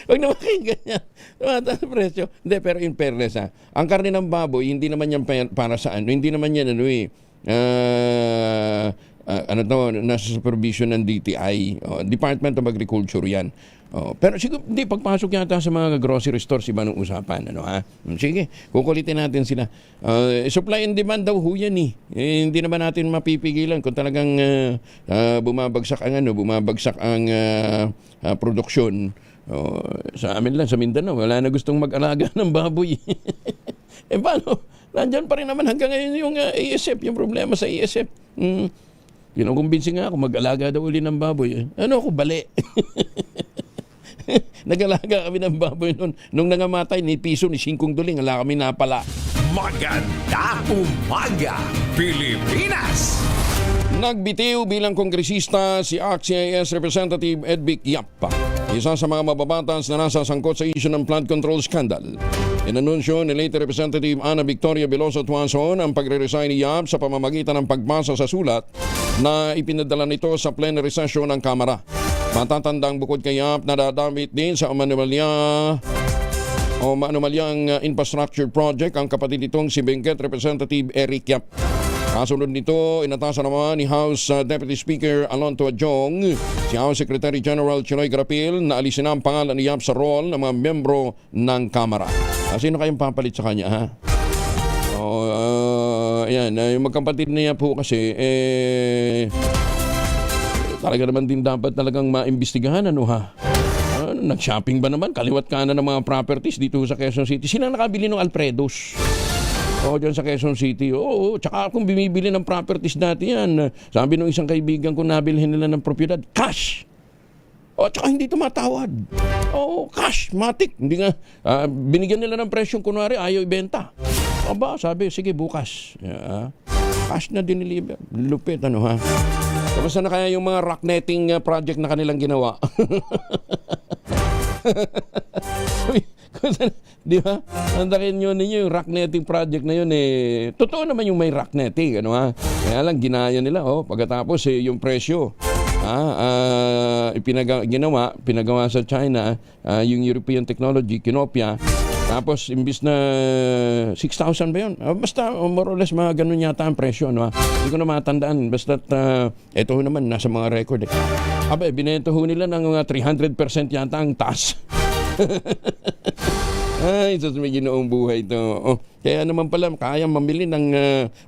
Huwag naman kayong ganyan. Tumataas ang presyo. Hindi, pero in fairness, ang karne ng baboy, hindi naman yan para sa hindi naman yan, nasa supervision ng DTI, Department of Agriculture yan. Pero siguro, hindi, pagpasok yata sa mga grocery stores, iba ng usapan. Sige, kukulitin natin sila. Supply and demand daw ho yan hindi naman natin mapipigilan kung talagang bumabagsak ang produksyon. Sa amin lang, sa Mindanao, wala na gustong mag-alaga ng baboy. Paano? Nandyan pa rin naman hanggang ngayon yung ASF, yung problema sa ASF. Kinukumbinsi nga ako, mag-alaga daw uli ng baboy. Ano ako, bali. Nag-alaga kami ng baboy noon. Nung nangamatay, ni piso, ni singkong duling, ala kami napala. Maganda umaga, Pilipinas! Nagbitiw bilang kongresista si ACT-CIS Representative Edvic Yap. Isa sa mga mababatas na nasa sangkot sa issue ng flood control scandal. Inanunsyo ni late Representative Ana Victoria Veloso Tuason ang pagre-resign ni Yap sa pamamagitan ng pagbasa sa sulat na ipinadala nito sa plenary session ng Kamara. Matatandang bukod kay Yap na dadamit din sa maanumalyang infrastructure project ang kapatid nitong si Benguet Representative Eric Yap. Kasunod nito, inatasan naman ni House Deputy Speaker Alonto Adjong, si House Secretary General Chinoy Grapil na alisin ang pangalan ni Yap sa role ng mga membro ng Kamara. Sino kayong papalit sa kanya, ha? Yan, yung magkapatid niya po kasi, talaga naman din dapat talagang maimbestigahan, ano ha? Nag-shopping ba naman? Kaliwat kanan ng mga properties dito sa Quezon City. Sino nakabili ng Alfredos? Diyan sa Quezon City. Oo, tsaka kung bumibili ng properties dati yan. Sabi ng isang kaibigan ko, nabilhin nila ng propiedad. Cash! Tsaka hindi tumatawad. Cash, matik. Hindi nga, binigyan nila ng presyong kunwari, ayaw ibenta. Aba, sabi, sige, bukas. Cash na diniliver. Lupit, ano ha? Kamusta na kaya yung mga rock netting project na kanilang ginawa? Di ba? Andakin nyo ninyo yung rock netting project na yun totoo naman yung may rock netting, ano ha? Kaya lang ginaya nila pagkatapos yung presyo pinagawa sa China, yung European technology kinopya, tapos imbis na 6,000 ba yun? Basta more or less mga ganun yata ang presyo, ano ha? Hindi ko na matandaan, basta eto naman nasa mga record binento ho nila ng 300% yata ang taas. Ay, sus, may ginoong buhay ito. Kaya naman pala, kaya mamili ng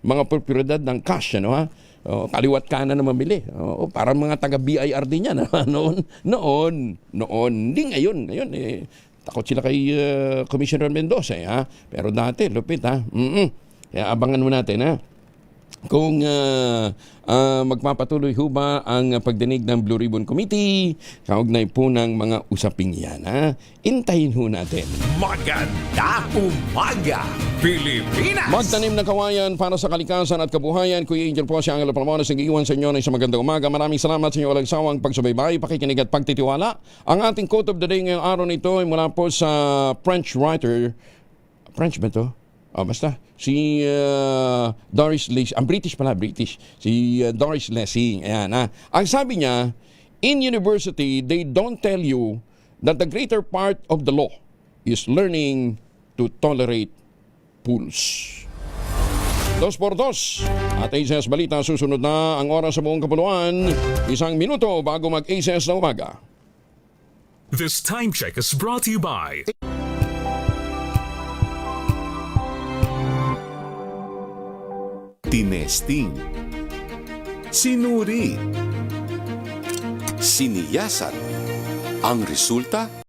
mga propiedad ng cash, ano ha? Kaliwat kanan na mamili. Parang mga taga-BIR din yan. Noon. Hindi ngayon. Ngayon, takot sila kay Commissioner Mendoza, ha? Pero dati, lupit, ha? Kaya abangan mo natin, ha? Kung magpapatuloy ho ba ang pagdinig ng Blue Ribbon Committee, kaugnay po ng mga usaping yan, ha? Intayin ho natin. Maganda umaga, Pilipinas! Magtanim ng kawayan para sa kalikasan at kabuhayan. Kuya Angel po, si Angelo Palamones, nag-iwan sa inyo ng isang magandang umaga. Maraming salamat sa inyo walang sawang pagsubaybay, pakikinig at pagtitiwala. Ang ating quote of the day ngayong araw nito ay mula po sa French writer. French ba ito? Basta. Si Doris Lessing. British pala, British. Si Doris Lessing. Ayan, ha. Ang sabi niya, in university, they don't tell you that the greater part of the law is learning to tolerate fools. 2x2. At ACS Balita, susunod na ang oras sa buong kapuluan. 1 minuto bago mag-ACS na umaga. This time check is brought to you by tinesting, sinuri, siniyasan. Ang resulta,